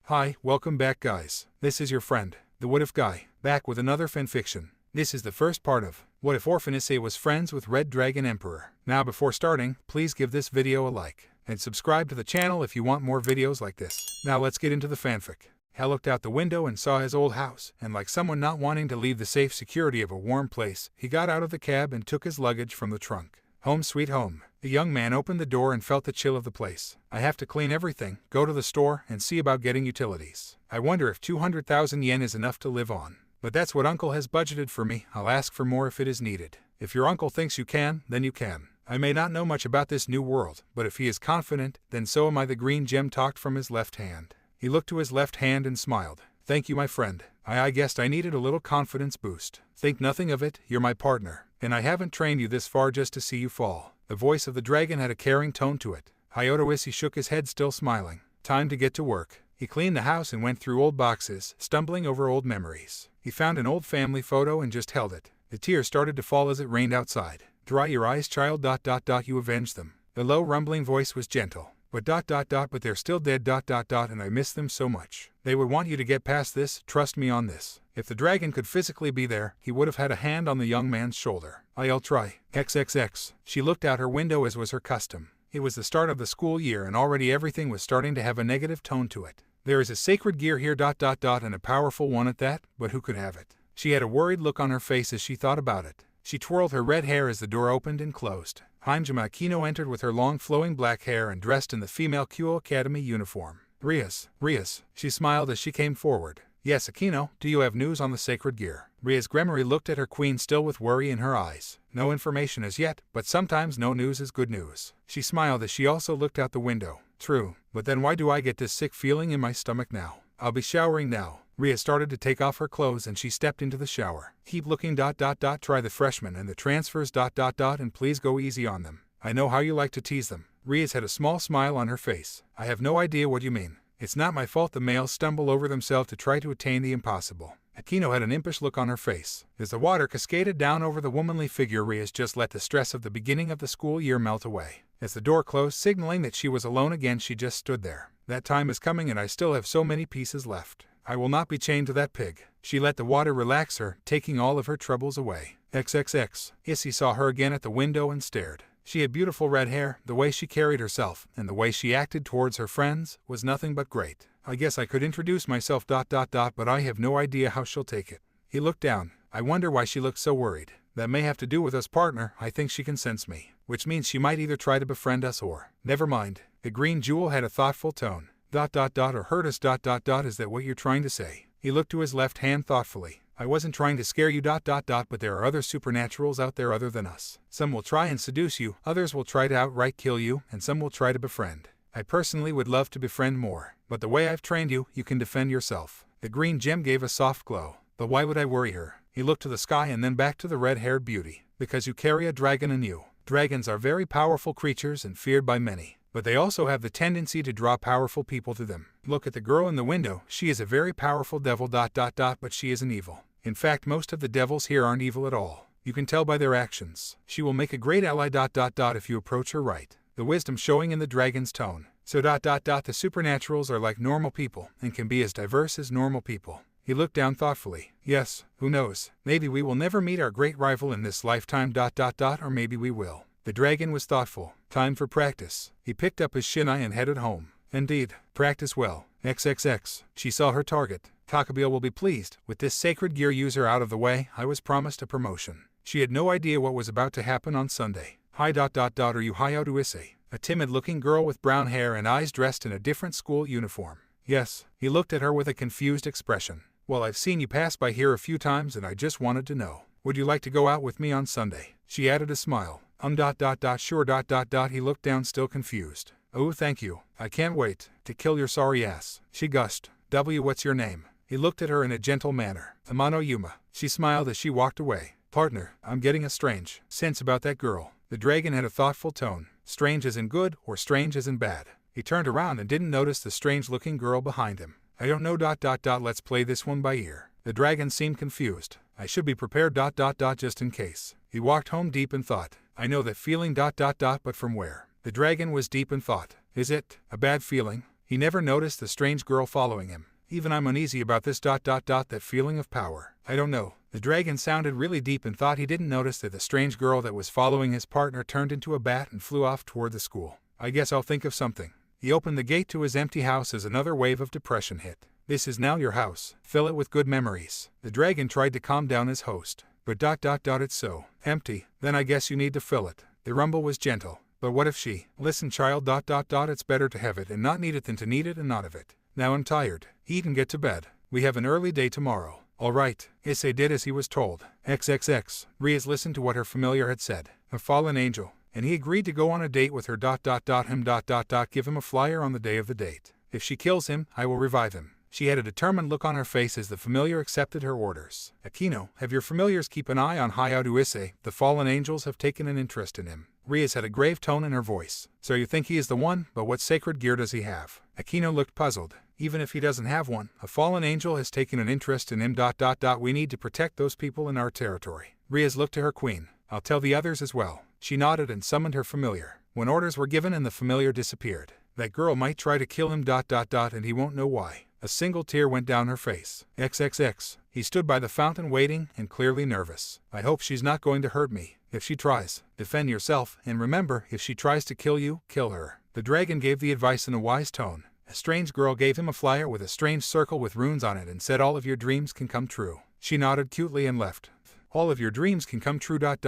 Hi, welcome back guys. This is your friend, the What If guy, back with another fanfiction. This is the first part of What If Issei was friends with Red Dragon Emperor. Now before starting, please give this video a like, and subscribe to the channel if you want more videos like this. Now let's get into the fanfic. Hal looked out the window and saw his old house, and like someone not wanting to leave the safe security of a warm place, he got out of the cab and took his luggage from the trunk. Home sweet home. The young man opened the door and felt the chill of the place. I have to clean everything, go to the store, and see about getting utilities. I wonder if 200,000 yen is enough to live on. But that's what uncle has budgeted for me. I'll ask for more if it is needed. If your uncle thinks you can, then you can. I may not know much about this new world, but if he is confident, then so am I. The green gem talked from his left hand. He looked to his left hand and smiled. Thank you, my friend. I guessed I needed a little confidence boost. Think nothing of it, you're my partner. And I haven't trained you this far just to see you fall. The voice of the dragon had a caring tone to it. If Issei shook his head, still smiling. Time to get to work. He cleaned the house and went through old boxes, stumbling over old memories. He found an old family photo and just held it. The tears started to fall as it rained outside. Dry your eyes, child. You avenged them. The low rumbling voice was gentle. But they're still dead. And I miss them so much. They would want you to get past this, trust me on this. If the dragon could physically be there, he would have had a hand on the young man's shoulder. I'll try. XXX. She looked out her window as was her custom. It was the start of the school year and already everything was starting to have a negative tone to it. There is a sacred gear here. And a powerful one at that, but who could have it? She had a worried look on her face as she thought about it. She twirled her red hair as the door opened and closed. Hajime Akino entered with her long flowing black hair and dressed in the female Kyo Academy uniform. Rias, she smiled as she came forward. Yes, Akino, do you have news on the sacred gear? Rias Gremory looked at her queen still with worry in her eyes. No information as yet, but sometimes no news is good news. She smiled as she also looked out the window. True, but then why do I get this sick feeling in my stomach now? I'll be showering now. Ria started to take off her clothes and she stepped into the shower. Keep looking. Try the freshmen and the transfers. And please go easy on them. I know how you like to tease them. Ria's had a small smile on her face. I have no idea what you mean. It's not my fault the males stumble over themselves to try to attain the impossible. Akino had an impish look on her face. As the water cascaded down over the womanly figure, Ria's just let the stress of the beginning of the school year melt away. As the door closed, signaling that she was alone again, she just stood there. That time is coming and I still have so many pieces left. I will not be chained to that pig. She let the water relax her, taking all of her troubles away. XXX. Issei saw her again at the window and stared. She had beautiful red hair, the way she carried herself, and the way she acted towards her friends, was nothing but great. I guess I could introduce myself. But I have no idea how she'll take it. He looked down. I wonder why she looks so worried. That may have to do with us, partner. I think she can sense me. Which means she might either try to befriend us or... Never mind. The green jewel had a thoughtful tone. Or hurt us. Is that what you're trying to say? He looked to his left hand thoughtfully. I wasn't trying to scare you. But there are other supernaturals out there other than us. Some will try and seduce you, others will try to outright kill you, and some will try to befriend. I personally would love to befriend more, but the way I've trained you, you can defend yourself. The green gem gave a soft glow. But why would I worry her? He looked to the sky and then back to the red-haired beauty. Because you carry a dragon in you. Dragons are very powerful creatures and feared by many. But they also have the tendency to draw powerful people to them. Look at the girl in the window. She is a very powerful devil. But she isn't evil. In fact, most of the devils here aren't evil at all. You can tell by their actions. She will make a great ally. If you approach her right. The wisdom showing in the dragon's tone. So the supernaturals are like normal people and can be as diverse as normal people. He looked down thoughtfully. Yes, who knows? Maybe we will never meet our great rival in this lifetime. Or maybe we will. The dragon was thoughtful. Time for practice. He picked up his shinai and headed home. Indeed, practice well. XXX. She saw her target. Takabeel will be pleased. With this sacred gear user out of the way, I was promised a promotion. She had no idea what was about to happen on Sunday. Hi. Are you If Issei? A timid-looking girl with brown hair and eyes dressed in a different school uniform. Yes. He looked at her with a confused expression. Well, I've seen you pass by here a few times and I just wanted to know. Would you like to go out with me on Sunday? She added a smile. Sure. He looked down still confused. Oh, thank you. I can't wait to kill your sorry ass. She gushed. What's your name? He looked at her in a gentle manner. Amano Yuma. She smiled as she walked away. Partner, I'm getting a strange sense about that girl. The dragon had a thoughtful tone. Strange as in good or strange as in bad. He turned around and didn't notice the strange-looking girl behind him. I don't know. Let's play this one by ear. The dragon seemed confused. I should be prepared. Just in case. He walked home deep in thought. I know that feeling. But from where? The dragon was deep in thought. Is it a bad feeling? He never noticed the strange girl following him. Even I'm uneasy about this ... that feeling of power. I don't know. The dragon sounded really deep and thought he didn't notice that the strange girl that was following his partner turned into a bat and flew off toward the school. I guess I'll think of something. He opened the gate to his empty house as another wave of depression hit. This is now your house. Fill it with good memories. The dragon tried to calm down his host. But ... it's so empty. Then I guess you need to fill it. The rumble was gentle. But what if she... Listen, child ... it's better to have it and not need it than to need it and not have it. Now I'm tired. Eat and get to bed. We have an early day tomorrow. All right. Issei did as he was told. XXX. Riaz listened to what her familiar had said. A fallen angel. And he agreed to go on a date with her ... him ... give him a flyer on the day of the date. If she kills him, I will revive him. She had a determined look on her face as the familiar accepted her orders. Akino, have your familiars keep an eye on Hayao Issei. The fallen angels have taken an interest in him. Riaz had a grave tone in her voice. So you think he is the one, but what sacred gear does he have? Akino looked puzzled. Even if he doesn't have one, a fallen angel has taken an interest in him ... We need to protect those people in our territory. Riaz looked to her queen. I'll tell the others as well. She nodded and summoned her familiar. When orders were given and the familiar disappeared. That girl might try to kill him ... and he won't know why. A single tear went down her face. XXX. He stood by the fountain waiting and clearly nervous. I hope she's not going to hurt me. If she tries, defend yourself, and remember, if she tries to kill you, kill her. The dragon gave the advice in a wise tone. A strange girl gave him a flyer with a strange circle with runes on it and said all of your dreams can come true. She nodded cutely and left. All of your dreams can come true ... well ...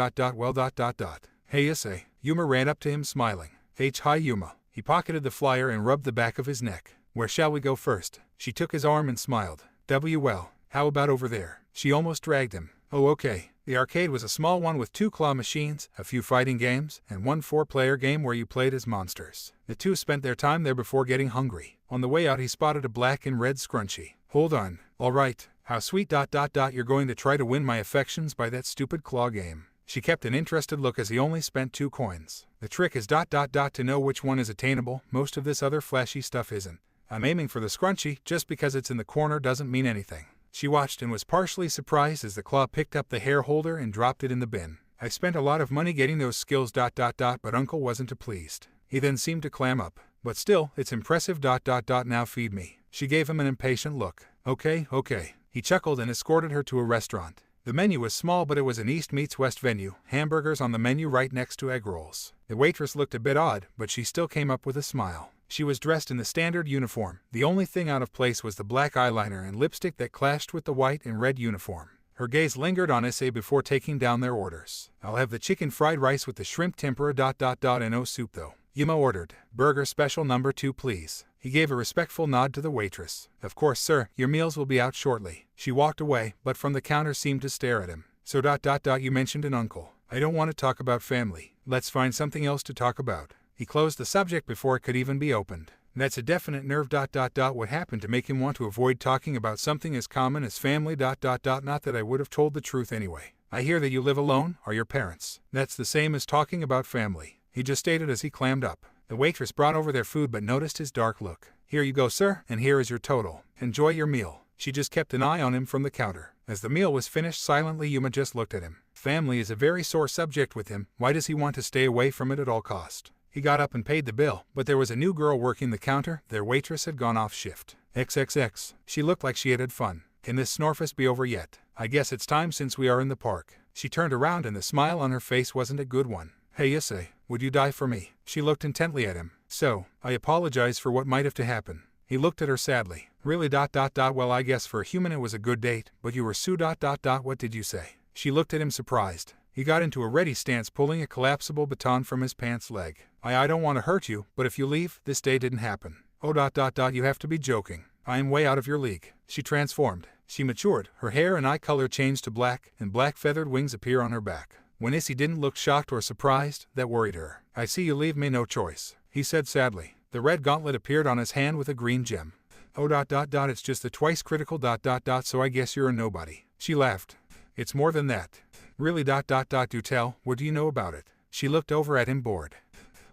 Hey Issei. Yuma ran up to him smiling. Hi Yuma. He pocketed the flyer and rubbed the back of his neck. Where shall we go first? She took his arm and smiled. Well, how about over there? She almost dragged him. Oh okay. The arcade was a small one with 2 claw machines, a few fighting games, and 1 4-player game where you played as monsters. The two spent their time there before getting hungry. On the way out he spotted a black and red scrunchie. Hold on. Alright. How sweet ... you're going to try to win my affections by that stupid claw game. She kept an interested look as he only spent 2 coins. The trick is ... to know which one is attainable. Most of this other flashy stuff isn't. I'm aiming for the scrunchie. Just because it's in the corner doesn't mean anything. She watched and was partially surprised as the claw picked up the hair holder and dropped it in the bin. I spent a lot of money getting those skills ... but Uncle wasn't too pleased. He then seemed to clam up. But still, it's impressive ... now feed me. She gave him an impatient look. Okay. He chuckled and escorted her to a restaurant. The menu was small, but it was an East meets West venue. Hamburgers on the menu right next to egg rolls. The waitress looked a bit odd, but she still came up with a smile. She was dressed in the standard uniform. The only thing out of place was the black eyeliner and lipstick that clashed with the white and red uniform. Her gaze lingered on Issei before taking down their orders. I'll have the chicken fried rice with the shrimp tempura ... and no soup though. Yuma ordered. Burger special number 2 please. He gave a respectful nod to the waitress. Of course sir, your meals will be out shortly. She walked away, but from the counter seemed to stare at him. So ... you mentioned an uncle. I don't want to talk about family. Let's find something else to talk about. He closed the subject before it could even be opened. That's a definite nerve ... What happened to make him want to avoid talking about something as common as family ... Not that I would have told the truth anyway. I hear that you live alone, are your parents? That's the same as talking about family. He just stated as he clammed up. The waitress brought over their food but noticed his dark look. Here you go sir, and here is your total. Enjoy your meal. She just kept an eye on him from the counter. As the meal was finished silently, Yuma just looked at him. Family is a very sore subject with him. Why does he want to stay away from it at all cost? He got up and paid the bill, but there was a new girl working the counter. Their waitress had gone off shift. XXX. She looked like she had had fun. Can this snorfest be over yet? I guess it's time since we are in the park. She turned around and the smile on her face wasn't a good one. Hey Issei, would you die for me? She looked intently at him. So, I apologize for what might have to happen. He looked at her sadly. Really ... Well I guess for a human it was a good date, but you were so ... What did you say? She looked at him surprised. He got into a ready stance pulling a collapsible baton from his pants leg. I don't want to hurt you, but if you leave, this day didn't happen. Oh ... You have to be joking. I am way out of your league. She transformed. She matured. Her hair and eye color changed to black, and black feathered wings appear on her back. When Issei didn't look shocked or surprised, that worried her. I see you leave me no choice, he said sadly. The red gauntlet appeared on his hand with a green gem. Oh ... It's just the twice critical ... So I guess you're a nobody. She laughed. It's more than that. Really ... Do tell, what do you know about it? She looked over at him bored.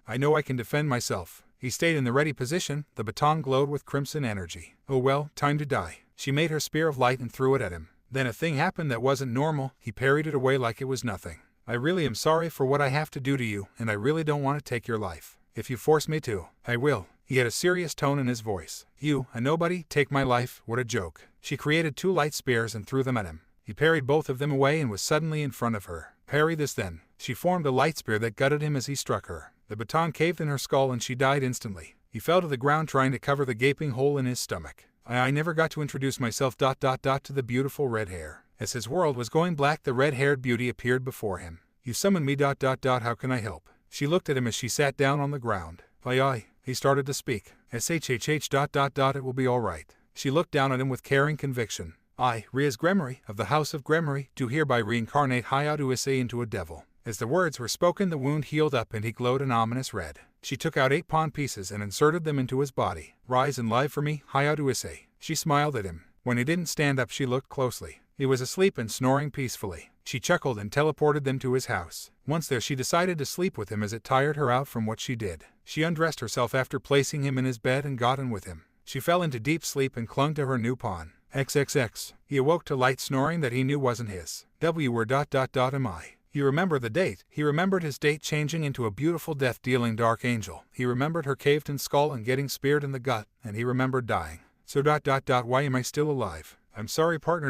I know I can defend myself. He stayed in the ready position, the baton glowed with crimson energy. Oh well, time to die. She made her spear of light and threw it at him. Then a thing happened that wasn't normal. He parried it away like it was nothing. I really am sorry for what I have to do to you, and I really don't want to take your life. If you force me to, I will. He had a serious tone in his voice. You, a nobody, take my life, what a joke. She created 2 light spears and threw them at him. He parried both of them away and was suddenly in front of her. Parry this then. She formed a light spear that gutted him as he struck her. The baton caved in her skull and she died instantly. He fell to the ground trying to cover the gaping hole in his stomach. I never got to introduce myself ... to the beautiful red hair. As his world was going black, the red-haired beauty appeared before him. You summoned me ... how can I help? She looked at him as she sat down on the ground. I. He started to speak. SHHH ... it will be all right. She looked down at him with caring conviction. I, Rias Gremory, of the House of Gremory, do hereby reincarnate If Issei into a devil. As the words were spoken, the wound healed up and he glowed an ominous red. She took out 8 pawn pieces and inserted them into his body. Rise and live for me, If Issei. She smiled at him. When he didn't stand up, she looked closely. He was asleep and snoring peacefully. She chuckled and teleported them to his house. Once there, she decided to sleep with him as it tired her out from what she did. She undressed herself after placing him in his bed and got in with him. She fell into deep sleep and clung to her new pawn. XXX. He awoke to light snoring that he knew wasn't his. Where ... am I? You remember the date. He remembered his date changing into a beautiful death-dealing dark angel. He remembered her caved-in skull and getting speared in the gut, and he remembered dying. So ... why am I still alive? I'm sorry partner ...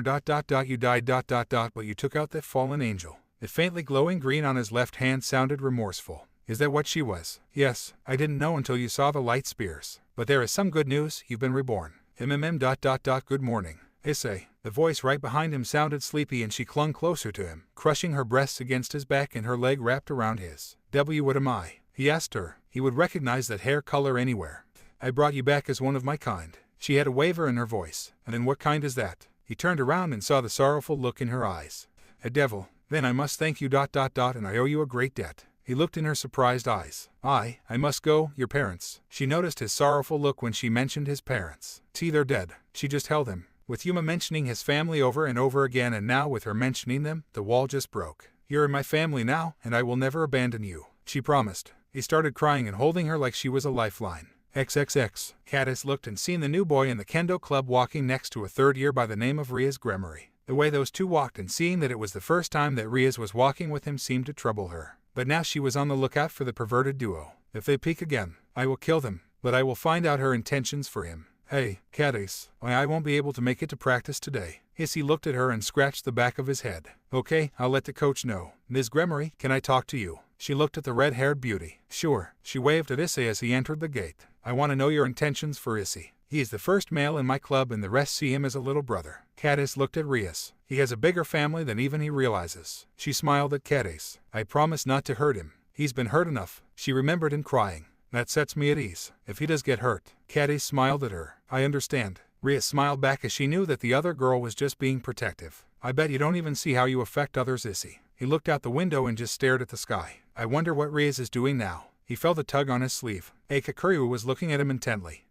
you died ... but you took out that fallen angel. The faintly glowing green on his left hand sounded remorseful. Is that what she was? Yes, I didn't know until you saw the light spears. But there is some good news, you've been reborn. Good morning. Issei. The voice right behind him sounded sleepy and she clung closer to him, crushing her breasts against his back and her leg wrapped around his. What am I? He asked her. He would recognize that hair color anywhere. I brought you back as one of my kind. She had a waver in her voice. And then what kind is that? He turned around and saw the sorrowful look in her eyes. A devil. Then I must thank you ... and I owe you a great debt. He looked in her surprised eyes. I must go, your parents. She noticed his sorrowful look when she mentioned his parents. They're dead. She just held him. With Yuma mentioning his family over and over again and now with her mentioning them, the wall just broke. You're in my family now, and I will never abandon you. She promised. He started crying and holding her like she was a lifeline. XXX. Caddis looked and seen the new boy in the kendo club walking next to a third year by the name of Rias Gremory. The way those two walked and seeing that it was the first time that Rias was walking with him seemed to trouble her. But now she was on the lookout for the perverted duo. If they peek again, I will kill them, but I will find out her intentions for him. Hey, Caddis, I won't be able to make it to practice today. Issei looked at her and scratched the back of his head. Okay, I'll let the coach know. Ms. Gremory, can I talk to you? She looked at the red-haired beauty. Sure. She waved at Issei as he entered the gate. I want to know your intentions for Issei. He is the first male in my club and the rest see him as a little brother. Caddis looked at Rias. He has a bigger family than even he realizes. She smiled at Caddis. I promise not to hurt him. He's been hurt enough. She remembered him crying. That sets me at ease. If he does get hurt. Caddis smiled at her. I understand. Rias smiled back as she knew that the other girl was just being protective. I bet you don't even see how you affect others, Issei. He looked out the window and just stared at the sky. I wonder what Rias is doing now. He felt a tug on his sleeve. Kuryu was looking at him intently.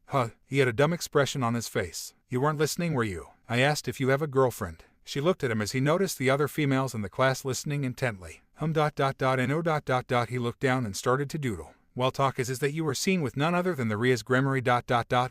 He had a dumb expression on his face. You weren't listening, were you? I asked if you have a girlfriend. She looked at him as he noticed the other females in the class listening intently. And oh ... He looked down and started to doodle. Well, talk is that you were seen with none other than the Rias Gremory ...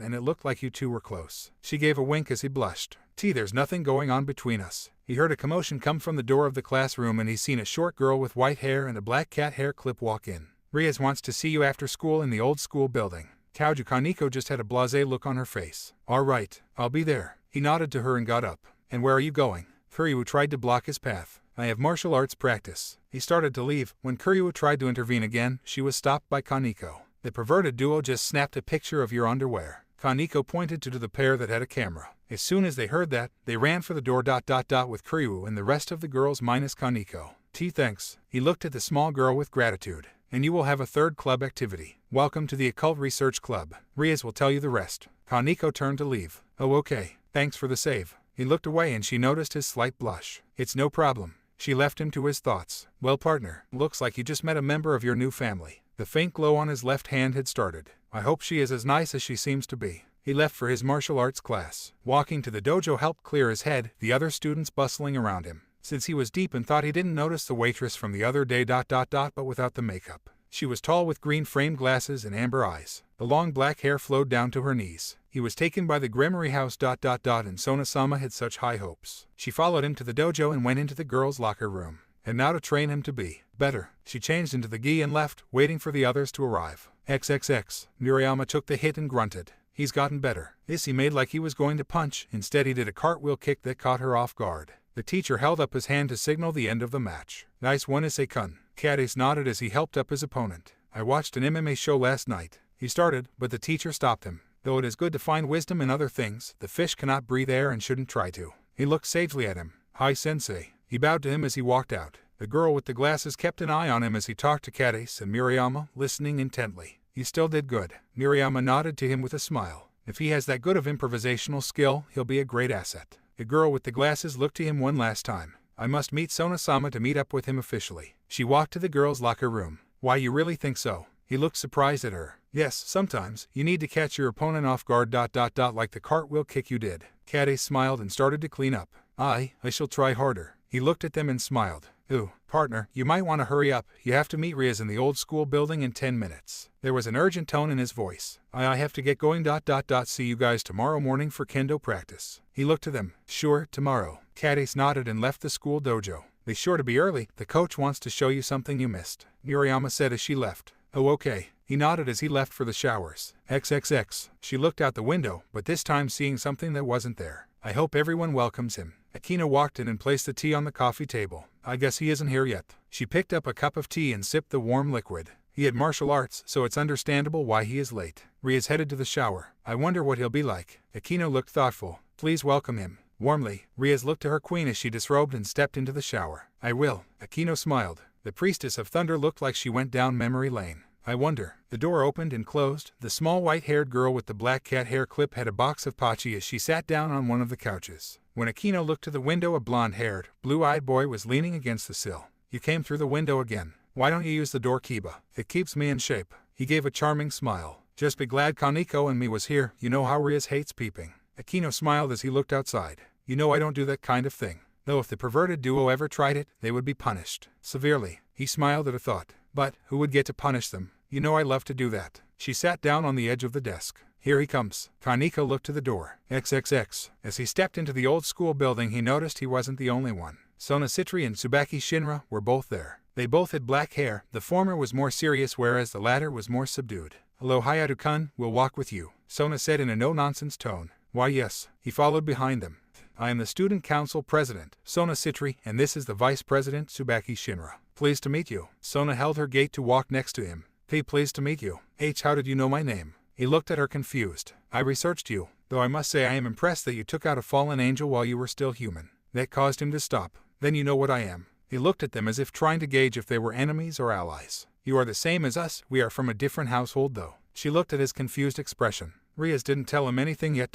and it looked like you two were close. She gave a wink as he blushed. There's nothing going on between us. He heard a commotion come from the door of the classroom and he seen a short girl with white hair and a black cat hair clip walk in. Rias wants to see you after school in the old school building. Taoju Kaneko just had a blasé look on her face. All right, I'll be there. He nodded to her and got up. And where are you going? Kuryu tried to block his path. I have martial arts practice. He started to leave. When Kuryu tried to intervene again, she was stopped by Kaneko. The perverted duo just snapped a picture of your underwear. Kaneko pointed to the pair that had a camera. As soon as they heard that, they ran for the door ... with Kuryu and the rest of the girls minus Kaneko. Thanks. He looked at the small girl with gratitude. And you will have a third club activity. Welcome to the Occult Research Club. Rias will tell you the rest. Kaneko turned to leave. Oh, okay. Thanks for the save. He looked away and she noticed his slight blush. It's no problem. She left him to his thoughts. Well, partner, looks like you just met a member of your new family. The faint glow on his left hand had started. I hope she is as nice as she seems to be. He left for his martial arts class. Walking to the dojo helped clear his head, the other students bustling around him. Since he was deep in thought, he didn't notice the waitress from the other day ... but without the makeup. She was tall with green framed glasses and amber eyes. The long black hair flowed down to her knees. He was taken by the Gremory house ... and Sona-sama had such high hopes. She followed him to the dojo and went into the girls' locker room. and now to train him to be better. She changed into the gi and left, waiting for the others to arrive. XXX. Murayama took the hit and grunted. He's gotten better. Issei made like he was going to punch. Instead he did a cartwheel kick that caught her off guard. The teacher held up his hand to signal the end of the match. Nice one, Issei-kun. Kades nodded as he helped up his opponent. I watched an MMA show last night. He started, but the teacher stopped him. Though it is good to find wisdom in other things, the fish cannot breathe air and shouldn't try to. He looked sagely at him. Hi, sensei. He bowed to him as he walked out. The girl with the glasses kept an eye on him as he talked to Kades and Murayama, listening intently. He still did good. Murayama nodded to him with a smile. If he has that good of improvisational skill, he'll be a great asset. The girl with the glasses looked to him one last time. I must meet Sona-sama to meet up with him officially. She walked to the girls' locker room. Why, you really think so? He looked surprised at her. Yes, sometimes, you need to catch your opponent off guard ... like the cartwheel kick you did. Kades smiled and started to clean up. I shall try harder. He looked at them and smiled. Ooh, partner, you might want to hurry up. You have to meet Riaz in the old school building in 10 minutes. There was an urgent tone in his voice. I have to get going ... See you guys tomorrow morning for kendo practice. He looked to them. Sure, tomorrow. Kades nodded and left the school dojo. Be sure to be early. The coach wants to show you something you missed. Murayama said as she left. Oh, okay. He nodded as he left for the showers. XXX. She looked out the window, but this time seeing something that wasn't there. I hope everyone welcomes him. Akino walked in and placed the tea on the coffee table. I guess he isn't here yet. She picked up a cup of tea and sipped the warm liquid. He had martial arts, so it's understandable why he is late. Riaz headed to the shower. I wonder what he'll be like. Akino looked thoughtful. Please welcome him. Warmly, Riaz looked to her queen as she disrobed and stepped into the shower. I will. Akino smiled. The priestess of thunder looked like she went down memory lane. I wonder. The door opened and closed. The small white-haired girl with the black cat hair clip had a box of pachi as she sat down on one of the couches. When Akino looked to the window, a blonde-haired, blue-eyed boy was leaning against the sill. You came through the window again. Why don't you use the door, Kiba? It keeps me in shape. He gave a charming smile. Just be glad Kaneko and me was here. You know how Riaz hates peeping. Akino smiled as he looked outside. You know I don't do that kind of thing. Though if the perverted duo ever tried it, they would be punished. Severely. He smiled at a thought. But, who would get to punish them? You know I love to do that. She sat down on the edge of the desk. Here he comes. Kaneko looked to the door. XXX. As he stepped into the old school building, he noticed he wasn't the only one. Sona Citri and Tsubaki Shinra were both there. They both had black hair. The former was more serious, whereas the latter was more subdued. Hello, Hayato-kun, we'll walk with you, Sona said in a no-nonsense tone. Why, yes. He followed behind them. I am the student council president, Sona Citri, and this is the vice president, Tsubaki Shinra. Pleased to meet you. Sona held her gate to walk next to him. P, pleased to meet you. H, how did you know my name? He looked at her confused. I researched you, though I must say I am impressed that you took out a fallen angel while you were still human. That caused him to stop. Then you know what I am. He looked at them as if trying to gauge if they were enemies or allies. You are the same as us, we are from a different household though. She looked at his confused expression. Riaz didn't tell him anything yet ...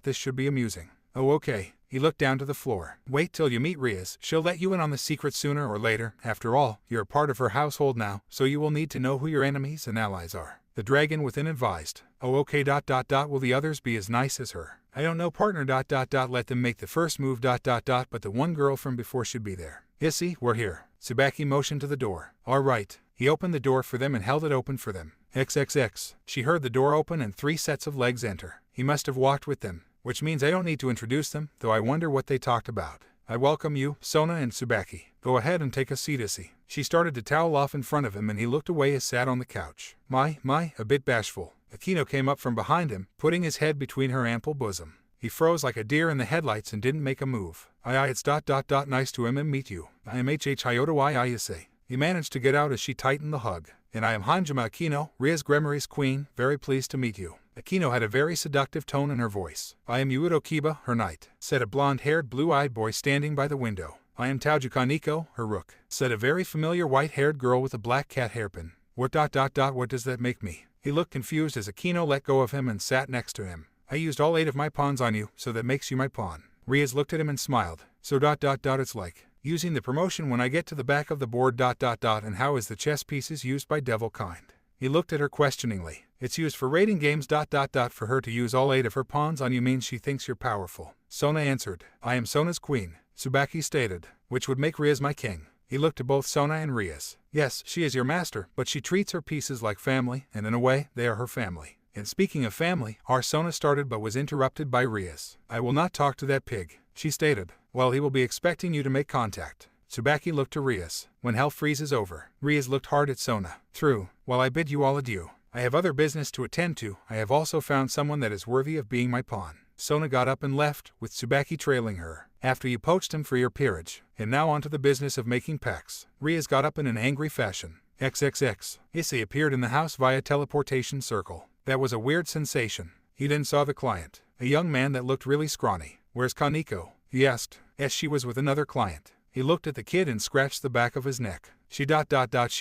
This should be amusing. Oh, okay. He looked down to the floor. Wait till you meet Riaz. She'll let you in on the secret sooner or later. After all, you're a part of her household now, so you will need to know who your enemies and allies are. The dragon within advised. Oh, okay. Will the others be as nice as her? I don't know, partner. Let them make the first move. But the one girl from before should be there. Issei, we're here. Tsubaki motioned to the door. All right. He opened the door for them and held it open for them. XXX. She heard the door open and 3 sets of legs enter. He must have walked with them. Which means I don't need to introduce them, though I wonder what they talked about. I welcome you, Sona and Tsubaki. Go ahead and take a seat, Issei. She started to towel off in front of him and he looked away as sat on the couch. A bit bashful. Akino came up from behind him, putting his head between her ample bosom. He froze like a deer in the headlights and didn't make a move. It's ... Nice to meet you. I am Hayato Issei. He managed to get out as she tightened the hug. And I am Hanjima Akino, Riaz Gremory's queen, very pleased to meet you. Akino had a very seductive tone in her voice. I am Yuito Kiba, her knight, said a blonde-haired, blue-eyed boy standing by the window. I am Taoju Kaneko, her rook, said a very familiar white-haired girl with a black cat hairpin. What ... What does that make me? He looked confused as Akino let go of him and sat next to him. I used all 8 of my pawns on you, so that makes you my pawn. Riaz looked at him and smiled. So ... It's like using the promotion when I get to the back of the board ... And how is the chess pieces used by devil kind? He looked at her questioningly. It's used for rating games ... For her to use all 8 of her pawns on you means she thinks you're powerful. Sona answered. I am Sona's queen, Tsubaki stated, which would make Riaz my king. He looked to both Sona and Riaz. Yes, she is your master, but she treats her pieces like family, and in a way, they are her family. And speaking of family, our Sona started but was interrupted by Riaz. I will not talk to that pig, she stated. Well, he will be expecting you to make contact. Tsubaki looked to Rias. When hell freezes over. Rias looked hard at Sona. True. While I bid you all adieu, I have other business to attend to. I have also found someone that is worthy of being my pawn. Sona got up and left, with Tsubaki trailing her. After you poached him for your peerage, and now on to the business of making packs. Rias got up in an angry fashion. XXX. Issei appeared in the house via teleportation circle. That was a weird sensation. He then saw the client, a young man that looked really scrawny. Where's Kaneko? He asked, as she was with another client. He looked at the kid and scratched the back of his neck. She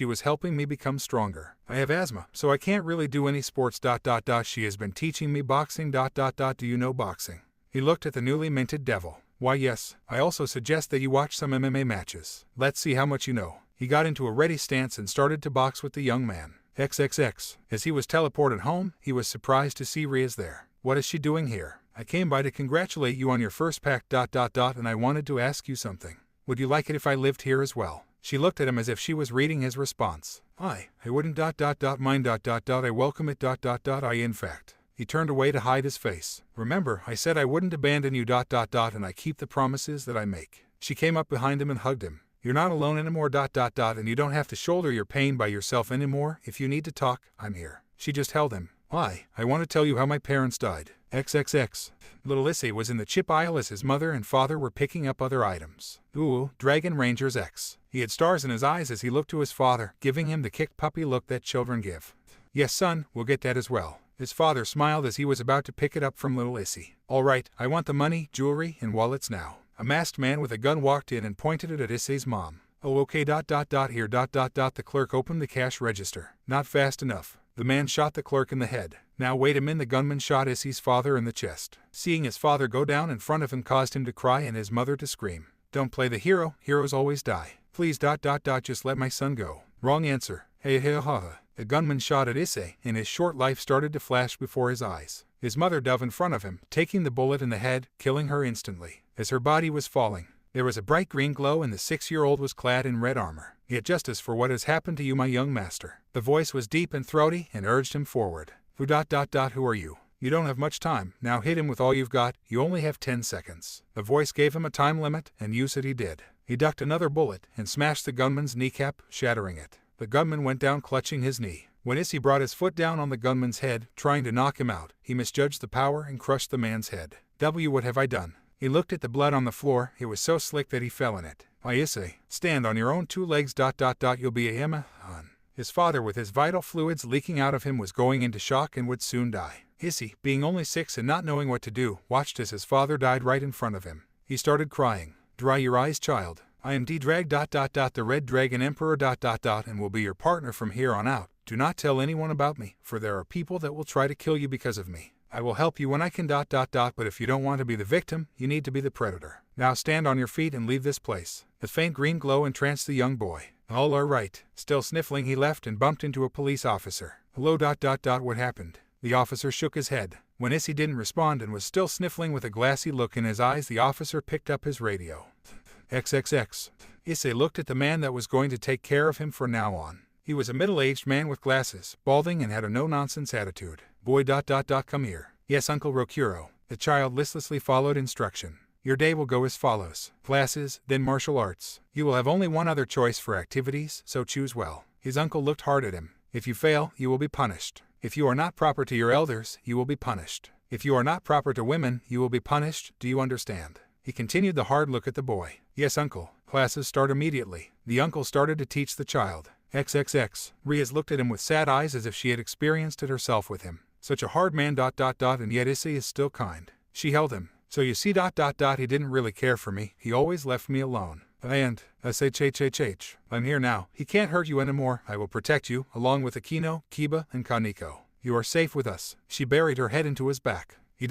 was helping me become stronger. I have asthma, so I can't really do any sports. She has been teaching me boxing. Do you know boxing? He looked at the newly minted devil. Why yes, I also suggest that you watch some MMA matches. Let's see how much you know. He got into a ready stance and started to box with the young man. XXX. As he was teleported home, he was surprised to see Rias there. What is she doing here? I came by to congratulate you on your first pack. And I wanted to ask you something. Would you like it if I lived here as well? She looked at him as if she was reading his response. I wouldn't mind. I welcome it. I in fact. He turned away to hide his face. Remember, I said I wouldn't abandon you. And I keep the promises that I make. She came up behind him and hugged him. You're not alone anymore. And you don't have to shoulder your pain by yourself anymore. If you need to talk, I'm here. She just held him. I want to tell you how my parents died. XXX. Little Issei was in the chip aisle as his mother and father were picking up other items. Ooh, Dragon Rangers X. He had stars in his eyes as he looked to his father, giving him the kicked puppy look that children give. Yes son, we'll get that as well. His father smiled as he was about to pick it up from little Issei. All right, I want the money, jewelry, and wallets now. A masked man with a gun walked in and pointed it at Issei's mom. Oh okay. Here. The clerk opened the cash register. Not fast enough. The man shot the clerk in the head. Now wait a minute. The gunman shot Issei's father in the chest. Seeing his father go down in front of him caused him to cry and his mother to scream. Don't play the hero. Heroes always die. Please. Just let my son go. Wrong answer. Hey. The gunman shot at Issei, and his short life started to flash before his eyes. His mother dove in front of him, taking the bullet in the head, killing her instantly. As her body was falling, there was a bright green glow and the 6-year-old was clad in red armor. Yet justice for what has happened to you, my young master. The voice was deep and throaty and urged him forward. Who are you? You don't have much time. Now hit him with all you've got. You only have 10 seconds. The voice gave him a time limit, and use it he did. He ducked another bullet and smashed the gunman's kneecap, shattering it. The gunman went down clutching his knee. When Issei brought his foot down on the gunman's head, trying to knock him out, he misjudged the power and crushed the man's head. What have I done? He looked at the blood on the floor. It was so slick that he fell in it. Why Issei, stand on your own 2 legs. You'll be a Emma. His father, with his vital fluids leaking out of him, was going into shock and would soon die. Issei, being only 6 and not knowing what to do, watched as his father died right in front of him. He started crying. Dry your eyes, child. I am D-Drag. The Red Dragon Emperor. And will be your partner from here on out. Do not tell anyone about me, for there are people that will try to kill you because of me. I will help you when I can. But if you don't want to be the victim, you need to be the predator. Now stand on your feet and leave this place. The faint green glow entranced the young boy. All are right. Still sniffling, he left and bumped into a police officer. Hello. What happened? The officer shook his head. When Issei didn't respond and was still sniffling with a glassy look in his eyes, the officer picked up his radio. XXX. Issei looked at the man that was going to take care of him from now on. He was a middle-aged man with glasses, balding, and had a no-nonsense attitude. Boy. Come here. Yes, Uncle Rokuro. The child listlessly followed instruction. Your day will go as follows. Classes, then martial arts. You will have only one other choice for activities, so choose well. His uncle looked hard at him. If you fail, you will be punished. If you are not proper to your elders, you will be punished. If you are not proper to women, you will be punished. Do you understand? He continued the hard look at the boy. Yes, uncle. Classes start immediately. The uncle started to teach the child. XXX. Rias looked at him with sad eyes as if she had experienced it herself with him. Such a hard man. And yet Issei is still kind. She held him. So you see. He didn't really care for me. He always left me alone. And, I'm here now. He can't hurt you anymore. I will protect you, along with Akino, Kiba, and Kaneko. You are safe with us. She buried her head into his back. He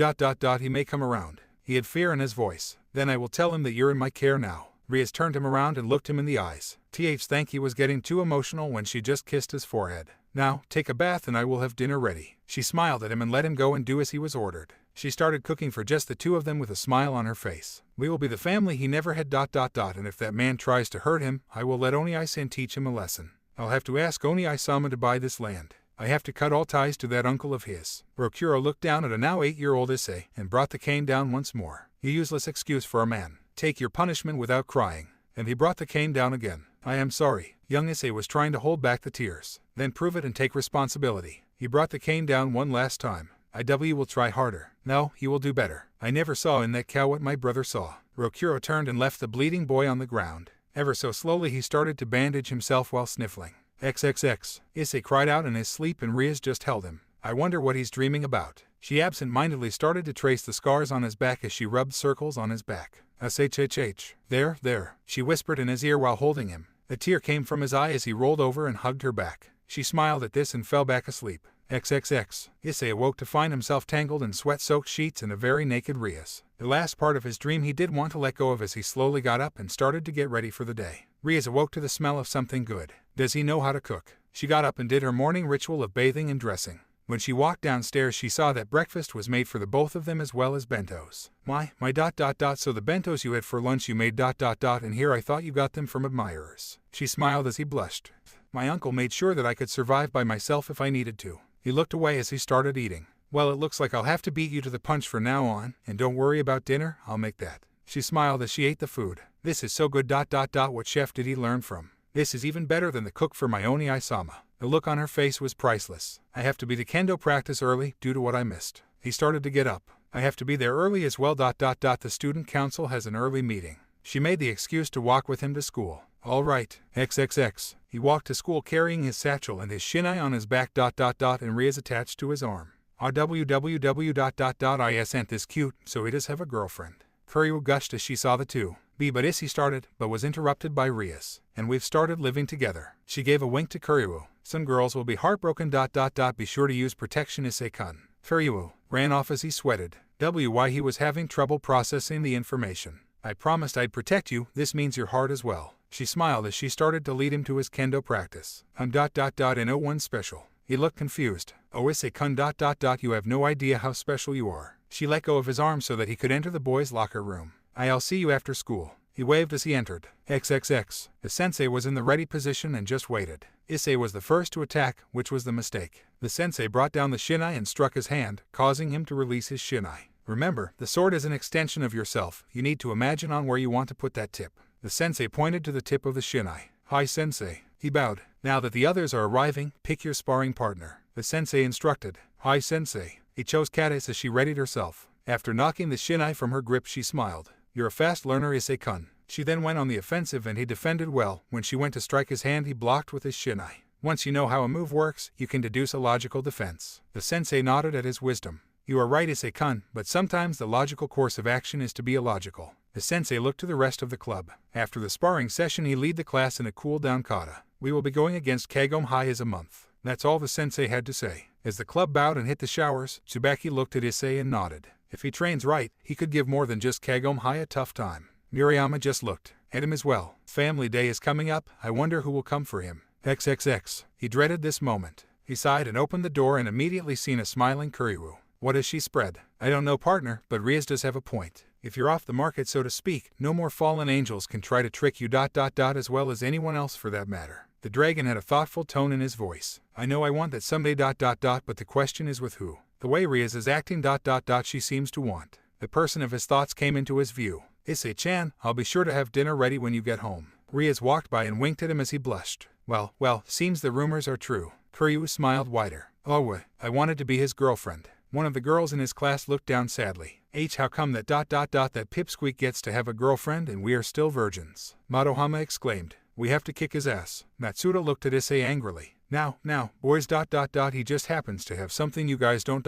may come around. He had fear in his voice. Then I will tell him that you're in my care now. Rias turned him around and looked him in the eyes. Think he was getting too emotional when she just kissed his forehead. Now, take a bath and I will have dinner ready. She smiled at him and let him go and do as he was ordered. She started cooking for just the two of them with a smile on her face. We will be the family he never had. And if that man tries to hurt him, I will let Oni-san teach him a lesson. I'll have to ask Oni-sama to buy this land. I have to cut all ties to that uncle of his. Rokuro looked down at a now 8-year-old Issei and brought the cane down once more. A useless excuse for a man. Take your punishment without crying. and he brought the cane down again. I am sorry. Young Issei was trying to hold back the tears. Then prove it and take responsibility. He brought the cane down one last time. IW will try harder. No, he will do better. I never saw in that cow what my brother saw. Rokuro turned and left the bleeding boy on the ground. Ever so slowly he started to bandage himself while sniffling. XXX. Issei cried out in his sleep and Rias just held him. I wonder what he's dreaming about. She absent-mindedly started to trace the scars on his back as she rubbed circles on his back. SHHH. There, she whispered in his ear while holding him. A tear came from his eye as he rolled over and hugged her back. She smiled at this and fell back asleep. XXX. Issei awoke to find himself tangled in sweat-soaked sheets and a very naked Rias. The last part of his dream he did want to let go of as he slowly got up and started to get ready for the day. Rias awoke to the smell of something good. Does he know how to cook? She got up and did her morning ritual of bathing and dressing. When she walked downstairs she saw that breakfast was made for the both of them as well as bentos. My so the bentos you had for lunch you made ... and here I thought you got them from admirers. She smiled as he blushed. My uncle made sure that I could survive by myself if I needed to. He looked away as he started eating. Well, it looks like I'll have to beat you to the punch from now on, and don't worry about dinner, I'll make that. She smiled as she ate the food. This is so good ... What chef did he learn from? This is even better than the cook for my Oni-sama. The look on her face was priceless. I have to be to kendo practice early due to what I missed. He started to get up. I have to be there early as well ... The student council has an early meeting. She made the excuse to walk with him to school. All right. XXX. He walked to school carrying his satchel and his shinai on his back ... and Rias attached to his arm. Isn't this cute, so he does have a girlfriend. Kuryu gushed as she saw the two. But Issei started, but was interrupted by Rias. And we've started living together. She gave a wink to Kuryu. Some girls will be heartbroken ... Be sure to use protection Issei-kun. Kuryu ran off as he sweated. Why he was having trouble processing the information. I promised I'd protect you, this means your heart as well. She smiled as she started to lead him to his kendo practice. In 01 special. He looked confused. Oh Issei-kun ... You have no idea how special you are. She let go of his arm so that he could enter the boys' locker room. I'll see you after school. He waved as he entered. XXX. The sensei was in the ready position and just waited. Issei was the first to attack, which was the mistake. The sensei brought down the shinai and struck his hand, causing him to release his shinai. Remember, the sword is an extension of yourself. You need to imagine on where you want to put that tip. The sensei pointed to the tip of the shinai. Hi sensei. He bowed. Now that the others are arriving, pick your sparring partner. The sensei instructed. Hi sensei. He chose Kades as she readied herself. After knocking the shinai from her grip she smiled. You're a fast learner Issei-kun. She then went on the offensive and he defended well. When she went to strike his hand he blocked with his shinai. Once you know how a move works, you can deduce a logical defense. The sensei nodded at his wisdom. You are right Issei-kun, but sometimes the logical course of action is to be illogical. The sensei looked to the rest of the club. After the sparring session he lead the class in a cool-down kata. We will be going against Kagome High as a month. That's all the sensei had to say. As the club bowed and hit the showers, Tsubaki looked at Issei and nodded. If he trains right, he could give more than just Kagome High a tough time. Murayama just looked at him as well. Family Day is coming up, I wonder who will come for him. XXX. He dreaded this moment. He sighed and opened the door and immediately seen a smiling Kuryu. What has she spread? I don't know partner, but Rias does have a point. If you're off the market so to speak, no more fallen angels can try to trick you ... as well as anyone else for that matter. The dragon had a thoughtful tone in his voice. I know I want that someday ... but the question is with who. The way Rias is acting ... she seems to want. The person of his thoughts came into his view. Issei-chan, I'll be sure to have dinner ready when you get home. Rias walked by and winked at him as he blushed. Well, seems the rumors are true. Kuryu smiled wider. Oh, I wanted to be his girlfriend. One of the girls in his class looked down sadly. How come that ... that pipsqueak gets to have a girlfriend and we are still virgins? Madohama exclaimed. We have to kick his ass. Matsuda looked at Issei angrily. Now, boys ... he just happens to have something you guys don't ...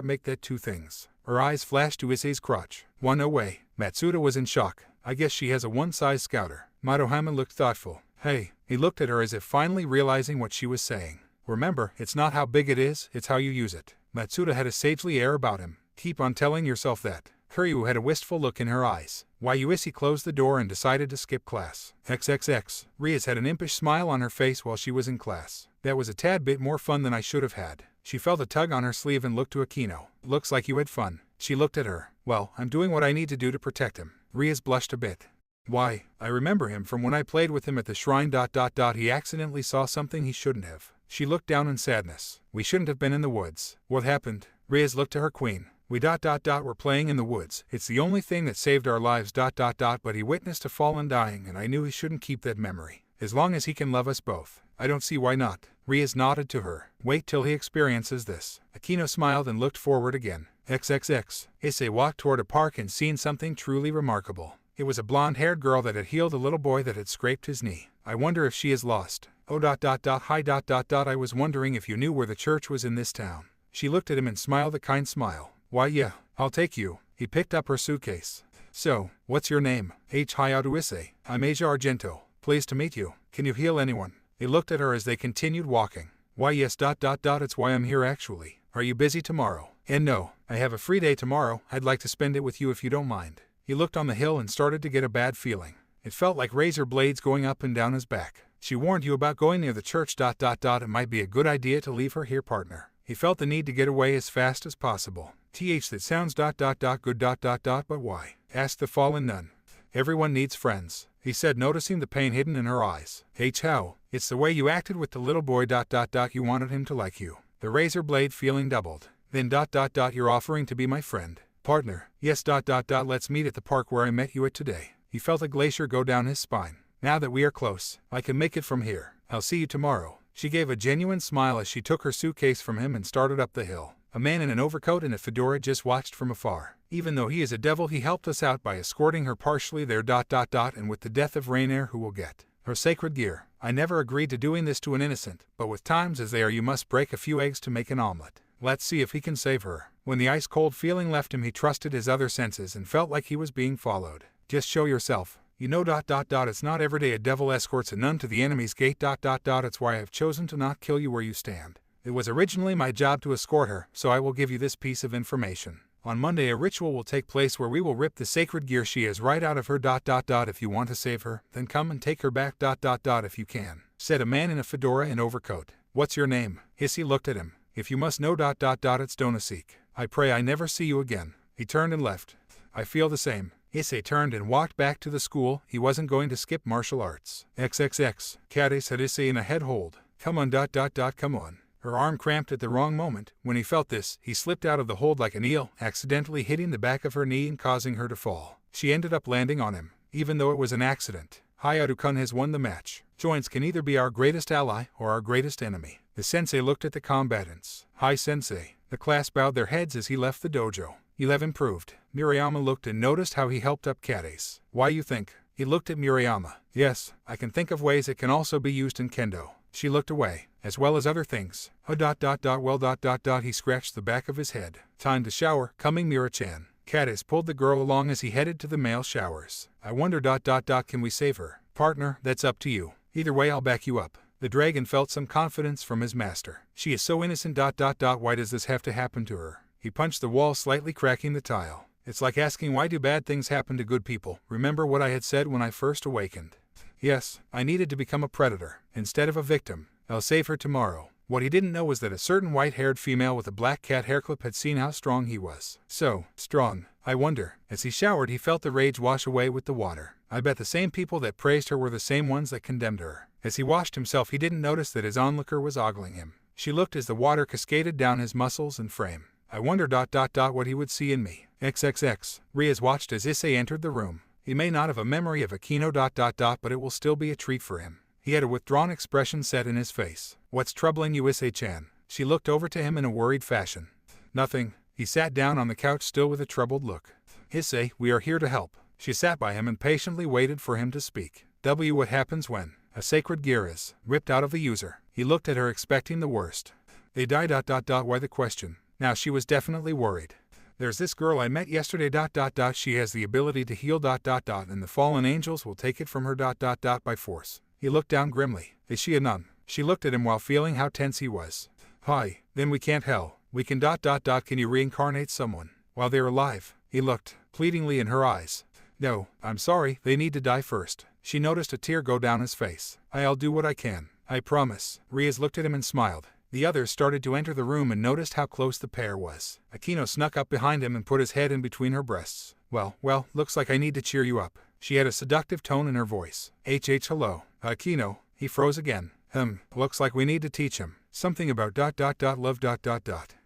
make that two things. Her eyes flashed to Issei's crotch. One away. Matsuda was in shock. I guess she has a one-size scouter. Madohama looked thoughtful. Hey. He looked at her as if finally realizing what she was saying. Remember, it's not how big it is, it's how you use it. Matsuda had a sagely air about him. Keep on telling yourself that. Kuryu had a wistful look in her eyes. Issei closed the door and decided to skip class. XXX. Rias had an impish smile on her face while she was in class. That was a tad bit more fun than I should have had. She felt a tug on her sleeve and looked to Akino. Looks like you had fun. She looked at her. Well, I'm doing what I need to do to protect him. Rias blushed a bit. Why, I remember him from when I played with him at the shrine ... He accidentally saw something he shouldn't have. She looked down in sadness. We shouldn't have been in the woods. What happened? Rias looked to her queen. We were playing in the woods. It's the only thing that saved our lives but he witnessed a fallen dying and I knew he shouldn't keep that memory. As long as he can love us both, I don't see why not. Riaz nodded to her. Wait till he experiences this. Aquino smiled and looked forward again. XXX. Issei walked toward a park and seen something truly remarkable. It was a blonde-haired girl that had healed a little boy that had scraped his knee. I wonder if she is lost. Oh hi I was wondering if you knew where the church was in this town. She looked at him and smiled a kind smile. Why yeah, I'll take you. He picked up her suitcase. So, what's your name? Hayao Issei. I'm Asia Argento. Pleased to meet you. Can you heal anyone? He looked at her as they continued walking. Why yes it's why I'm here actually. Are you busy tomorrow? And no, I have a free day tomorrow. I'd like to spend it with you if you don't mind. He looked on the hill and started to get a bad feeling. It felt like razor blades going up and down his back. She warned you about going near the church. It might be a good idea to leave her here, partner. He felt the need to get away as fast as possible. That sounds good. But why? Asked the fallen nun. Everyone needs friends, he said, noticing the pain hidden in her eyes. How? It's the way you acted with the little boy. You wanted him to like you. The razor blade feeling doubled. Then you're offering to be my friend. Partner. Yes. Let's meet at the park where I met you at today. He felt a glacier go down his spine. Now that we are close, I can make it from here. I'll see you tomorrow. She gave a genuine smile as she took her suitcase from him and started up the hill. A man in an overcoat and a fedora just watched from afar. Even though he is a devil, he helped us out by escorting her partially there. And with the death of Rainier, who will get her sacred gear. I never agreed to doing this to an innocent, but with times as they are you must break a few eggs to make an omelet. Let's see if he can save her. When the ice-cold feeling left him, he trusted his other senses and felt like he was being followed. Just show yourself. You know. It's not every day a devil escorts a nun to the enemy's gate. It's why I have chosen to not kill you where you stand. It was originally my job to escort her, so I will give you this piece of information. On Monday a ritual will take place where we will rip the sacred gear she has right out of her. If you want to save her, then come and take her back. If you can, said a man in a fedora and overcoat. What's your name? Issei looked at him. If you must know. It's Donasik. I pray I never see you again. He turned and left. I feel the same. Issei turned and walked back to the school. He wasn't going to skip martial arts. XXX. Kade said Issei in a head hold. Come on. Come on. Her arm cramped at the wrong moment. When he felt this, he slipped out of the hold like an eel, accidentally hitting the back of her knee and causing her to fall. She ended up landing on him, even though it was an accident. Hayao-kun has won the match. Joints can either be our greatest ally or our greatest enemy. The sensei looked at the combatants. Hi sensei. The class bowed their heads as he left the dojo. 11 proved. Murayama looked and noticed how he helped up Kade's. Why you think? He looked at Murayama. Yes, I can think of ways it can also be used in kendo. She looked away, as well as other things. He scratched the back of his head. Time to shower, coming Mira-chan. Kades pulled the girl along as he headed to the male showers. I wonder. Can we save her? Partner, that's up to you. Either way I'll back you up. The dragon felt some confidence from his master. She is so innocent. Why does this have to happen to her? He punched the wall, slightly cracking the tile. It's like asking why do bad things happen to good people. Remember what I had said when I first awakened. Yes, I needed to become a predator, instead of a victim. I'll save her tomorrow. What he didn't know was that a certain white-haired female with a black cat hairclip had seen how strong he was. So, strong. I wonder. As he showered he felt the rage wash away with the water. I bet the same people that praised her were the same ones that condemned her. As he washed himself he didn't notice that his onlooker was ogling him. She looked as the water cascaded down his muscles and frame. I wonder. What he would see in me. XXX. Riaz watched as Issei entered the room. He may not have a memory of Aquino. But it will still be a treat for him. He had a withdrawn expression set in his face. What's troubling you, Issei-chan? She looked over to him in a worried fashion. Nothing. He sat down on the couch still with a troubled look. Issei, we are here to help. She sat by him and patiently waited for him to speak. What happens when a sacred gear is ripped out of the user? He looked at her expecting the worst. They die. Why the question? Now she was definitely worried. There's this girl I met yesterday. She has the ability to heal. And the fallen angels will take it from her. By force. He looked down grimly. Is she a nun? She looked at him while feeling how tense he was. Hi, then we can't hell. We can. Can you reincarnate someone while they're alive? He looked pleadingly in her eyes. No, I'm sorry, they need to die first. She noticed a tear go down his face. I'll do what I can. I promise. Riaz looked at him and smiled. The others started to enter the room and noticed how close the pair was. Aquino snuck up behind him and put his head in between her breasts. Well, looks like I need to cheer you up. She had a seductive tone in her voice. Hello. Aquino. He froze again. Looks like we need to teach him something about love.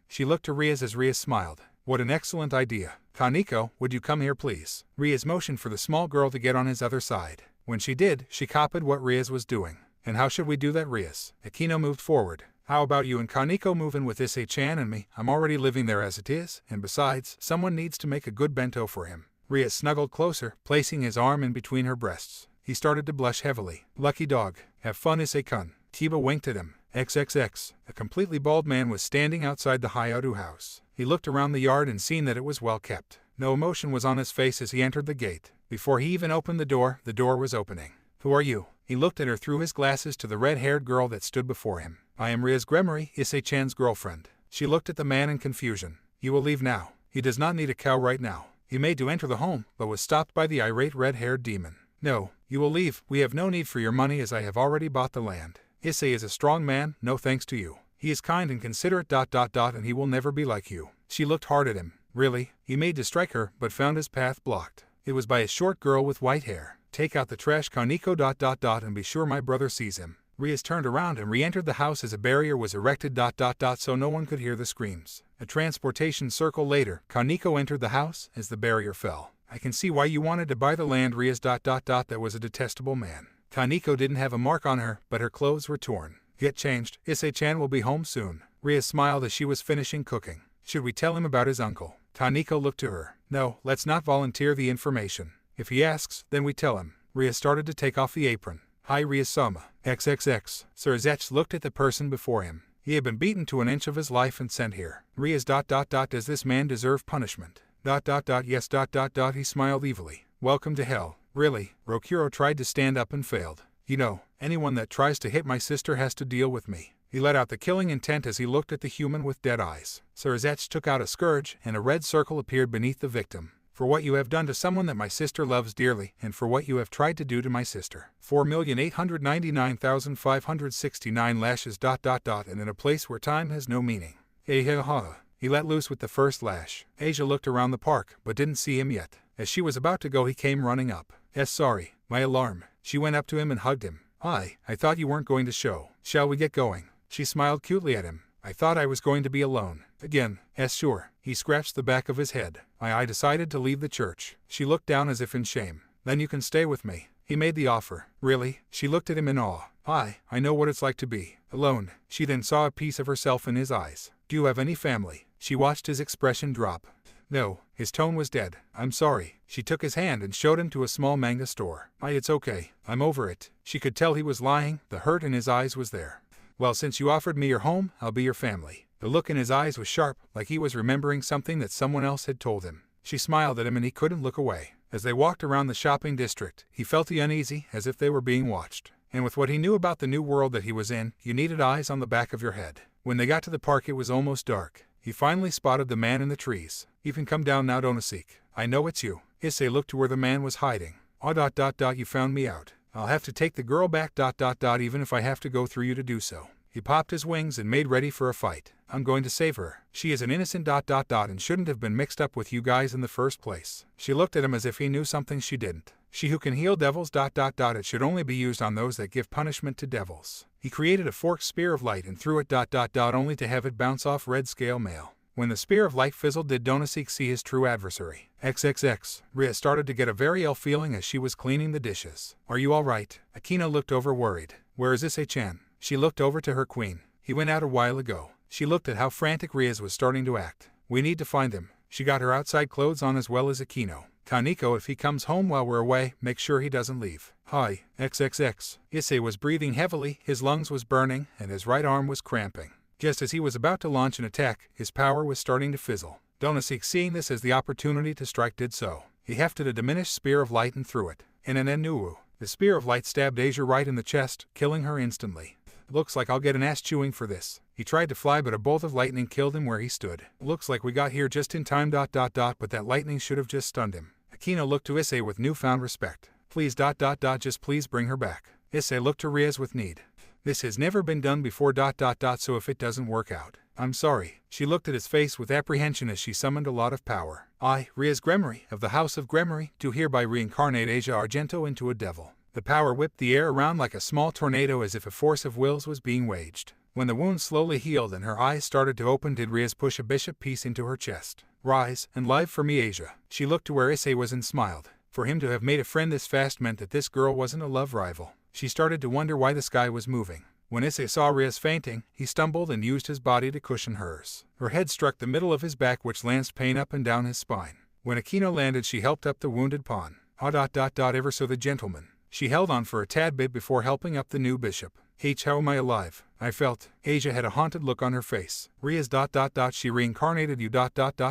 She looked to Riaz as Riaz smiled. What an excellent idea. Kaneko, would you come here please? Rias motioned for the small girl to get on his other side. When she did, she copied what Rias was doing. And how should we do that, Rias? Akino moved forward. How about you and Kaneko move in with Issei-chan and me? I'm already living there as it is, and besides, someone needs to make a good bento for him. Rias snuggled closer, placing his arm in between her breasts. He started to blush heavily. Lucky dog. Have fun, Issei-kun. Kiba winked at him. XXX. A completely bald man was standing outside the Hayato house. He looked around the yard and seen that it was well kept. No emotion was on his face as he entered the gate. Before he even opened the door was opening. Who are you? He looked at her through his glasses to the red-haired girl that stood before him. I am Rias Gremory, Issei-chan's girlfriend. She looked at the man in confusion. You will leave now. He does not need a cow right now. He made to enter the home, but was stopped by the irate red-haired demon. No, you will leave. We have no need for your money as I have already bought the land. Issei is a strong man, no thanks to you. He is kind and considerate ... and he will never be like you. She looked hard at him. Really? He made to strike her, but found his path blocked. It was by a short girl with white hair. Take out the trash, Kaneko ... and be sure my brother sees him. Rias turned around and re-entered the house as a barrier was erected ... so no one could hear the screams. A transportation circle later, Kaneko entered the house as the barrier fell. I can see why you wanted to buy the land, Rias ... that was a detestable man. Kaneko didn't have a mark on her, but her clothes were torn. Get changed. Issei-chan will be home soon. Rias smiled as she was finishing cooking. Should we tell him about his uncle? Kaneko looked to her. No, let's not volunteer the information. If he asks, then we tell him. Rias started to take off the apron. Hi Rias-sama. XXX. Sir Zetch looked at the person before him. He had been beaten to an inch of his life and sent here. Rias ... does this man deserve punishment? ... yes ... he smiled evilly. Welcome to hell. Really, Rokuro tried to stand up and failed. You know, anyone that tries to hit my sister has to deal with me. He let out the killing intent as he looked at the human with dead eyes. Sir Zetch took out a scourge, and a red circle appeared beneath the victim. For what you have done to someone that my sister loves dearly, and for what you have tried to do to my sister. 4,899,569 lashes ... and in a place where time has no meaning. He let loose with the first lash. Asia looked around the park, but didn't see him yet. As she was about to go, he came running up. Yes, sorry, my alarm. She went up to him and hugged him. Hi, I thought you weren't going to show. Shall we get going? She smiled cutely at him. I thought I was going to be alone. Again. Yes, sure. He scratched the back of his head. I decided to leave the church. She looked down as if in shame. Then you can stay with me. He made the offer. Really? She looked at him in awe. I know what it's like to be alone. She then saw a piece of herself in his eyes. Do you have any family? She watched his expression drop. No, his tone was dead. I'm sorry. She took his hand and showed him to a small manga store. It's okay. I'm over it. She could tell he was lying. The hurt in his eyes was there. Well, since you offered me your home, I'll be your family. The look in his eyes was sharp, like he was remembering something that someone else had told him. She smiled at him and he couldn't look away. As they walked around the shopping district, he felt uneasy, as if they were being watched. And with what he knew about the new world that he was in, you needed eyes on the back of your head. When they got to the park, it was almost dark. He finally spotted the man in the trees. You can come down now, Donosik. I know it's you. Issei looked to where the man was hiding. You found me out. I'll have to take the girl back ... even if I have to go through you to do so. He popped his wings and made ready for a fight. I'm going to save her. She is an innocent ... and shouldn't have been mixed up with you guys in the first place. She looked at him as if he knew something she didn't. She who can heal devils ... it should only be used on those that give punishment to devils. He created a forked spear of light and threw it ... only to have it bounce off red scale mail. When the spear of light fizzled, did Donosik see his true adversary. XXX. Ria started to get a very ill feeling as she was cleaning the dishes. Are you alright? Akina looked over worried. Where is Issei-chan? She looked over to her queen. He went out a while ago. She looked at how frantic Rias was starting to act. We need to find him. She got her outside clothes on as well as Akino. Kaneko, if he comes home while we're away, make sure he doesn't leave. Hi. XXX. Issei was breathing heavily, his lungs was burning, and his right arm was cramping. Just as he was about to launch an attack, his power was starting to fizzle. Donosik, seeing this as the opportunity to strike, did so. He hefted a diminished spear of light and threw it. In an Enuwu. The spear of light stabbed Asia right in the chest, killing her instantly. Looks like I'll get an ass chewing for this. He tried to fly, but a bolt of lightning killed him where he stood. Looks like we got here just in time ... but that lightning should have just stunned him. Akino looked to Issei with newfound respect. Please ... just please bring her back. Issei looked to Rias with need. This has never been done before ... so if it doesn't work out, I'm sorry. She looked at his face with apprehension as she summoned a lot of power. I, Rias Gremory, of the House of Gremory, do hereby reincarnate Asia Argento into a devil. The power whipped the air around like a small tornado as if a force of wills was being waged. When the wound slowly healed and her eyes started to open, did Rias push a bishop piece into her chest. Rise, and live for me, Asia. She looked to where Issei was and smiled. For him to have made a friend this fast meant that this girl wasn't a love rival. She started to wonder why the sky was moving. When Issei saw Rias fainting, he stumbled and used his body to cushion hers. Her head struck the middle of his back, which lanced pain up and down his spine. When Aquino landed, she helped up the wounded pawn. Ever so the gentleman. She held on for a tad bit before helping up the new bishop. How am I alive? I felt. Asia had a haunted look on her face. Rias she reincarnated you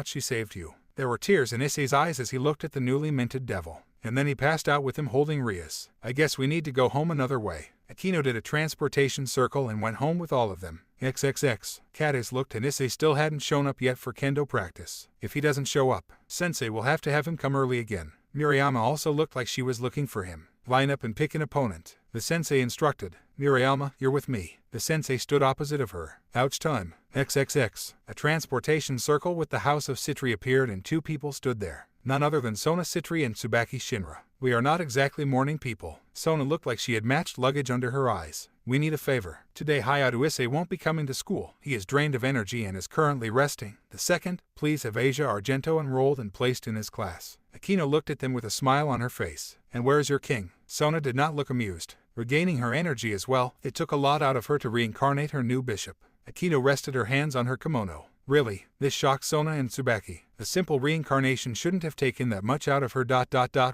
she saved you. There were tears in Issei's eyes as he looked at the newly minted devil. And then he passed out with him holding Rias. I guess we need to go home another way. Aquino did a transportation circle and went home with all of them. XXX. Kades looked and Issei still hadn't shown up yet for kendo practice. If he doesn't show up, Sensei will have to have him come early again. Murayama also looked like she was looking for him. Line up and pick an opponent. The sensei instructed. Murayama, you're with me. The sensei stood opposite of her. Ouch time. XXX. A transportation circle with the house of Citri appeared and two people stood there. None other than Sona Citri and Tsubaki Shinra. We are not exactly morning people. Sona looked like she had matched luggage under her eyes. We need a favor. Today Hayate Issei won't be coming to school. He is drained of energy and is currently resting. The second, please have Asia Argento enrolled and placed in his class. Aquino looked at them with a smile on her face. And where is your king? Sona did not look amused. Regaining her energy as well, it took a lot out of her to reincarnate her new bishop. Aquino rested her hands on her kimono. Really, this shocked Sona and Tsubaki. A simple reincarnation shouldn't have taken that much out of her.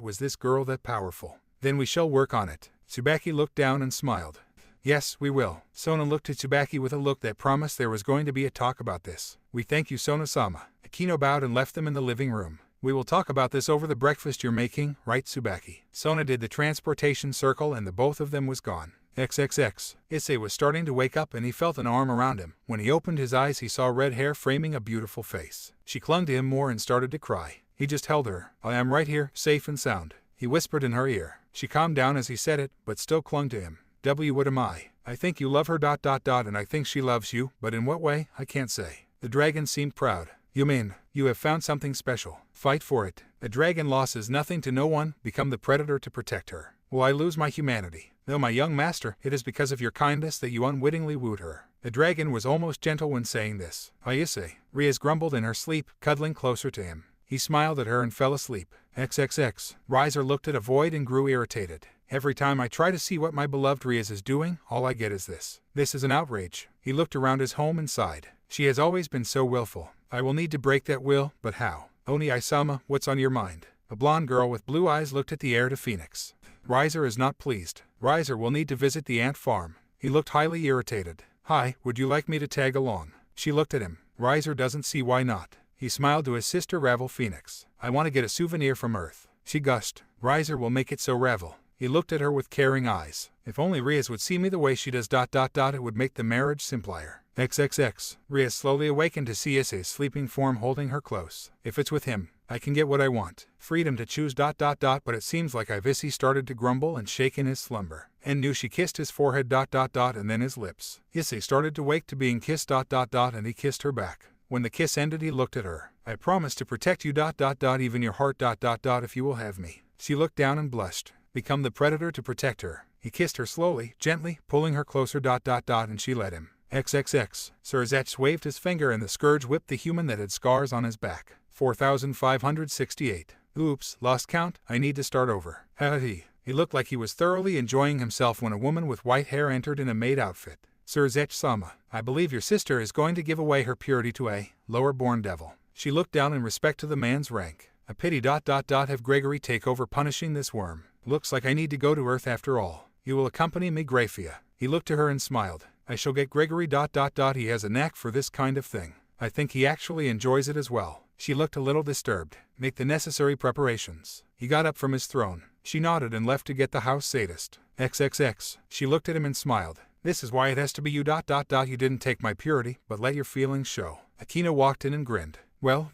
Was this girl that powerful? Then we shall work on it. Tsubaki looked down and smiled. Yes, we will. Sona looked at Tsubaki with a look that promised there was going to be a talk about this. We thank you, Sona-sama. Aquino bowed and left them in the living room. We will talk about this over the breakfast you're making, right, Tsubaki? Sona did the transportation circle and the both of them was gone. XXX. Issei was starting to wake up and he felt an arm around him. When he opened his eyes, he saw red hair framing a beautiful face. She clung to him more and started to cry. He just held her. I am right here, safe and sound. He whispered in her ear. She calmed down as he said it, but still clung to him. What am I? I think you love her. And I think she loves you, but in what way, I can't say. The dragon seemed proud. You mean, you have found something special. Fight for it. A dragon loses nothing to no one, become the predator to protect her. Will I lose my humanity? No, my young master, it is because of your kindness that you unwittingly wooed her. The dragon was almost gentle when saying this. Issei. Rias grumbled in her sleep, cuddling closer to him. He smiled at her and fell asleep. XXX. Riser looked at a void and grew irritated. Every time I try to see what my beloved Rias is doing, all I get is this. This is an outrage. He looked around his home and sighed. She has always been so willful. I will need to break that will, but how? Oni-sama, what's on your mind? A blonde girl with blue eyes looked at the heir to Phoenix. Riser is not pleased. Riser will need to visit the ant farm. He looked highly irritated. Hi, would you like me to tag along? She looked at him. Riser doesn't see why not. He smiled to his sister Ravel Phoenix. I want to get a souvenir from Earth. She gushed. Riser will make it so, Ravel. He looked at her with caring eyes. If only Rias would see me the way she does. It would make the marriage simpler. XXX. Rias slowly awakened to see Issei's sleeping form holding her close. If it's with him, I can get what I want. Freedom to choose. But it seems like Issei started to grumble and shake in his slumber. And knew she kissed his forehead. And then his lips. Issei started to wake to being kissed. And he kissed her back. When the kiss ended, he looked at her. I promise to protect you. Even your heart. If you will have me. She looked down and blushed. Become the predator to protect her. He kissed her slowly, gently, pulling her closer. And she let him. XXX. Sir Zetch waved his finger and the scourge whipped the human that had scars on his back. 4,568. Oops, lost count, I need to start over. He looked like he was thoroughly enjoying himself when a woman with white hair entered in a maid outfit. Sir Zetch-sama, I believe your sister is going to give away her purity to a lower-born devil. She looked down in respect to the man's rank. A pity. Have Gregory take over punishing this worm. Looks like I need to go to Earth after all. You will accompany me, Graphia. He looked to her and smiled. I shall get Gregory. He has a knack for this kind of thing. I think he actually enjoys it as well. She looked a little disturbed. Make the necessary preparations. He got up from his throne. She nodded and left to get the house sadist. XXX. She looked at him and smiled. This is why it has to be you. You didn't take my purity, but let your feelings show. Aquino walked in and grinned. Well,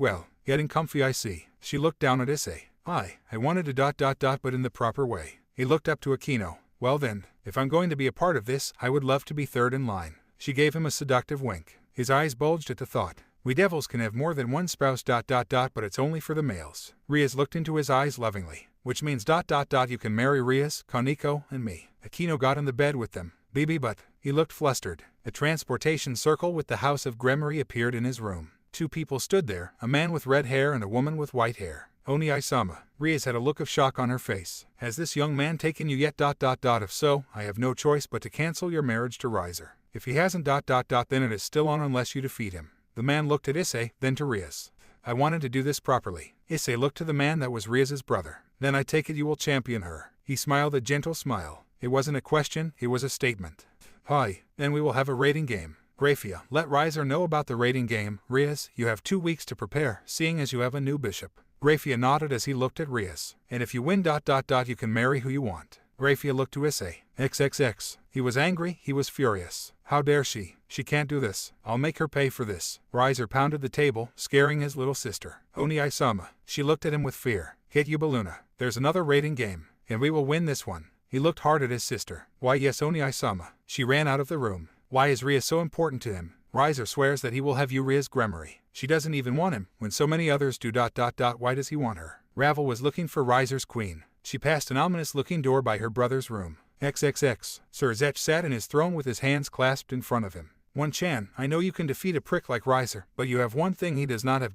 getting comfy, I see. She looked down at Issei. I wanted to but in the proper way. He looked up to Aquino. Well then, if I'm going to be a part of this, I would love to be third in line. She gave him a seductive wink. His eyes bulged at the thought. We devils can have more than one spouse. But it's only for the males. Rias looked into his eyes lovingly. Which means you can marry Rias, Kaneko, and me. Aquino got in the bed with them. Bibi but, he looked flustered. A transportation circle with the House of Gremory appeared in his room. Two people stood there, a man with red hair and a woman with white hair. Oni Isama. Rias had a look of shock on her face. Has this young man taken you yet? If so, I have no choice but to cancel your marriage to Riser. If he hasn't then it is still on unless you defeat him. The man looked at Issei, then to Rias. I wanted to do this properly. Issei looked to the man that was Rias's brother. Then I take it you will champion her. He smiled a gentle smile. It wasn't a question, it was a statement. Hi, then we will have a rating game. Grafia, let Riser know about the rating game. Rias, you have 2 weeks to prepare, seeing as you have a new bishop. Grafia nodded as he looked at Rias. And if you win you can marry who you want. Grafia looked to Issei. XXX. He was angry, he was furious. How dare she? She can't do this. I'll make her pay for this. Riser pounded the table, scaring his little sister. Oni Isama. She looked at him with fear. Hit you Baluna. There's another rating game, and we will win this one. He looked hard at his sister. Why yes Oni Isama. She ran out of the room. Why is Rias so important to him? Riser swears that he will have you Rias Gremory. She doesn't even want him, when so many others do. Why does he want her? Ravel was looking for Riser's queen. She passed an ominous-looking door by her brother's room. XXX. Sir Zech sat in his throne with his hands clasped in front of him. One Chan, I know you can defeat a prick like Riser, but you have one thing he does not have.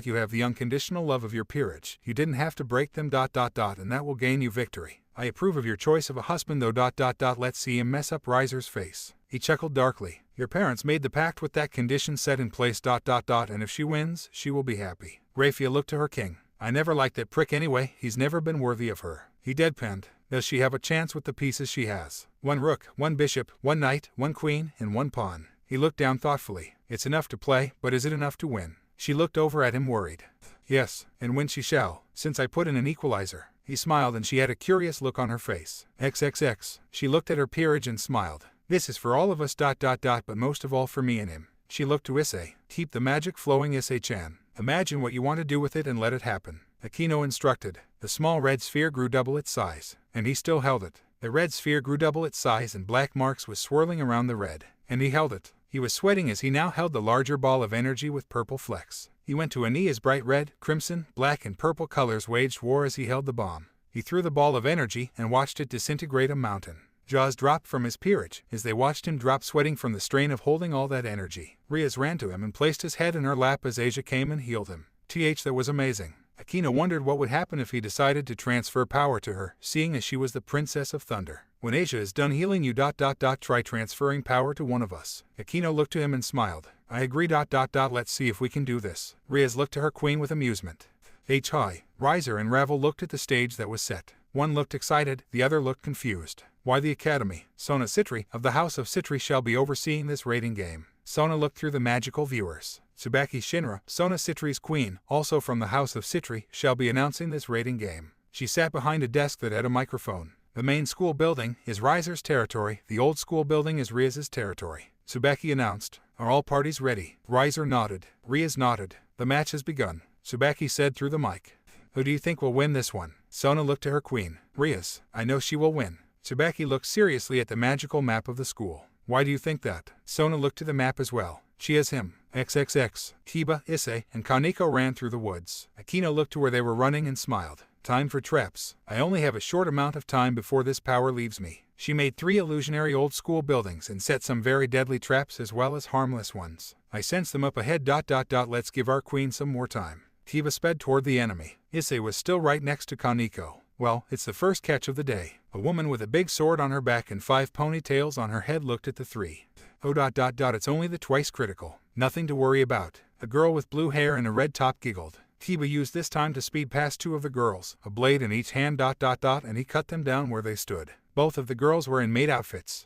You have the unconditional love of your peerage. You didn't have to break them. And that will gain you victory. I approve of your choice of a husband though. Let's see him mess up Riser's face. He chuckled darkly. Your parents made the pact with that condition set in place. And if she wins, she will be happy. Grafia looked to her king. I never liked that prick anyway, he's never been worthy of her. He deadpanned. Does she have a chance with the pieces she has? 1 rook, 1 bishop, 1 knight, 1 queen, and 1 pawn. He looked down thoughtfully. It's enough to play, but is it enough to win? She looked over at him worried. Yes, and win she shall, since I put in an equalizer. He smiled and she had a curious look on her face. XXX. She looked at her peerage and smiled. This is for all of us. But most of all for me and him. She looked to Issei. Keep the magic flowing Issei-chan. Imagine what you want to do with it and let it happen. Akino instructed. The small red sphere grew double its size, and he still held it. The red sphere grew double its size and black marks was swirling around the red, and he held it. He was sweating as he now held the larger ball of energy with purple flecks. He went to a knee as bright red, crimson, black and purple colors waged war as he held the bomb. He threw the ball of energy and watched it disintegrate a mountain. Jaws dropped from his peerage as they watched him drop sweating from the strain of holding all that energy. Rias ran to him and placed his head in her lap as Asia came and healed him. That was amazing. Akino wondered what would happen if he decided to transfer power to her, seeing as she was the Princess of Thunder. When Asia is done healing you try transferring power to one of us. Akino looked to him and smiled. I agree let's see if we can do this. Rias looked to her queen with amusement. Hi. Riser and Ravel looked at the stage that was set. One looked excited, the other looked confused. Why the Academy? Sona Citri, of the House of Citri shall be overseeing this rating game. Sona looked through the magical viewers. Tsubaki Shinra, Sona Citri's queen, also from the House of Citri, shall be announcing this rating game. She sat behind a desk that had a microphone. The main school building is Riser's territory, the old school building is Rias's territory. Tsubaki announced. Are all parties ready? Riser nodded. Rias nodded. The match has begun. Tsubaki said through the mic. Who do you think will win this one? Sona looked to her queen. Rias, I know she will win. Tsubaki looked seriously at the magical map of the school. Why do you think that? Sona looked to the map as well. She has him. XXX. Kiba, Issei, and Kaneko ran through the woods. Akino looked to where they were running and smiled. Time for traps. I only have a short amount of time before this power leaves me. She made 3 illusionary old school buildings and set some very deadly traps as well as harmless ones. I sense them up ahead. Let's give our queen some more time. Kiba sped toward the enemy. Issei was still right next to Kaneko. Well, it's the first catch of the day. A woman with a big sword on her back and 5 ponytails on her head looked at the 3. Oh. It's only the twice critical. Nothing to worry about. A girl with blue hair and a red top giggled. Kiba used this time to speed past 2 of the girls, a blade in each hand. And he cut them down where they stood. Both of the girls were in maid outfits.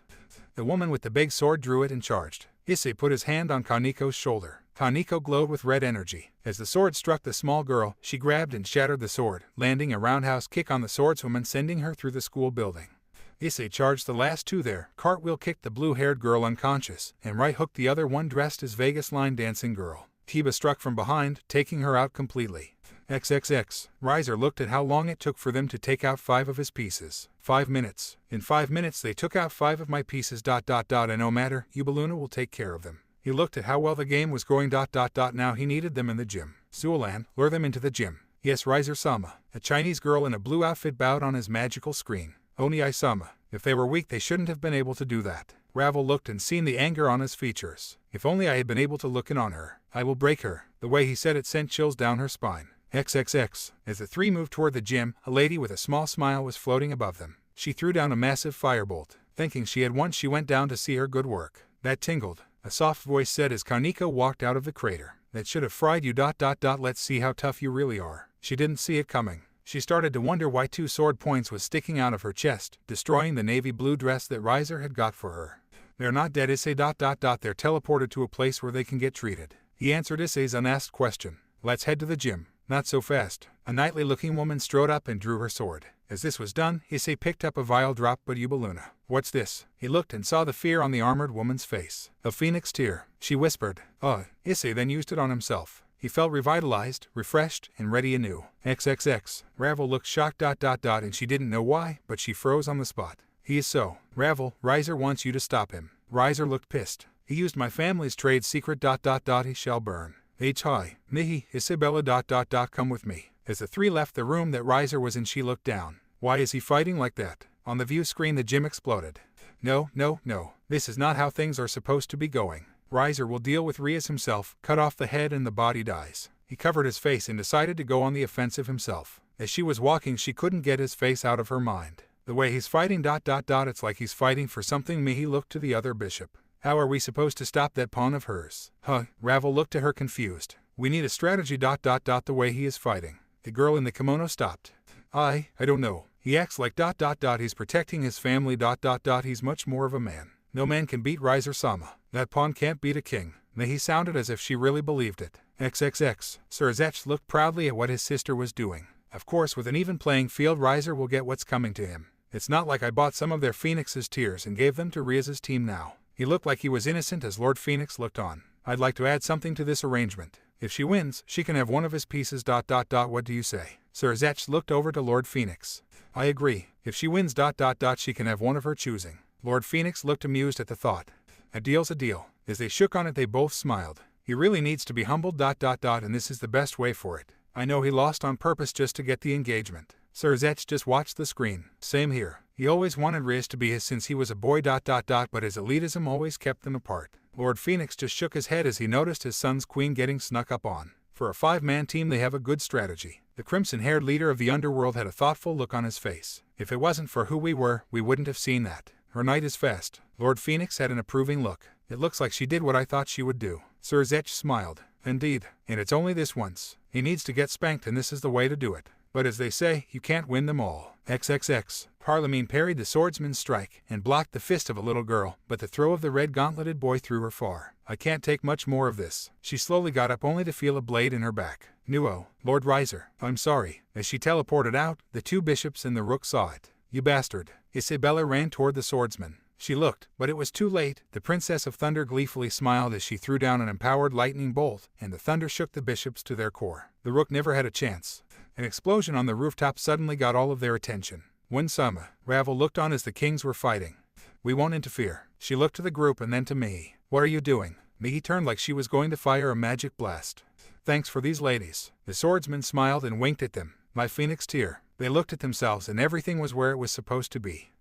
The woman with the big sword drew it and charged. Issei put his hand on Kaneko's shoulder. Kaneko glowed with red energy. As the sword struck the small girl, she grabbed and shattered the sword, landing a roundhouse kick on the swordswoman, sending her through the school building. Issei charged the last 2 there, cartwheel kicked the blue-haired girl unconscious, and right hooked the other one dressed as Vegas line dancing girl. Kiba struck from behind, taking her out completely. XXX. Riser looked at how long it took for them to take out 5 of his pieces. 5 minutes. In 5 minutes they took out 5 of my pieces. And no matter, Ubaluna will take care of them. He looked at how well the game was going. Now he needed them in the gym. Zuolan, lure them into the gym. Yes, Riser-sama. A Chinese girl in a blue outfit bowed on his magical screen. Oni Isama. If they were weak they shouldn't have been able to do that. Ravel looked and seen the anger on his features. If only I had been able to look in on her. I will break her. The way he said it sent chills down her spine. XXX. As the three moved toward the gym, a lady with a small smile was floating above them. She threw down a massive firebolt. Thinking she had won, she went down to see her good work. That tingled. A soft voice said as Kaneko walked out of the crater. That should have fried you. Let's see how tough you really are. She didn't see it coming. She started to wonder why 2 sword points was sticking out of her chest, destroying the navy blue dress that Riser had got for her. They're not dead, Issei. They're teleported to a place where they can get treated. He answered Issei's unasked question. Let's head to the gym. Not so fast. A knightly-looking woman strode up and drew her sword. As this was done, Issei picked up a vial drop. But Yubaluna. What's this? He looked and saw the fear on the armored woman's face. A phoenix tear. She whispered. Issei then used it on himself. He felt revitalized, refreshed, and ready anew. XXX. Ravel looked shocked. And she didn't know why, but she froze on the spot. He is so. Ravel, Riser wants you to stop him. Riser looked pissed. He used my family's trade secret. He shall burn. Hi, Mihi, Isabella. Come with me. As the three left the room that Riser was in, she looked down. Why is he fighting like that? On the view screen the gym exploded. No. This is not how things are supposed to be going. Riser will deal with Rias himself, cut off the head and the body dies. He covered his face and decided to go on the offensive himself. As she was walking she couldn't get his face out of her mind. The way he's fighting. It's like he's fighting for something. Mihi looked to the other bishop. How are we supposed to stop that pawn of hers? Ravel looked at her confused. We need a strategy. The way he is fighting. The girl in the kimono stopped. I don't know. He acts like ... He's protecting his family. ... He's much more of a man. No man can beat Riser-sama. That pawn can't beat a king. Mihi sounded as if she really believed it. XXX. Sir Zech looked proudly at what his sister was doing. Of course, with an even playing field, Riser will get what's coming to him. It's not like I bought some of their Phoenix's tears and gave them to Riaz's team now. He looked like he was innocent as Lord Phoenix looked on. I'd like to add something to this arrangement. If she wins, she can have one of his pieces. ... What do you say? Sir Zech looked over to Lord Phoenix. I agree. If she wins ... She can have one of her choosing. Lord Phoenix looked amused at the thought. A deal's a deal. As they shook on it they both smiled. He really needs to be humbled ... And this is the best way for it. I know he lost on purpose just to get the engagement. Sir Zech just watched the screen. Same here. He always wanted Rias to be his since he was a boy ... But his elitism always kept them apart. Lord Phoenix just shook his head as he noticed his son's queen getting snuck up on. For a 5-man team they have a good strategy. The crimson-haired leader of the underworld had a thoughtful look on his face. If it wasn't for who we were, we wouldn't have seen that. Her knight is fast. Lord Phoenix had an approving look. It looks like she did what I thought she would do. Sir Zech smiled. Indeed. And it's only this once. He needs to get spanked and this is the way to do it. But as they say, you can't win them all. XXX. Parlamine parried the swordsman's strike and blocked the fist of a little girl, but the throw of the red-gauntleted boy threw her far. I can't take much more of this. She slowly got up only to feel a blade in her back. Nuo, Lord Riser, I'm sorry. As she teleported out, the 2 bishops and the rook saw it. You bastard. Isabella ran toward the swordsman. She looked, but it was too late. The Princess of Thunder gleefully smiled as she threw down an empowered lightning bolt, and the thunder shook the bishops to their core. The rook never had a chance. An explosion on the rooftop suddenly got all of their attention. When Sama, Ravel looked on as the kings were fighting. We won't interfere. She looked to the group and then to me. What are you doing? Mihi turned like she was going to fire a magic blast. Thanks for these ladies. The swordsman smiled and winked at them. My phoenix tear. They looked at themselves and everything was where it was supposed to be.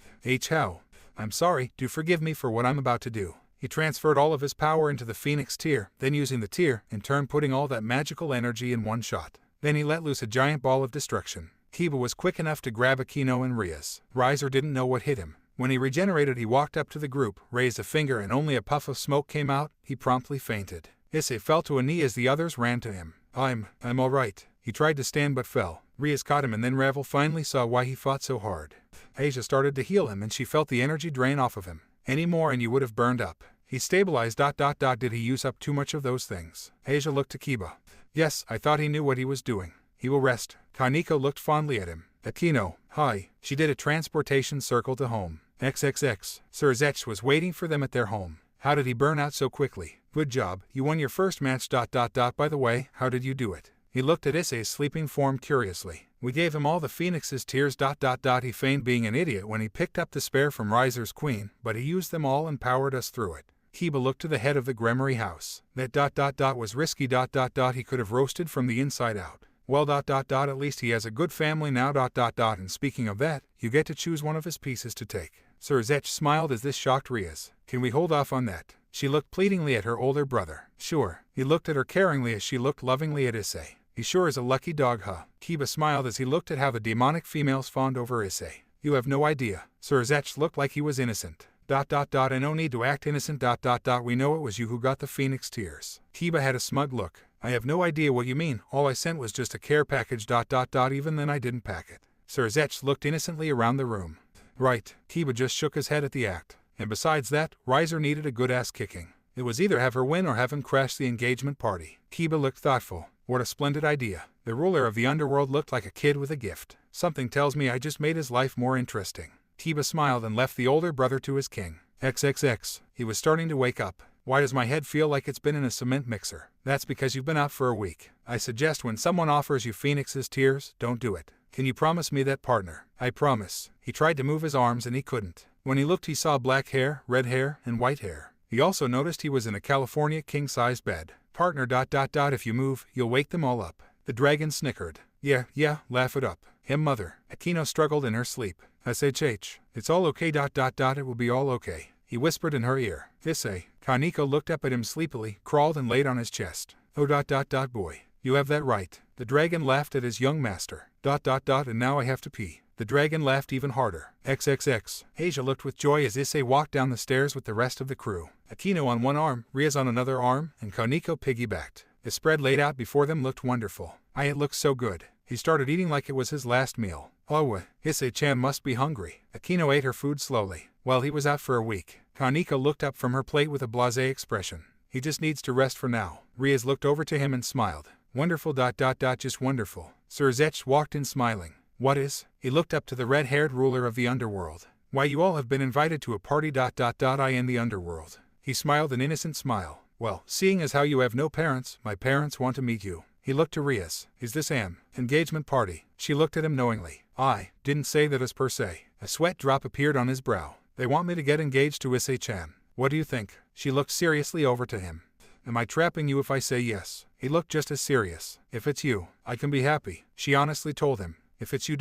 How? I'm sorry, do forgive me for what I'm about to do. He transferred all of his power into the phoenix tear, then using the tear, in turn putting all that magical energy in one shot. Then he let loose a giant ball of destruction. Kiba was quick enough to grab Akino and Rias. Riser didn't know what hit him. When he regenerated he walked up to the group, raised a finger and only a puff of smoke came out. He promptly fainted. Issei fell to a knee as the others ran to him. I'm alright. He tried to stand but fell. Rias caught him and then Ravel finally saw why he fought so hard. Asia started to heal him and she felt the energy drain off of him. Any more and you would have burned up. He stabilized ... Did he use up too much of those things? Asia looked to Kiba. Yes, I thought he knew what he was doing. He will rest. Kaneko looked fondly at him. Akino, hi. She did a transportation circle to home. XXX. Sir Zech was waiting for them at their home. How did he burn out so quickly? Good job. You won your first match ... By the way, how did you do it? He looked at Issei's sleeping form curiously. We gave him all the phoenix's tears ... He feigned being an idiot when he picked up the spare from Riser's queen, but he used them all and powered us through it. Kiba looked to the head of the Gremory house. That ... was risky ... He could have roasted from the inside out. Well at least he has a good family now and speaking of that, you get to choose one of his pieces to take. Sir Issei smiled as this shocked Riaz. Can we hold off on that? She looked pleadingly at her older brother. Sure. He looked at her caringly as she looked lovingly at Issei. He sure is a lucky dog, huh? Kiba smiled as he looked at how the demonic females fawned over Issei. You have no idea. Sir Issei looked like he was innocent. And no need to act innocent. We know it was you who got the phoenix tears. Kiba had a smug look. I have no idea what you mean. All I sent was just a care package. Even then I didn't pack it. Sir Issei looked innocently around the room. Right. Kiba just shook his head at the act. And besides that, Riser needed a good ass kicking. It was either have her win or have him crash the engagement party. Kiba looked thoughtful. What a splendid idea. The ruler of the underworld looked like a kid with a gift. Something tells me I just made his life more interesting. Kiba smiled and left the older brother to his king. XXX. He was starting to wake up. Why does my head feel like it's been in a cement mixer? That's because you've been out for a week. I suggest when someone offers you Phoenix's tears, don't do it. Can you promise me that, partner? I promise. He tried to move his arms and he couldn't. When he looked he saw black hair, red hair, and white hair. He also noticed he was in a California king-sized bed. Partner. If you move, you'll wake them all up. The dragon snickered. Yeah, laugh it up. Him mother. Akino struggled in her sleep. SHH. It's all okay. It will be all okay. He whispered in her ear. Issei. Kaneko looked up at him sleepily, crawled and laid on his chest. Oh. Boy. You have that right. The dragon laughed at his young master. And now I have to pee. The dragon laughed even harder. XXX. Asia looked with joy as Issei walked down the stairs with the rest of the crew. Akino on one arm, Riaz on another arm, and Kaneko piggybacked. The spread laid out before them looked wonderful. It looked so good. He started eating like it was his last meal. Oh, Issei-chan must be hungry. Akino ate her food slowly. Well, he was out for a week. Kaneko looked up from her plate with a blasé expression. He just needs to rest for now. Riaz looked over to him and smiled. Wonderful. Just wonderful. Sir Issei walked in smiling. What is? He looked up to the red-haired ruler of the underworld. Why, you all have been invited to a party. I in the underworld. He smiled an innocent smile. Well, seeing as how you have no parents, my parents want to meet you. He looked to Riaz. Is this engagement party? She looked at him knowingly. I didn't say that as per se. A sweat drop appeared on his brow. They want me to get engaged to Issei-chan. What do you think? She looked seriously over to him. Am I trapping you if I say yes? He looked just as serious. If it's you, I can be happy. She honestly told him. If it's you.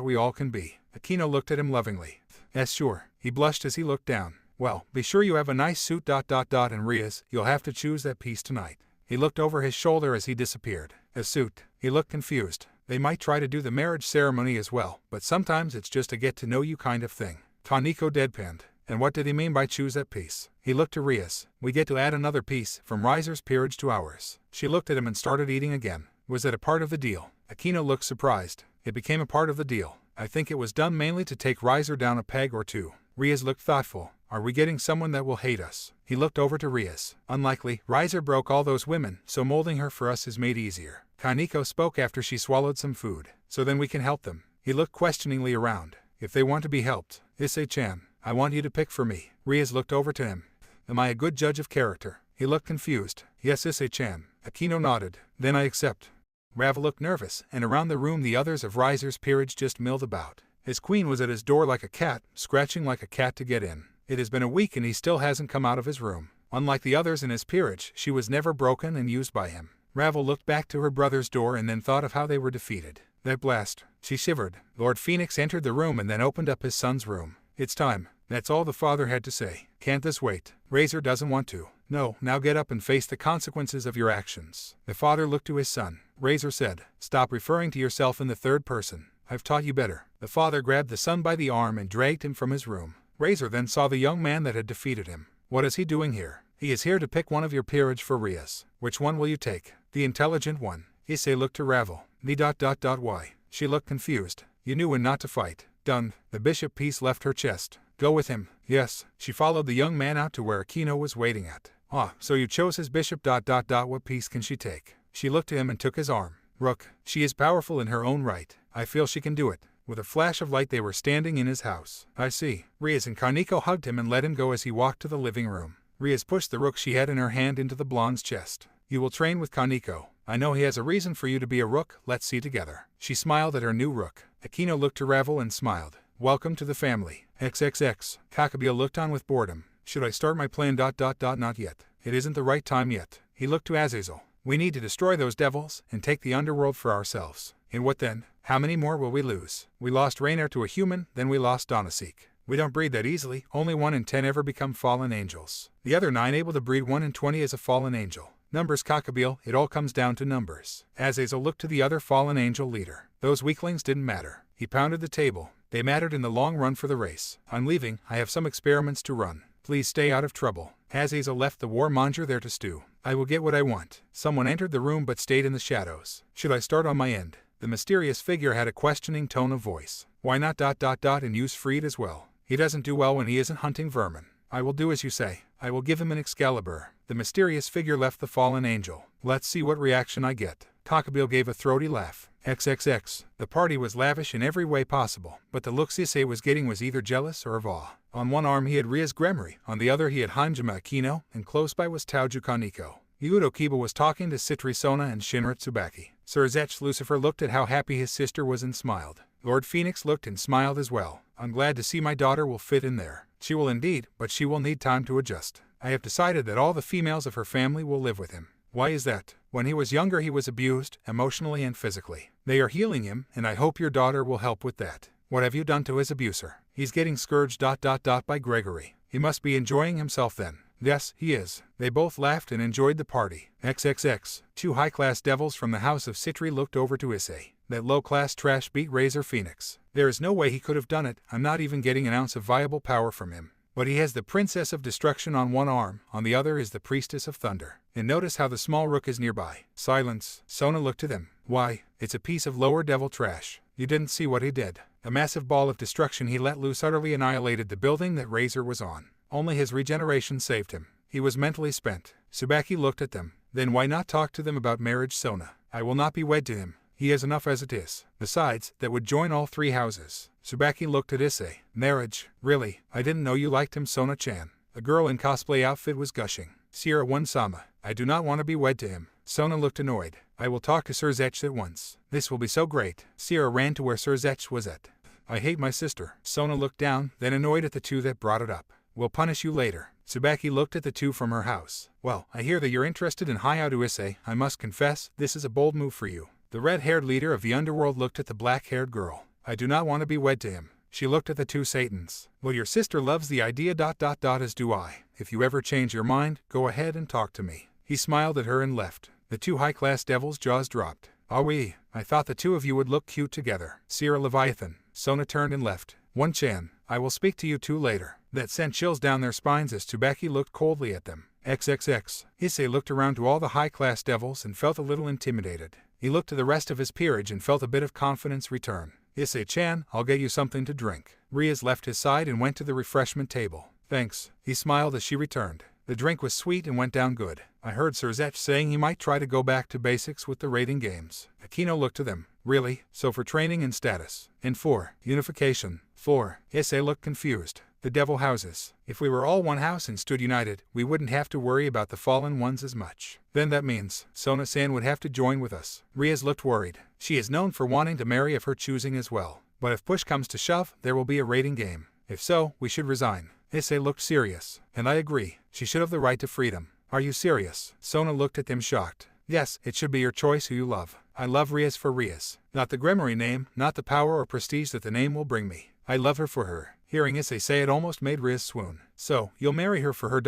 We all can be. Akino looked at him lovingly. Yes, sure. He blushed as he looked down. Well, be sure you have a nice suit. And Riaz, you'll have to choose that piece tonight. He looked over his shoulder as he disappeared. A suit. He looked confused. They might try to do the marriage ceremony as well, but sometimes it's just a get-to-know-you kind of thing. Kaneko deadpanned. And what did he mean by choose that piece? He looked to Riaz. We get to add another piece, from Riser's peerage to ours. She looked at him and started eating again. Was it a part of the deal? Akino looked surprised. It became a part of the deal. I think it was done mainly to take Riser down a peg or two. Riaz looked thoughtful. Are we getting someone that will hate us? He looked over to Riaz. Unlikely. Riser broke all those women, so molding her for us is made easier. Kaneko spoke after she swallowed some food. So then we can help them. He looked questioningly around. If they want to be helped. Issei-chan, I want you to pick for me. Riaz looked over to him. Am I a good judge of character? He looked confused. Yes, Issei-chan. Akino nodded. Then I accept. Rav looked nervous, and around the room the others of Riser's peerage just milled about. His queen was at his door like a cat, scratching like a cat to get in. It has been a week and he still hasn't come out of his room. Unlike the others in his peerage, she was never broken and used by him. Ravel looked back to her brother's door and then thought of how they were defeated. That blast. She shivered. Lord Phoenix entered the room and then opened up his son's room. It's time. That's all the father had to say. Can't this wait? Razor doesn't want to. No, now get up and face the consequences of your actions. The father looked to his son. Razor said, stop referring to yourself in the third person. I've taught you better. The father grabbed the son by the arm and dragged him from his room. Razor then saw the young man that had defeated him. What is he doing here? He is here to pick one of your peerage for Riaz. Which one will you take? The intelligent one. Issei looked to Ravel. Why? She looked confused. You knew when not to fight. Done. The bishop piece left her chest. Go with him. Yes. She followed the young man out to where Akino was waiting at. Ah, so you chose his bishop. What piece can she take? She looked to him and took his arm. Rook. She is powerful in her own right. I feel she can do it. With a flash of light they were standing in his house. I see. Riaz and Kaneko hugged him and let him go as he walked to the living room. Riaz pushed the rook she had in her hand into the blonde's chest. You will train with Kaneko. I know he has a reason for you to be a rook, let's see together. She smiled at her new rook. Akino looked to Ravel and smiled. Welcome to the family. XXX. Kakabia looked on with boredom. Should I start my plan? Not yet. It isn't the right time yet. He looked to Azazel. We need to destroy those devils and take the underworld for ourselves. And what then? How many more will we lose? We lost Rainier to a human, then we lost Donaseek. We don't breed that easily, only 1 in 10 ever become fallen angels. The other 9 able to breed 1 in 20 as a fallen angel. Numbers, Cockabeel, it all comes down to numbers. Azazel looked to the other fallen angel leader. Those weaklings didn't matter. He pounded the table. They mattered in the long run for the race. On leaving, I have some experiments to run. Please stay out of trouble. Azazel left the warmonger there to stew. I will get what I want. Someone entered the room but stayed in the shadows. Should I start on my end? The mysterious figure had a questioning tone of voice. Why not ... and use Freed as well? He doesn't do well when he isn't hunting vermin. I will do as you say. I will give him an Excalibur. The mysterious figure left the fallen angel. Let's see what reaction I get. Cockabeel gave a throaty laugh. XXX. The party was lavish in every way possible, but the look Issei was getting was either jealous or of awe. On one arm he had Ria's Gremory, on the other he had Hanjima Akino, and close by was Tauju Kaneko. Yudo Kiba was talking to Citri Sona and Shinra Tsubaki. Sir Zetch Lucifer looked at how happy his sister was and smiled. Lord Phoenix looked and smiled as well. I'm glad to see my daughter will fit in there. She will indeed, but she will need time to adjust. I have decided that all the females of her family will live with him. Why is that? When he was younger he was abused, emotionally and physically. They are healing him, and I hope your daughter will help with that. What have you done to his abuser? He's getting scourged ... by Gregory. He must be enjoying himself then. Yes, he is. They both laughed and enjoyed the party. XXX. 2 high-class devils from the house of Citri looked over to Issei. That low-class trash beat Razor Phoenix. There is no way he could have done it. I'm not even getting an ounce of viable power from him. But he has the Princess of Destruction on one arm, on the other is the Priestess of Thunder. And notice how the small rook is nearby. Silence. Sona looked to them. Why, it's a piece of lower devil trash. You didn't see what he did. A massive ball of destruction he let loose utterly annihilated the building that Razor was on. Only his regeneration saved him. He was mentally spent. Tsubaki looked at them. Then why not talk to them about marriage, Sona? I will not be wed to him. He has enough as it is. Besides, that would join all 3 houses. Tsubaki looked at Issei. Marriage? Really? I didn't know you liked him, Sona-chan. A girl in cosplay outfit was gushing. Sierra One-sama. I do not want to be wed to him. Sona looked annoyed. I will talk to Sir Zetch at once. This will be so great. Sierra ran to where Sir Zetch was at. I hate my sister. Sona looked down, then annoyed at the 2 that brought it up. We'll punish you later. Tsubaki looked at the 2 from her house. Well, I hear that you're interested in Hayao Issei. I must confess, this is a bold move for you. The red-haired leader of the underworld looked at the black-haired girl. I do not want to be wed to him. She looked at the 2 Satans. Well, your sister loves the idea ... as do I. If you ever change your mind, go ahead and talk to me. He smiled at her and left. The 2 high-class devils' jaws dropped. Ah oui, I thought the 2 of you would look cute together. Sierra Leviathan. Sona turned and left. One-chan, I will speak to you 2 later. That sent chills down their spines as Tsubaki looked coldly at them. XXX. Issei looked around to all the high-class devils and felt a little intimidated. He looked to the rest of his peerage and felt a bit of confidence return. Issei-chan, I'll get you something to drink. Riaz left his side and went to the refreshment table. Thanks. He smiled as she returned. The drink was sweet and went down good. I heard Sir Zetch saying he might try to go back to basics with the raiding games. Akino looked to them. Really? So for training and status. And 4. Unification. 4. Issei looked confused. The devil houses. If we were all one house and stood united, we wouldn't have to worry about the fallen ones as much. Then that means Sona-san would have to join with us. Riaz looked worried. She is known for wanting to marry of her choosing as well. But if push comes to shove, there will be a raiding game. If so, we should resign. Issei looked serious. And I agree. She should have the right to freedom. Are you serious? Sona looked at them shocked. Yes, it should be your choice who you love. I love Riaz for Riaz. Not the Gremory name, not the power or prestige that the name will bring me. I love her for her. Hearing Issei say it almost made Riaz swoon. So, you'll marry her for her ...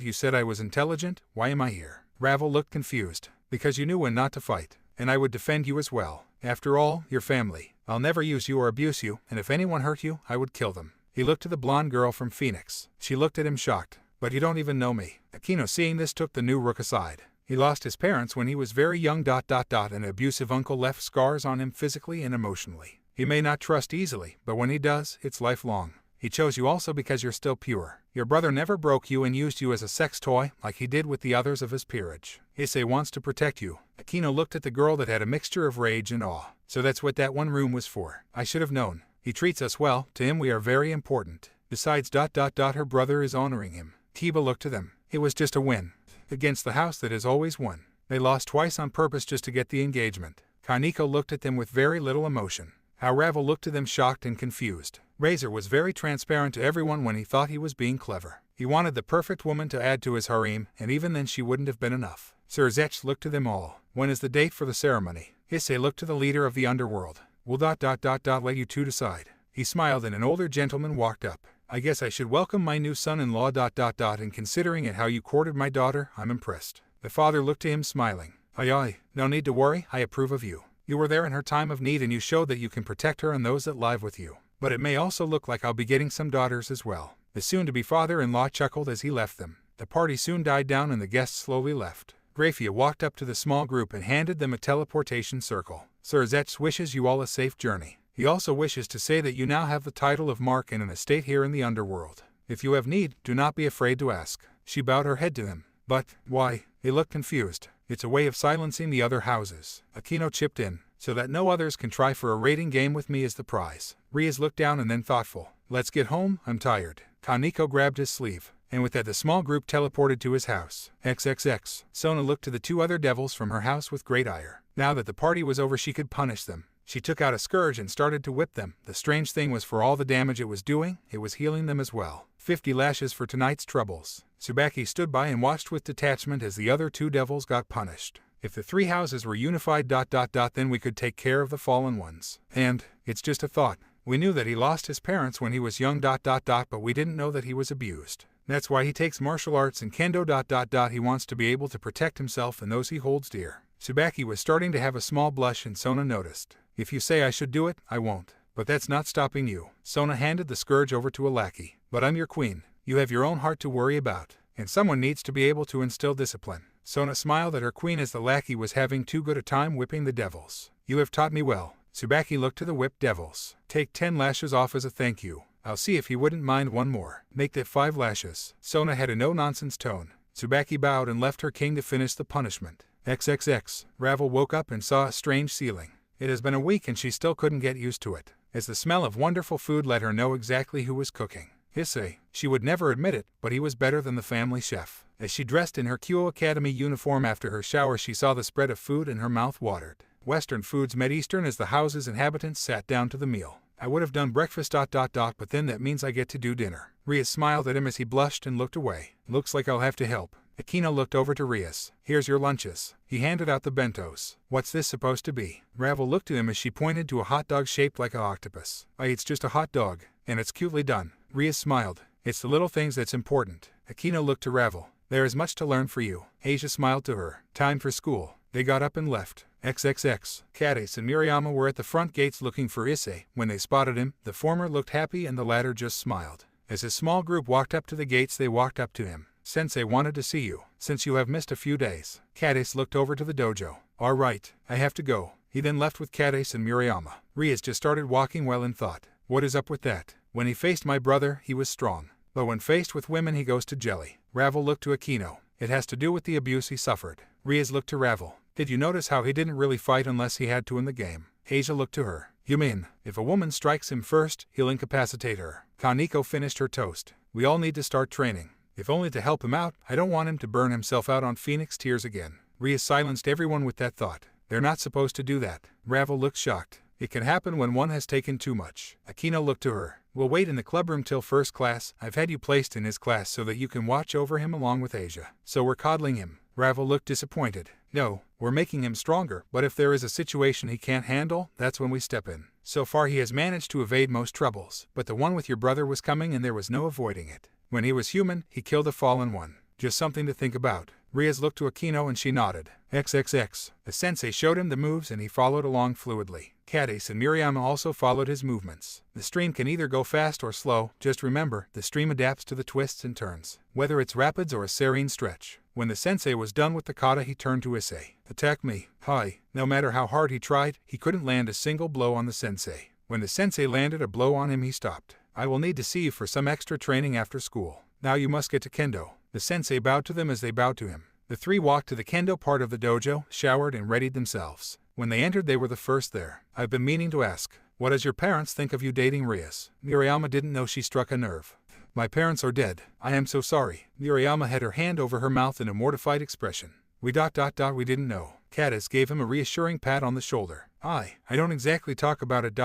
You said I was intelligent, why am I here? Ravel looked confused. Because you knew when not to fight. And I would defend you as well. After all, your family. I'll never use you or abuse you, and if anyone hurt you, I would kill them. He looked to the blonde girl from Phoenix. She looked at him shocked. But you don't even know me. Akino seeing this took the new rook aside. He lost his parents when he was very young ... An abusive uncle left scars on him physically and emotionally. He may not trust easily, but when he does, it's lifelong. He chose you also because you're still pure. Your brother never broke you and used you as a sex toy like he did with the others of his peerage. Issei wants to protect you. Akino looked at the girl that had a mixture of rage and awe. So that's what that one room was for. I should have known. He treats us well, to him we are very important. Besides ... Her brother is honoring him. Kiba looked to them. It was just a win. Against the house that has always won. They lost twice on purpose just to get the engagement. Kaneko looked at them with very little emotion. How Ravel looked to them shocked and confused. Razor was very transparent to everyone when he thought he was being clever. He wanted the perfect woman to add to his harem, and even then she wouldn't have been enough. Sir Zetch looked to them all. When is the date for the ceremony? Issei looked to the leader of the underworld. We'll let you two decide. He smiled and an older gentleman walked up. I guess I should welcome my new son-in-law ... and considering it how you courted my daughter, I'm impressed. The father looked to him smiling. Aye, no need to worry, I approve of you. You were there in her time of need and you showed that you can protect her and those that live with you. But it may also look like I'll be getting some daughters as well. The soon-to-be father-in-law chuckled as he left them. The party soon died down and the guests slowly left. Grafia walked up to the small group and handed them a teleportation circle. Sir Zetch wishes you all a safe journey. He also wishes to say that you now have the title of Mark and an estate here in the underworld. If you have need, do not be afraid to ask. She bowed her head to them. But, why? They looked confused. It's a way of silencing the other houses. Aquino chipped in, so that no others can try for a rating game with me as the prize. Riaz looked down and then thoughtful. Let's get home, I'm tired. Kaneko grabbed his sleeve, and with that the small group teleported to his house. XXX. Sona looked to the two other devils from her house with great ire. Now that the party was over she could punish them. She took out a scourge and started to whip them. The strange thing was for all the damage it was doing, it was healing them as well. 50 lashes for tonight's troubles. Tsubaki stood by and watched with detachment as the other two devils got punished. If the three houses were unified ... then we could take care of the fallen ones. And, it's just a thought, we knew that he lost his parents when he was young ... but we didn't know that he was abused. That's why he takes martial arts and kendo ... He wants to be able to protect himself and those he holds dear. Tsubaki was starting to have a small blush and Sona noticed. If you say I should do it, I won't. But that's not stopping you. Sona handed the scourge over to a lackey. But I'm your queen. You have your own heart to worry about. And someone needs to be able to instill discipline. Sona smiled at her queen as the lackey was having too good a time whipping the devils. You have taught me well. Tsubaki looked to the whipped devils. Take 10 lashes off as a thank you. I'll see if he wouldn't mind one more. Make that 5 lashes. Sona had a no-nonsense tone. Tsubaki bowed and left her king to finish the punishment. XXX. Ravel woke up and saw a strange ceiling. It has been a week and she still couldn't get used to it, as the smell of wonderful food let her know exactly who was cooking. Issei. She would never admit it, but he was better than the family chef. As she dressed in her Kyo Academy uniform after her shower she saw the spread of food and her mouth watered. Western foods met Eastern as the house's inhabitants sat down to the meal. I would have done breakfast ... but then that means I get to do dinner. Riaz smiled at him as he blushed and looked away. Looks like I'll have to help. Aquino looked over to Riaz. Here's your lunches. He handed out the bentos. What's this supposed to be? Ravel looked at him as she pointed to a hot dog shaped like an octopus. It's just a hot dog, and it's cutely done. Riaz smiled. It's the little things that's important. Aquino looked to Ravel. There is much to learn for you. Asia smiled to her. Time for school. They got up and left. XXX. Cadiz and Murayama were at the front gates looking for Issei. When they spotted him, the former looked happy and the latter just smiled. As his small group walked up to the gates they walked up to him. Sensei wanted to see you, since you have missed a few days. Cadiz looked over to the dojo. All right, I have to go. He then left with Cadiz and Murayama. Riaz just started walking well in thought. What is up with that? When he faced my brother, he was strong. But when faced with women he goes to jelly. Ravel looked to Aquino. It has to do with the abuse he suffered. Riaz looked to Ravel. Did you notice how he didn't really fight unless he had to in the game? Asia looked to her. You mean, if a woman strikes him first, he'll incapacitate her. Kaneko finished her toast. We all need to start training. If only to help him out, I don't want him to burn himself out on Phoenix Tears again. Riaz silenced everyone with that thought. They're not supposed to do that. Ravel looked shocked. It can happen when one has taken too much. Aquino looked to her. We'll wait in the clubroom till first class. I've had you placed in his class so that you can watch over him along with Asia. So we're coddling him. Ravel looked disappointed. No, we're making him stronger, but if there is a situation he can't handle, that's when we step in. So far he has managed to evade most troubles, but the one with your brother was coming and there was no avoiding it. When he was human, he killed a fallen one. Just something to think about. Riaz looked to Aquino and she nodded. XXX. The sensei showed him the moves and he followed along fluidly. Cadiz and Murayama also followed his movements. The stream can either go fast or slow. Just remember, the stream adapts to the twists and turns, whether it's rapids or a serene stretch. When the sensei was done with the kata he turned to Issei. Attack me. Hi. No matter how hard he tried, he couldn't land a single blow on the sensei. When the sensei landed a blow on him he stopped. I will need to see you for some extra training after school. Now you must get to kendo. The sensei bowed to them as they bowed to him. The three walked to the kendo part of the dojo, showered and readied themselves. When they entered they were the first there. I've been meaning to ask, what does your parents think of you dating Riaz? Murayama didn't know she struck a nerve. My parents are dead. I am so sorry. Murayama had her hand over her mouth in a mortified expression. We didn't know. Cadiz gave him a reassuring pat on the shoulder. I don't exactly talk about it ...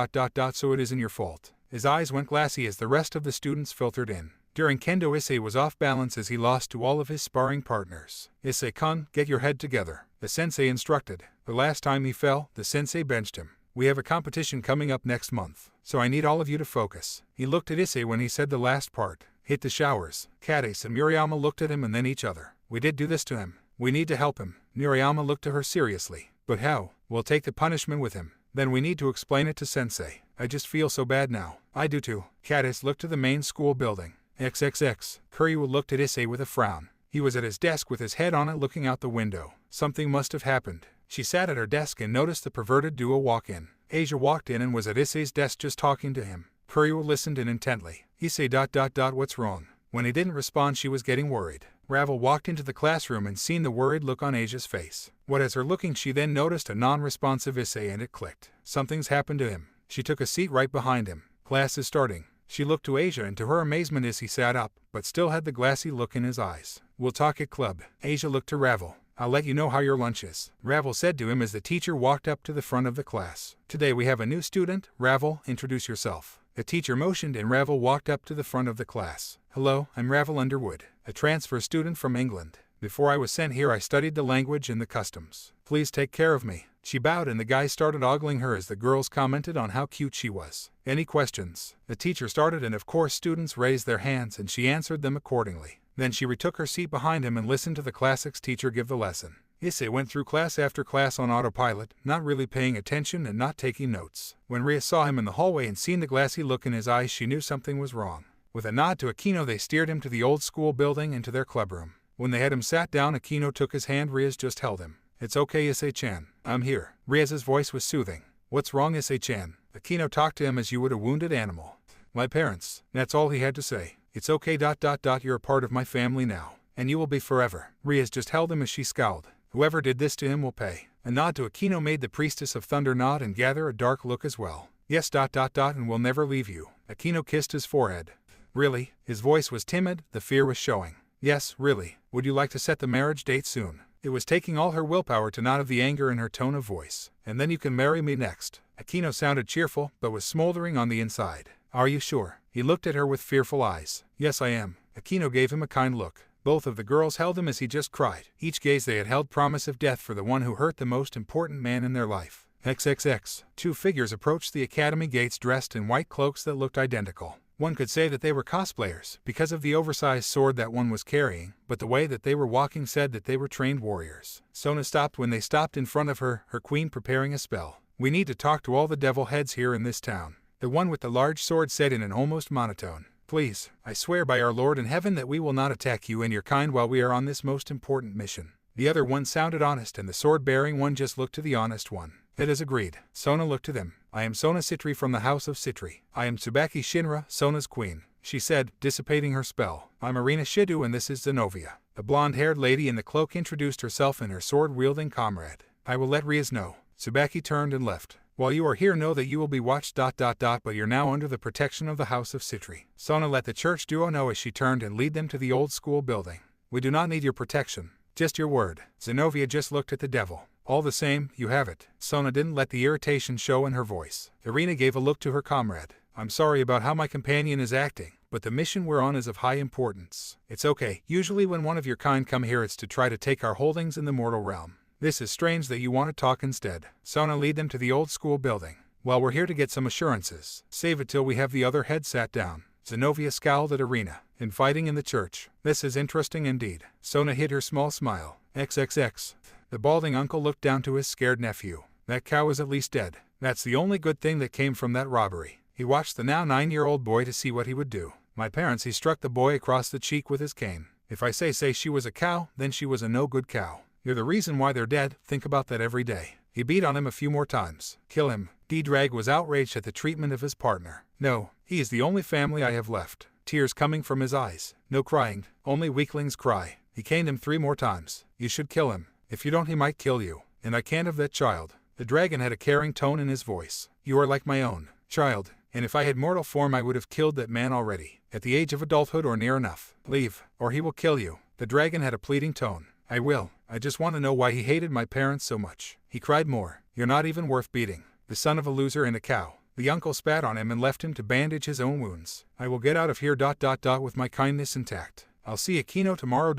so it isn't your fault. His eyes went glassy as the rest of the students filtered in. During kendo, Issei was off balance as he lost to all of his sparring partners. Issei-kun, get your head together, the sensei instructed. The last time he fell, the sensei benched him. We have a competition coming up next month, so I need all of you to focus. He looked at Issei when he said the last part. Hit the showers. Kades and Murayama looked at him and then each other. We did do this to him. We need to help him. Murayama looked at her seriously. But how? We'll take the punishment with him. Then we need to explain it to sensei. I just feel so bad now. I do too. Kades looked to the main school building. XXX. Kuryu looked at Issei with a frown. He was at his desk with his head on it looking out the window. Something must have happened. She sat at her desk and noticed the perverted duo walk in. Asia walked in and was at Issei's desk just talking to him. Kuryu listened in intently. Issei ... What's wrong? When he didn't respond, she was getting worried. Ravel walked into the classroom and seen the worried look on Asia's face. What has her looking? She then noticed a non-responsive Issei and it clicked. Something's happened to him. She took a seat right behind him. Class is starting. She looked to Asia and to her amazement Issei sat up, but still had the glassy look in his eyes. We'll talk at club. Asia looked to Ravel. I'll let you know how your lunch is, Ravel said to him as the teacher walked up to the front of the class. Today we have a new student. Ravel, introduce yourself. The teacher motioned and Ravel walked up to the front of the class. Hello, I'm Ravel Underwood, a transfer student from England. Before I was sent here I studied the language and the customs. Please take care of me. She bowed and the guys started ogling her as the girls commented on how cute she was. Any questions? The teacher started and of course students raised their hands and she answered them accordingly. Then she retook her seat behind him and listened to the classics teacher give the lesson. Issei went through class after class on autopilot, not really paying attention and not taking notes. When Ria saw him in the hallway and seen the glassy look in his eyes, she knew something was wrong. With a nod to Akino, they steered him to the old school building and to their clubroom. When they had him sat down, Akino took his hand. Ria's just held him. It's okay, Issei-chan. I'm here. Ria's voice was soothing. What's wrong, Issei-chan? Akino talked to him as you would a wounded animal. My parents. That's all he had to say. It's okay. You're a part of my family now, and you will be forever. Ria's just held him as she scowled. Whoever did this to him will pay. A nod to Akino made the priestess of thunder nod and gather a dark look as well. Yes. And we'll never leave you. Akino kissed his forehead. Really? His voice was timid, the fear was showing. Yes, really. Would you like to set the marriage date soon? It was taking all her willpower to not have the anger in her tone of voice. And then you can marry me next. Akino sounded cheerful, but was smoldering on the inside. Are you sure? He looked at her with fearful eyes. Yes, I am. Akino gave him a kind look. Both of the girls held him as he just cried. Each gaze they had held promise of death for the one who hurt the most important man in their life. XXX. Two figures approached the academy gates dressed in white cloaks that looked identical. One could say that they were cosplayers because of the oversized sword that one was carrying, but the way that they were walking said that they were trained warriors. Sona stopped when they stopped in front of her queen preparing a spell. We need to talk to all the devil heads here in this town. The one with the large sword said in an almost monotone. Please, I swear by our Lord in heaven that we will not attack you and your kind while we are on this most important mission. The other one sounded honest and the sword-bearing one just looked to the honest one. It is agreed. Sona looked to them. I am Sona Citri from the house of Citri. I am Tsubaki Shinra, Sona's queen, she said, dissipating her spell. I'm Arina Shidu and this is Zenovia. The blonde-haired lady in the cloak introduced herself and her sword-wielding comrade. I will let Riaz know. Tsubaki turned and left. While you are here, know that you will be watched. But you're now under the protection of the house of Citri. Sona let the church duo know as she turned and lead them to the old school building. We do not need your protection. Just your word. Zenovia just looked at the devil. All the same, you have it. Sona didn't let the irritation show in her voice. Irina gave a look to her comrade. I'm sorry about how my companion is acting, but the mission we're on is of high importance. It's okay. Usually when one of your kind come here, it's to try to take our holdings in the mortal realm. This is strange that you want to talk instead. Sona lead them to the old school building. Well, we're here to get some assurances. Save it till we have the other head sat down. Zenovia scowled at Irina. In fighting in the church. This is interesting indeed. Sona hid her small smile. XXX. The balding uncle looked down to his scared nephew. That cow is at least dead. That's the only good thing that came from that robbery. He watched the now 9-year-old boy to see what he would do. My parents, he struck the boy across the cheek with his cane. If I say she was a cow, then she was a no-good cow. You're the reason why they're dead. Think about that every day. He beat on him a few more times. Kill him. D-Drag was outraged at the treatment of his partner. No, he is the only family I have left. Tears coming from his eyes. No crying. Only weaklings cry. He caned him 3 more times. You should kill him. If you don't, he might kill you. And I can't have that child. The dragon had a caring tone in his voice. You are like my own child, and if I had mortal form I would have killed that man already. At the age of adulthood or near enough. Leave, or he will kill you. The dragon had a pleading tone. I will. I just want to know why he hated my parents so much. He cried more. You're not even worth beating. The son of a loser and a cow. The uncle spat on him and left him to bandage his own wounds. I will get out of here with my kindness intact. I'll see Aquino tomorrow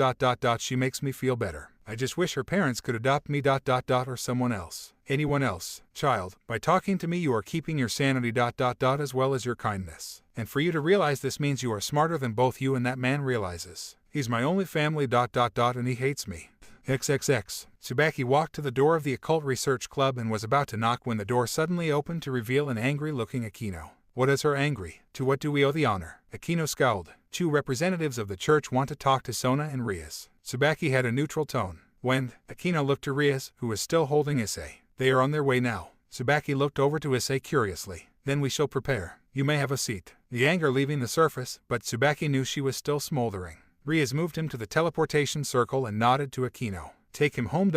she makes me feel better. I just wish her parents could adopt me or someone else. Anyone else. Child, by talking to me you are keeping your sanity as well as your kindness. And for you to realize this means you are smarter than both you and that man realizes. He's my only family and he hates me. XXX. Tsubaki walked to the door of the Occult Research Club and was about to knock when the door suddenly opened to reveal an angry-looking Aquino. What is her angry? To what do we owe the honor? Aquino scowled. Two representatives of the church want to talk to Sona and Rias. Tsubaki had a neutral tone. When? Aquino looked to Rias, who was still holding Issei. They are on their way now. Tsubaki looked over to Issei curiously. Then we shall prepare. You may have a seat. The anger leaving the surface, but Tsubaki knew she was still smoldering. Rias moved him to the teleportation circle and nodded to Aquino. Take him home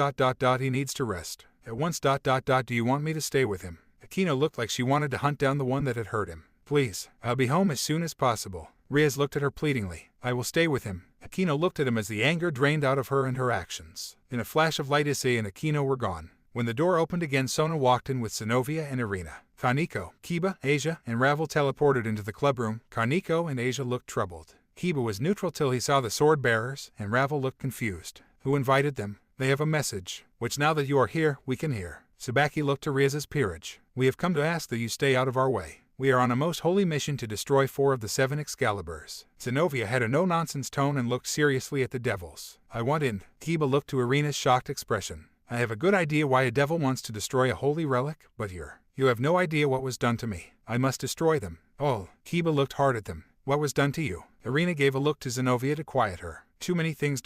he needs to rest. At once do you want me to stay with him? Aquino looked like she wanted to hunt down the one that had hurt him. Please, I'll be home as soon as possible. Rias looked at her pleadingly. I will stay with him. Aquino looked at him as the anger drained out of her and her actions. In a flash of light Issei and Aquino were gone. When the door opened again Sona walked in with Zinovia and Irina. Kaneko, Kiba, Asia, and Ravel teleported into the clubroom. Kaneko and Asia looked troubled. Kiba was neutral till he saw the sword bearers, and Ravel looked confused. Who invited them? They have a message, which now that you are here, we can hear. Tsubaki looked to Rias's peerage. We have come to ask that you stay out of our way. We are on a most holy mission to destroy 4 of the 7 Excaliburs. Zinovia had a no-nonsense tone and looked seriously at the devils. I want in. Kiba looked to Irina's shocked expression. I have a good idea why a devil wants to destroy a holy relic, but you have no idea what was done to me. I must destroy them. Oh, Kiba looked hard at them. What was done to you? Irina gave a look to Zinovia to quiet her. Too many things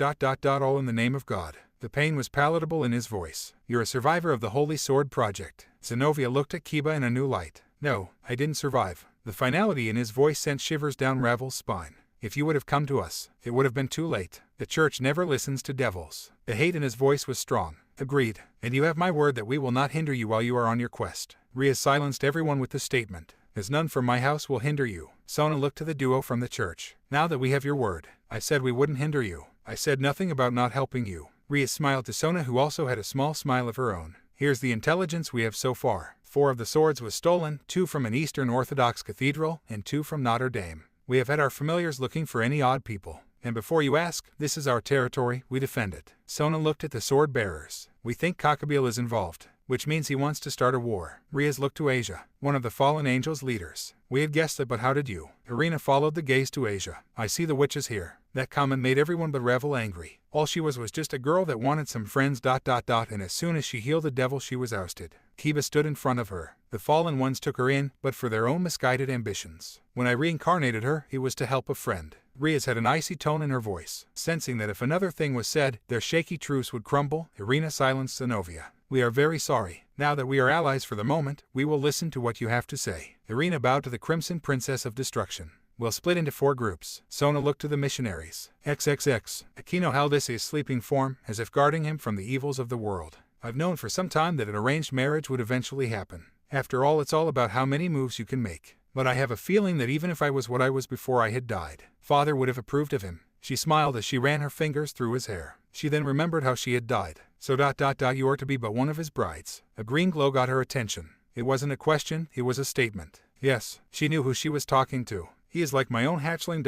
all in the name of God. The pain was palatable in his voice. You're a survivor of the Holy Sword Project. Zinovia looked at Kiba in a new light. No, I didn't survive. The finality in his voice sent shivers down Ravel's spine. If you would have come to us, it would have been too late. The church never listens to devils. The hate in his voice was strong. Agreed. And you have my word that we will not hinder you while you are on your quest. Rias silenced everyone with the statement. As none from my house will hinder you. Sona looked to the duo from the church. Now that we have your word. I said we wouldn't hinder you. I said nothing about not helping you. Rias smiled to Sona, who also had a small smile of her own. Here's the intelligence we have so far. 4 of the swords was stolen, 2 from an Eastern Orthodox cathedral, and 2 from Notre Dame. We have had our familiars looking for any odd people. And before you ask, this is our territory, we defend it. Sona looked at the sword bearers. We think Kakabil is involved, which means he wants to start a war. Rias looked to Asia, one of the fallen angels' leaders. We had guessed it, but how did you? Irina followed the gaze to Asia. I see the witches here. That comment made everyone but Ravel angry. All she was just a girl that wanted some friends and as soon as she healed the devil she was ousted. Kiba stood in front of her. The fallen ones took her in, but for their own misguided ambitions. When I reincarnated her, it was to help a friend. Rias had an icy tone in her voice. Sensing that if another thing was said, their shaky truce would crumble, Irina silenced Zinovia. We are very sorry. Now that we are allies for the moment, we will listen to what you have to say. Irina bowed to the Crimson Princess of Destruction. We'll split into 4 groups. Sona looked to the missionaries. XXX. Aquino held Issei's sleeping form, as if guarding him from the evils of the world. I've known for some time that an arranged marriage would eventually happen. After all, it's all about how many moves you can make. But I have a feeling that even if I was what I was before I had died, Father would have approved of him. She smiled as she ran her fingers through his hair. She then remembered how she had died. So you are to be but one of his brides. A green glow got her attention. It wasn't a question, it was a statement. Yes, she knew who she was talking to. He is like my own hatchling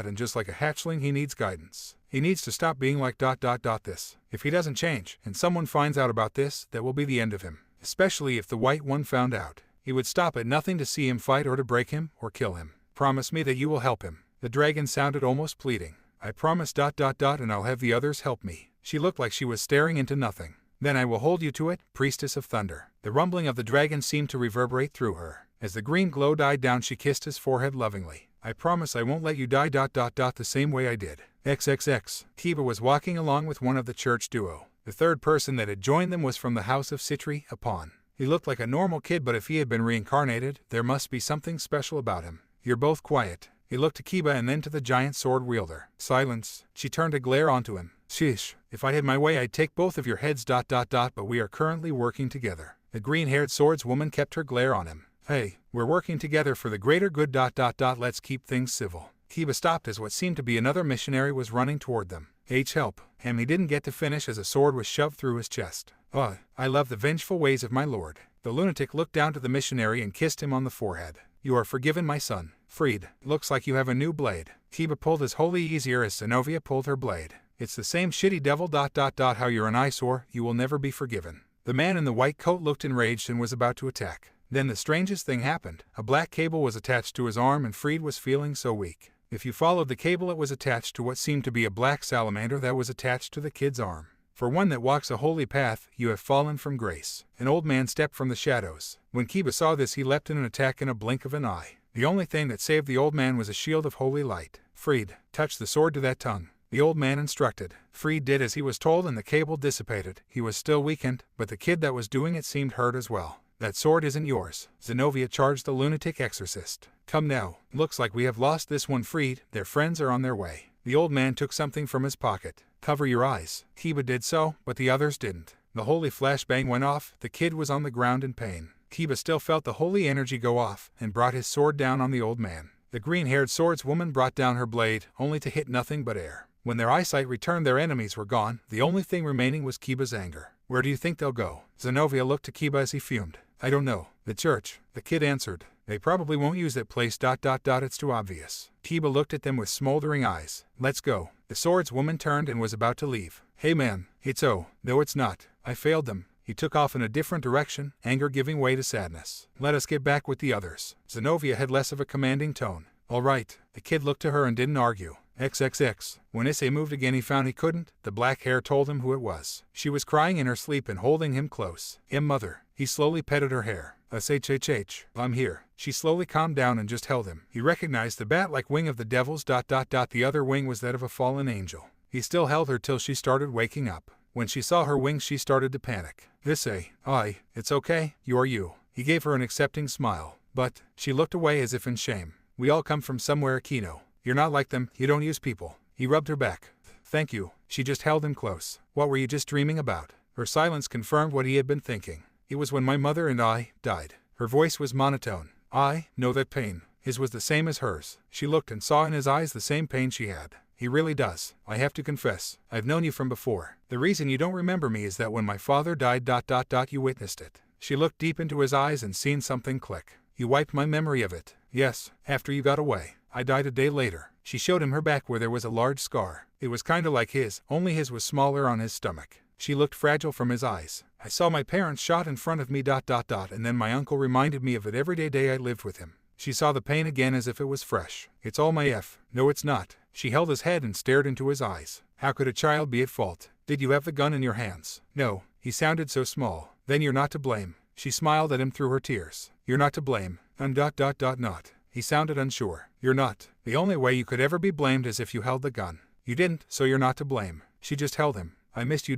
and just like a hatchling he needs guidance. He needs to stop being like this. If he doesn't change, and someone finds out about this, that will be the end of him. Especially if the White One found out. He would stop at nothing to see him fight or to break him, or kill him. Promise me that you will help him. The dragon sounded almost pleading. I promise and I'll have the others help me. She looked like she was staring into nothing. Then I will hold you to it, Priestess of Thunder. The rumbling of the dragon seemed to reverberate through her. As the green glow died down she kissed his forehead lovingly. I promise I won't let you die the same way I did. XXX. Kiba was walking along with one of the church duo. The third person that had joined them was from the house of Citri, a pawn. He looked like a normal kid, but if he had been reincarnated, there must be something special about him. You're both quiet. He looked to Kiba and then to the giant sword wielder. Silence. She turned to glare onto him. Sheesh. If I had my way I'd take both of your heads but we are currently working together. The green-haired swordswoman kept her glare on him. Hey, we're working together for the greater good let's keep things civil. Kiba stopped as what seemed to be another missionary was running toward them. Help. And he didn't get to finish as a sword was shoved through his chest. I love the vengeful ways of my lord. The lunatic looked down to the missionary and kissed him on the forehead. You are forgiven, my son. Freed. Looks like you have a new blade. Kiba pulled his holy easier as Zenobia pulled her blade. It's the same shitty devil ... How you're an eyesore, you will never be forgiven. The man in the white coat looked enraged and was about to attack. Then the strangest thing happened. A black cable was attached to his arm and Freed was feeling so weak. If you followed the cable, it was attached to what seemed to be a black salamander that was attached to the kid's arm. For one that walks a holy path, you have fallen from grace. An old man stepped from the shadows. When Kiba saw this, he leapt in an attack in a blink of an eye. The only thing that saved the old man was a shield of holy light. Freed, touch the sword to that tongue. The old man instructed. Freed did as he was told and the cable dissipated. He was still weakened, but the kid that was doing it seemed hurt as well. That sword isn't yours. Zenobia charged the lunatic exorcist. Come now. Looks like we have lost this one, Freed. Their friends are on their way. The old man took something from his pocket. Cover your eyes. Kiba did so, but the others didn't. The holy flashbang went off. The kid was on the ground in pain. Kiba still felt the holy energy go off and brought his sword down on the old man. The green-haired swordswoman brought down her blade, only to hit nothing but air. When their eyesight returned, their enemies were gone. The only thing remaining was Kiba's anger. Where do you think they'll go? Zenobia looked to Kiba as he fumed. I don't know. The church. The kid answered. They probably won't use that place ... It's too obvious. Kiba looked at them with smoldering eyes. Let's go. The swordswoman turned and was about to leave. Hey man, it's no, it's not. I failed them. He took off in a different direction, anger giving way to sadness. Let us get back with the others. Zenobia had less of a commanding tone. All right. The kid looked to her and didn't argue. XXX. When Issei moved again, he found he couldn't. The black hair told him who it was. She was crying in her sleep and holding him close. Mother. He slowly petted her hair. SHHH. I'm here. She slowly calmed down and just held him. He recognized the bat-like wing of the devils ... The other wing was that of a fallen angel. He still held her till she started waking up. When she saw her wings, she started to panic. Issei. It's okay. You are you. He gave her an accepting smile. But, she looked away as if in shame. We all come from somewhere, Kino. You're not like them. You don't use people. He rubbed her back. Thank you. She just held him close. What were you just dreaming about? Her silence confirmed what he had been thinking. It was when my mother and I died. Her voice was monotone. I know that pain. His was the same as hers. She looked and saw in his eyes the same pain she had. He really does. I have to confess. I've known you from before. The reason you don't remember me is that when my father died ... You witnessed it. She looked deep into his eyes and seen something click. You wiped my memory of it. Yes, after you got away. I died a day later. She showed him her back where there was a large scar. It was kinda like his, only his was smaller on his stomach. She looked fragile from his eyes. I saw my parents shot in front of me ... And then my uncle reminded me of it every day I lived with him. She saw the pain again as if it was fresh. It's all my F. No, it's not. She held his head and stared into his eyes. How could a child be at fault? Did you have the gun in your hands? No. He sounded so small. Then you're not to blame. She smiled at him through her tears. You're not to blame. Not. He sounded unsure. You're not. The only way you could ever be blamed is if you held the gun. You didn't, so you're not to blame. She just held him. I missed you ...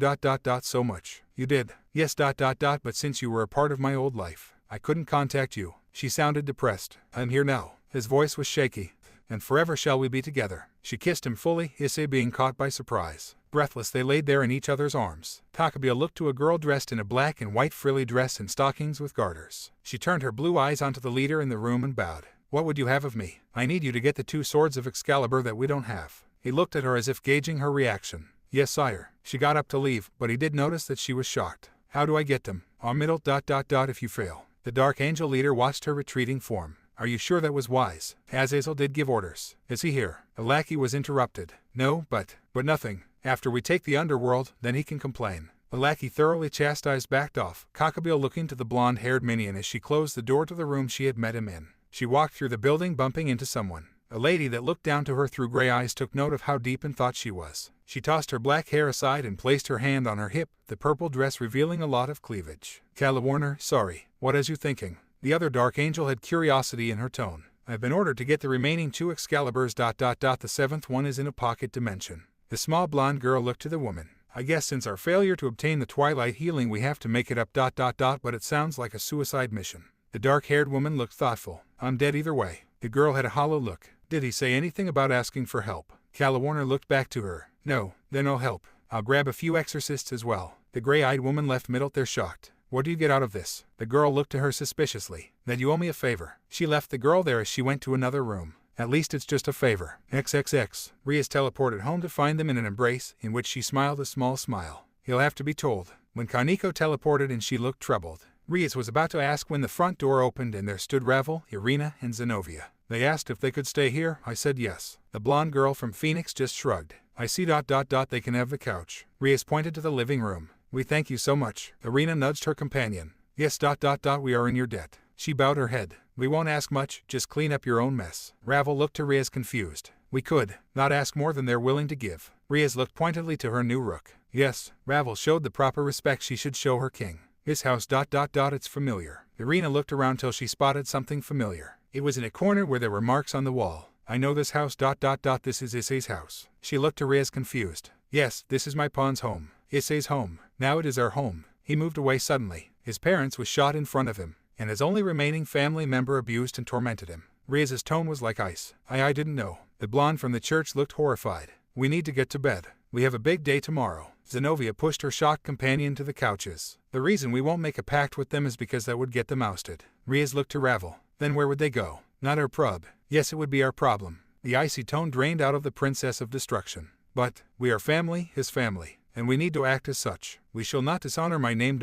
So much. You did. Yes ... But since you were a part of my old life, I couldn't contact you. She sounded depressed. I'm here now. His voice was shaky. And forever shall we be together. She kissed him fully, Issei being caught by surprise. Breathless, they laid there in each other's arms. Takabia looked to a girl dressed in a black and white frilly dress and stockings with garters. She turned her blue eyes onto the leader in the room and bowed. What would you have of me? I need you to get the 2 swords of Excalibur that we don't have. He looked at her as if gauging her reaction. Yes, sire. She got up to leave, but he did notice that she was shocked. How do I get them? Our middle ... If you fail. The Dark Angel leader watched her retreating form. Are you sure that was wise? Azazel did give orders. Is he here? A lackey was interrupted. No, but nothing. After we take the underworld, then he can complain. The lackey, thoroughly chastised, backed off, Cockabeel looking to the blonde-haired minion as she closed the door to the room she had met him in. She walked through the building, bumping into someone. A lady that looked down to her through gray eyes took note of how deep in thought she was. She tossed her black hair aside and placed her hand on her hip, the purple dress revealing a lot of cleavage. Calla Warner, sorry. What is you thinking? The other Dark Angel had curiosity in her tone. I've been ordered to get the remaining 2 Excaliburs ... The 7th one is in a pocket dimension. The small blonde girl looked to the woman. I guess since our failure to obtain the Twilight Healing we have to make it up ... But it sounds like a suicide mission. The dark-haired woman looked thoughtful. I'm dead either way. The girl had a hollow look. Did he say anything about asking for help? Calla Warner looked back to her. No, then I'll help. I'll grab a few exorcists as well. The gray-eyed woman left Middle there shocked. What do you get out of this? The girl looked to her suspiciously. That you owe me a favor. She left the girl there as she went to another room. At least it's just a favor. XXX. Rias teleported home to find them in an embrace, in which she smiled a small smile. He'll have to be told. When Kaneko teleported and she looked troubled, Rias was about to ask when the front door opened and there stood Ravel, Irina, and Zenobia. They asked if they could stay here. I said yes. The blonde girl from Phoenix just shrugged. I see ... They can have the couch. Rias pointed to the living room. We thank you so much. Irina nudged her companion. Yes ... We are in your debt. She bowed her head. We won't ask much, just clean up your own mess. Ravel looked to Rias confused. We could not ask more than they're willing to give. Rias looked pointedly to her new rook. Yes, Ravel showed the proper respect she should show her king. His house ... It's familiar. Irina looked around till she spotted something familiar. It was in a corner where there were marks on the wall. I know this house ... This is Issei's house. She looked to Rias confused. Yes, this is my pawn's home. Issei's home. Now it is our home. He moved away suddenly. His parents was shot in front of him, and his only remaining family member abused and tormented him. Rias's tone was like ice. I didn't know. The blonde from the church looked horrified. We need to get to bed. We have a big day tomorrow. Zenobia pushed her shocked companion to the couches. The reason we won't make a pact with them is because that would get them ousted. Rias looked to Ravel. Then where would they go? Not our prob. Yes, it would be our problem. The icy tone drained out of the princess of destruction. But we are family, his family, and we need to act as such. We shall not dishonor my name ...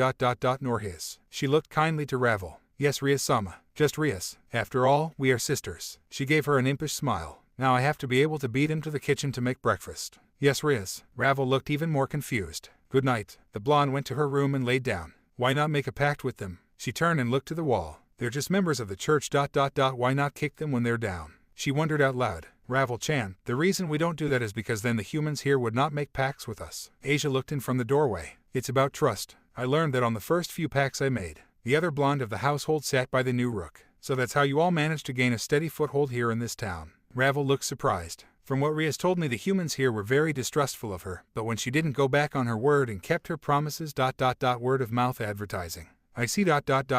nor his. She looked kindly to Ravel. Yes, Rias-sama. Just Rias. After all, we are sisters. She gave her an impish smile. Now I have to be able to beat him to the kitchen to make breakfast. Yes, Rias. Ravel looked even more confused. Good night. The blonde went to her room and laid down. Why not make a pact with them? She turned and looked to the wall. They're just members of the church ... Why not kick them when they're down? She wondered out loud. Ravel-chan, the reason we don't do that is because then the humans here would not make pacts with us. Asia looked in from the doorway. It's about trust. I learned that on the first few pacts I made. The other blonde of the household sat by the new rook. So that's how you all managed to gain a steady foothold here in this town. Ravel looked surprised. From what Rias told me, the humans here were very distrustful of her, but when she didn't go back on her word and kept her promises ... Word of mouth advertising. I see ...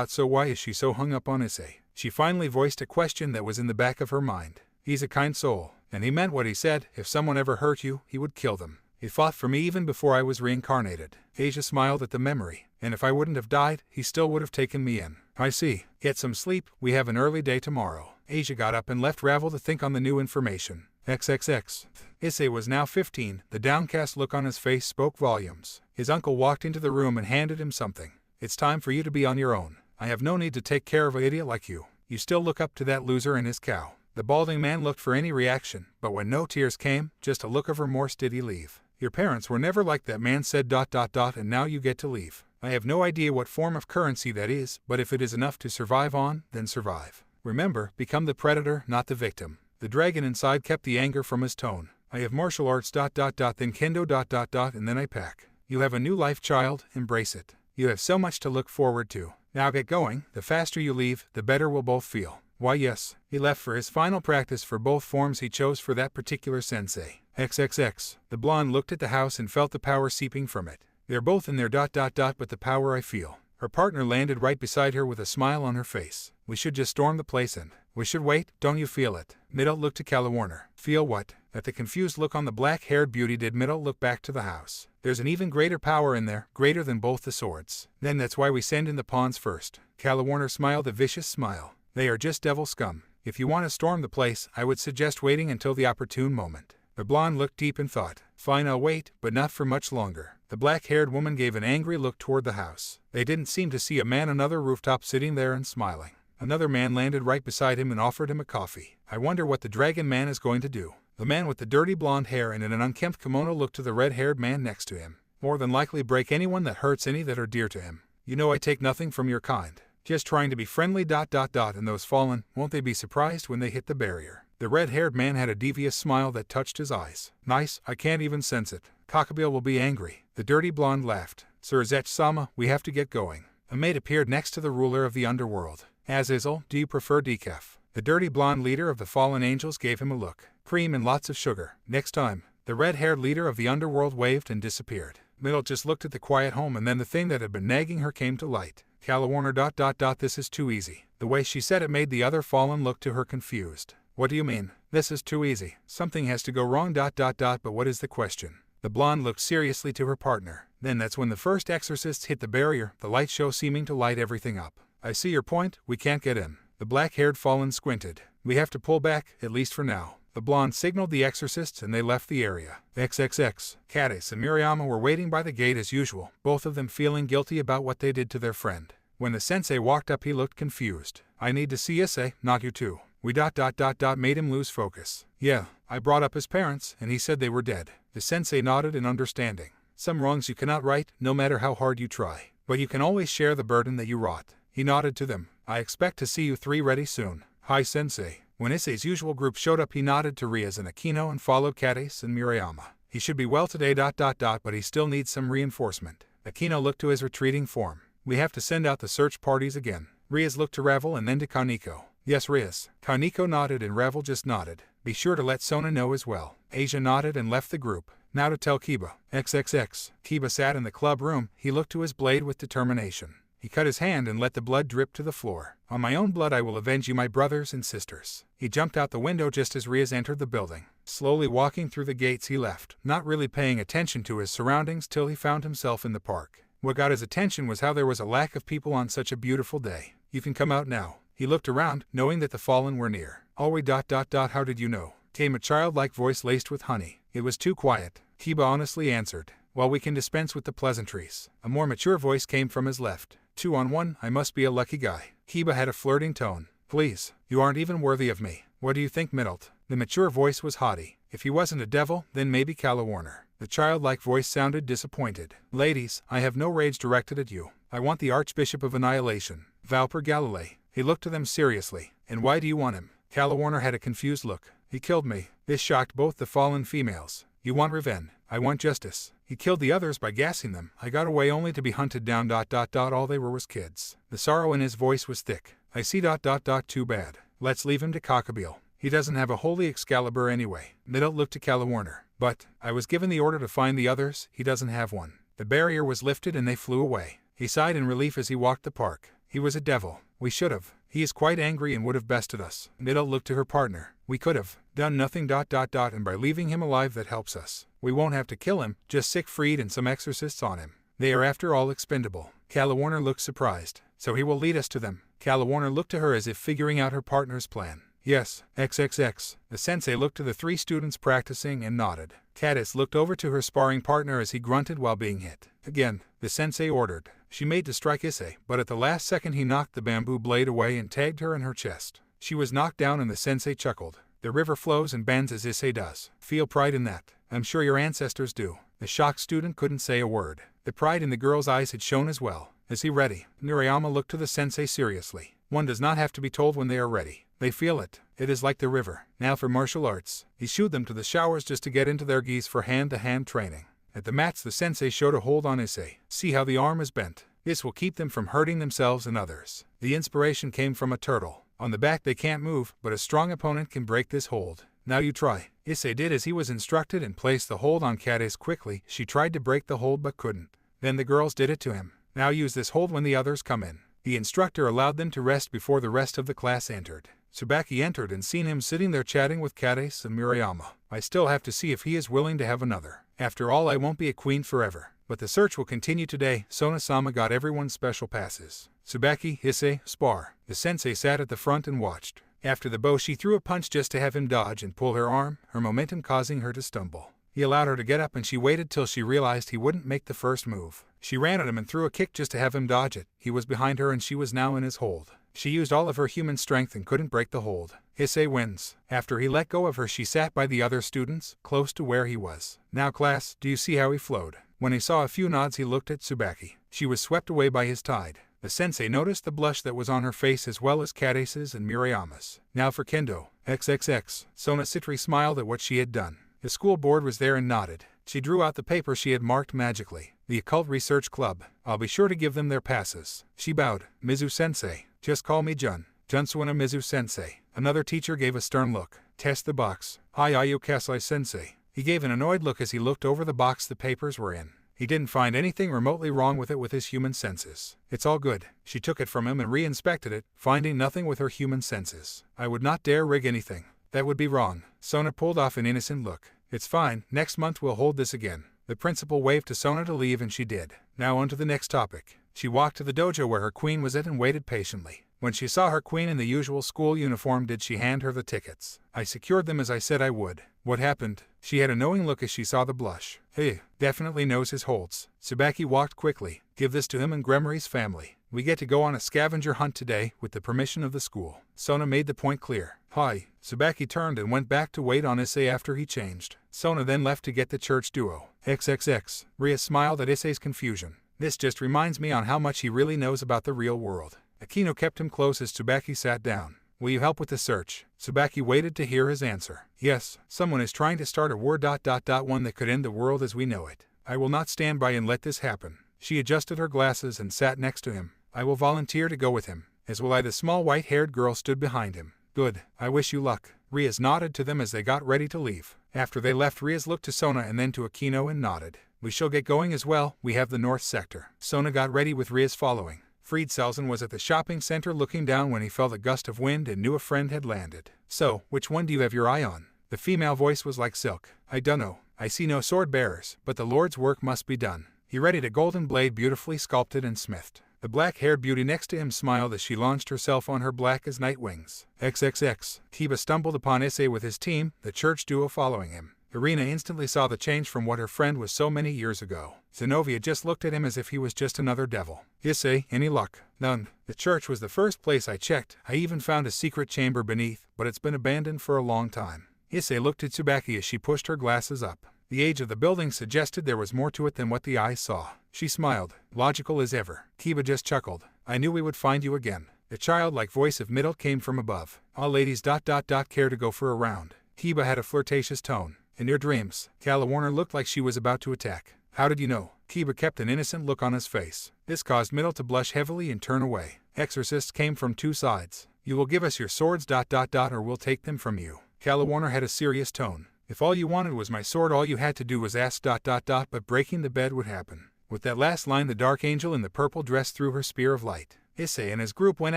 So why is she so hung up on Issei? She finally voiced a question that was in the back of her mind. He's a kind soul, and he meant what he said. If someone ever hurt you, he would kill them. He fought for me even before I was reincarnated. Asia smiled at the memory. And if I wouldn't have died, he still would have taken me in. I see. Get some sleep, we have an early day tomorrow. Asia got up and left Ravel to think on the new information. XXX. Issei was now 15. The downcast look on his face spoke volumes. His uncle walked into the room and handed him something. It's time for you to be on your own. I have no need to take care of an idiot like you. You still look up to that loser and his cow. The balding man looked for any reaction, but when no tears came, just a look of remorse. Did he leave? Your parents were never like that, man said ... And now you get to leave. I have no idea what form of currency that is, but if it is enough to survive on, then survive. Remember, become the predator, not the victim. The dragon inside kept the anger from his tone. I have martial arts ... Then kendo ... And then I pack. You have a new life, child, embrace it. You have so much to look forward to. Now get going. The faster you leave, the better we'll both feel. Why yes, he left for his final practice for both forms he chose for that particular sensei. XXX. The blonde looked at the house and felt the power seeping from it. They're both in there ... But the power I feel. Her partner landed right beside her with a smile on her face. We should just storm the place and we should wait, don't you feel it? Middle looked to Calawarner. Feel what? At the confused look on the black-haired beauty did Middle look back to the house. There's an even greater power in there, greater than both the swords. Then that's why we send in the pawns first. Calawarner smiled a vicious smile. They are just devil scum. If you want to storm the place, I would suggest waiting until the opportune moment. The blonde looked deep in thought. Fine, I'll wait, but not for much longer. The black-haired woman gave an angry look toward the house. They didn't seem to see a man on another rooftop sitting there and smiling. Another man landed right beside him and offered him a coffee. I wonder what the dragon man is going to do. The man with the dirty blonde hair and in an unkempt kimono looked to the red-haired man next to him. More than likely break anyone that hurts any that are dear to him. You know I take nothing from your kind. Just trying to be friendly ... And those fallen, won't they be surprised when they hit the barrier? The red-haired man had a devious smile that touched his eyes. Nice, I can't even sense it. Cockabeel will be angry. The dirty blonde laughed. Sir Zech-sama, we have to get going. A maid appeared next to the ruler of the underworld. Azazel, do you prefer decaf? The dirty blonde leader of the fallen angels gave him a look. Cream and lots of sugar. Next time. The red-haired leader of the underworld waved and disappeared. Middle just looked at the quiet home and then the thing that had been nagging her came to light. Calawarner ... This is too easy. The way she said it made the other fallen look to her confused. What do you mean? This is too easy. Something has to go wrong ... But what is the question? The blonde looked seriously to her partner. Then that's when the first exorcists hit the barrier, the light show seeming to light everything up. I see your point, we can't get in. The black-haired fallen squinted. We have to pull back, at least for now. The blonde signaled the exorcists and they left the area. XXX. Kades and Murayama were waiting by the gate as usual, both of them feeling guilty about what they did to their friend. When the sensei walked up he looked confused. I need to see Issei, not you two. We made him lose focus. Yeah, I brought up his parents, and he said they were dead. The sensei nodded in understanding. Some wrongs you cannot right, no matter how hard you try. But you can always share the burden that you wrought. He nodded to them. I expect to see you three ready soon. Hi sensei. When Issei's usual group showed up he nodded to Rias and Aquino and followed Kades and Murayama. He should be well today but he still needs some reinforcement. Aquino looked to his retreating form. We have to send out the search parties again. Rias looked to Ravel and then to Kaneko. Yes Rias. Kaneko nodded and Ravel just nodded. Be sure to let Sona know as well. Asia nodded and left the group. Now to tell Kiba. XXX. Kiba sat in the club room. He looked to his blade with determination. He cut his hand and let the blood drip to the floor. On my own blood I will avenge you, my brothers and sisters. He jumped out the window just as Rias entered the building. Slowly walking through the gates he left, not really paying attention to his surroundings till he found himself in the park. What got his attention was how there was a lack of people on such a beautiful day. You can come out now. He looked around, knowing that the fallen were near. How did you know? Came a childlike voice laced with honey. It was too quiet. Kiba honestly answered. Well, we can dispense with the pleasantries. A more mature voice came from his left. 2-on-1, I must be a lucky guy. Kiba had a flirting tone. Please, you aren't even worthy of me. What do you think, Middlet? The mature voice was haughty. If he wasn't a devil, then maybe Warner. The childlike voice sounded disappointed. Ladies, I have no rage directed at you. I want the Archbishop of Annihilation, Valper Galilei. He looked to them seriously. And why do you want him? Warner had a confused look. He killed me. This shocked both the fallen females. You want revenge. I want justice. He killed the others by gassing them. I got away only to be hunted down. All they were was kids. The sorrow in his voice was thick. I see. Too bad. Let's leave him to Cockabeel. He doesn't have a holy Excalibur anyway. Middle looked to Warner. But I was given the order to find the others. He doesn't have one. The barrier was lifted and they flew away. He sighed in relief as he walked the park. He was a devil. We should have. He is quite angry and would have bested us. Middle looked to her partner. We could have done nothing. And by leaving him alive that helps us. We won't have to kill him, just sick freed and some exorcists on him. They are after all expendable. Warner looked surprised. So he will lead us to them. Warner looked to her as if figuring out her partner's plan. Yes, XXX. The sensei looked to the three students practicing and nodded. Kades looked over to her sparring partner as he grunted while being hit. Again, the sensei ordered. She made to strike Issei, but at the last second he knocked the bamboo blade away and tagged her in her chest. She was knocked down and the sensei chuckled. The river flows and bends as Issei does. Feel pride in that. I'm sure your ancestors do. The shocked student couldn't say a word. The pride in the girl's eyes had shown as well. Is he ready? Murayama looked to the sensei seriously. One does not have to be told when they are ready. They feel it. It is like the river. Now for martial arts. He shooed them to the showers just to get into their gis for hand-to-hand training. At the mats the sensei showed a hold on Issei. See how the arm is bent. This will keep them from hurting themselves and others. The inspiration came from a turtle. On the back they can't move, but a strong opponent can break this hold. Now you try. Issei did as he was instructed and placed the hold on Kades quickly. She tried to break the hold but couldn't. Then the girls did it to him. Now use this hold when the others come in. The instructor allowed them to rest before the rest of the class entered. Tsubaki entered and seen him sitting there chatting with Kades and Murayama. I still have to see if he is willing to have another. After all, I won't be a queen forever. But the search will continue today. Sona-sama got everyone's special passes. Tsubaki, Issei, spar. The sensei sat at the front and watched. After the bow she threw a punch just to have him dodge and pull her arm, her momentum causing her to stumble. He allowed her to get up and she waited till she realized he wouldn't make the first move. She ran at him and threw a kick just to have him dodge it. He was behind her and she was now in his hold. She used all of her human strength and couldn't break the hold. Issei wins. After he let go of her she sat by the other students, close to where he was. Now class, do you see how he flowed? When he saw a few nods he looked at Tsubaki. She was swept away by his tide. The sensei noticed the blush that was on her face as well as Kades's and Murayama's. Now for kendo. XXX. Sona Citri smiled at what she had done. The school board was there and nodded. She drew out the paper she had marked magically. The Occult Research Club. I'll be sure to give them their passes. She bowed. Mizu-sensei. Just call me Jun. Junsuana Mizu-sensei. Another teacher gave a stern look. Test the box. Hi Ayu Kasai-sensei. He gave an annoyed look as he looked over the box the papers were in. He didn't find anything remotely wrong with it with his human senses. It's all good. She took it from him and re-inspected it, finding nothing with her human senses. I would not dare rig anything. That would be wrong. Sona pulled off an innocent look. It's fine, next month we'll hold this again. The principal waved to Sona to leave and she did. Now on to the next topic. She walked to the dojo where her queen was at and waited patiently. When she saw her queen in the usual school uniform, did she hand her the tickets? I secured them as I said I would. What happened? She had a knowing look as she saw the blush. Hey, definitely knows his holds. Tsubaki walked quickly. Give this to him and Gremory's family. We get to go on a scavenger hunt today, with the permission of the school. Sona made the point clear. Hi. Tsubaki turned and went back to wait on Issei after he changed. Sona then left to get the church duo. XXX. Ria smiled at Issei's confusion. This just reminds me on how much he really knows about the real world. Akino kept him close as Tsubaki sat down. Will you help with the search? Tsubaki waited to hear his answer. Yes, someone is trying to start a war. One that could end the world as we know it. I will not stand by and let this happen. She adjusted her glasses and sat next to him. I will volunteer to go with him, as will I. The small white-haired girl stood behind him. Good, I wish you luck. Rias nodded to them as they got ready to leave. After they left, Rias looked to Sona and then to Akino and nodded. We shall get going as well, we have the north sector. Sona got ready with Rias following. Friedselsen was at the shopping center looking down when he felt a gust of wind and knew a friend had landed. So, which one do you have your eye on? The female voice was like silk. I dunno. I see no sword bearers, but the Lord's work must be done. He readied a golden blade beautifully sculpted and smithed. The black-haired beauty next to him smiled as she launched herself on her black as night wings. XXX. Kiba stumbled upon Issei with his team, the church duo following him. Irina instantly saw the change from what her friend was so many years ago. Zenovia just looked at him as if he was just another devil. Issei, any luck? None. The church was the first place I checked. I even found a secret chamber beneath, but it's been abandoned for a long time. Issei looked at Tsubaki as she pushed her glasses up. The age of the building suggested there was more to it than what the eyes saw. She smiled, logical as ever. Kiba just chuckled. I knew we would find you again. The childlike voice of Middle came from above. All ladies ... care to go for a round. Kiba had a flirtatious tone. In your dreams, Warner looked like she was about to attack. How did you know? Kiba kept an innocent look on his face. This caused Middle to blush heavily and turn away. Exorcists came from two sides. You will give us your swords ... or we'll take them from you. Warner had a serious tone. If all you wanted was my sword, all you had to do was ask ... but breaking the bed would happen. With that last line, the dark angel in the purple dress threw her spear of light. Issei and his group went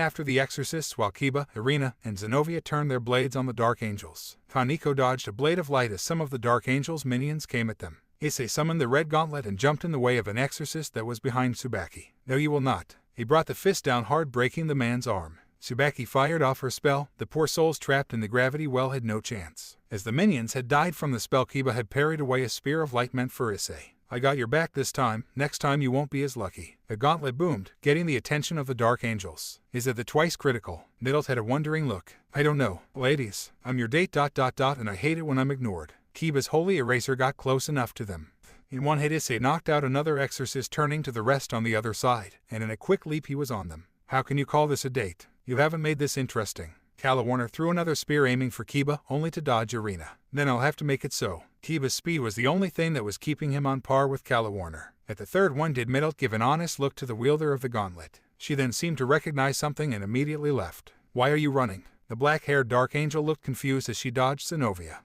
after the exorcists while Kiba, Irina, and Zenovia turned their blades on the dark angels. Kaneko dodged a blade of light as some of the dark angel's minions came at them. Issei summoned the red gauntlet and jumped in the way of an exorcist that was behind Tsubaki. No, you will not. He brought the fist down hard, breaking the man's arm. Tsubaki fired off her spell. The poor souls trapped in the gravity well had no chance. As the minions had died from the spell, Kiba had parried away a spear of light meant for Issei. I got your back this time, next time you won't be as lucky. The gauntlet boomed, getting the attention of the dark angels. Is it the twice critical? Middles had a wondering look. I don't know. Ladies, I'm your date ... and I hate it when I'm ignored. Kiba's holy eraser got close enough to them. In one hit, Issei knocked out another exorcist, turning to the rest on the other side, and in a quick leap he was on them. How can you call this a date? You haven't made this interesting. Warner threw another spear aiming for Kiba, only to dodge Irina. Then I'll have to make it so. Kiba's speed was the only thing that was keeping him on par with Warner. At the third one, did Middle give an honest look to the wielder of the gauntlet. She then seemed to recognize something and immediately left. Why are you running? The black-haired dark angel looked confused as she dodged Zenovia.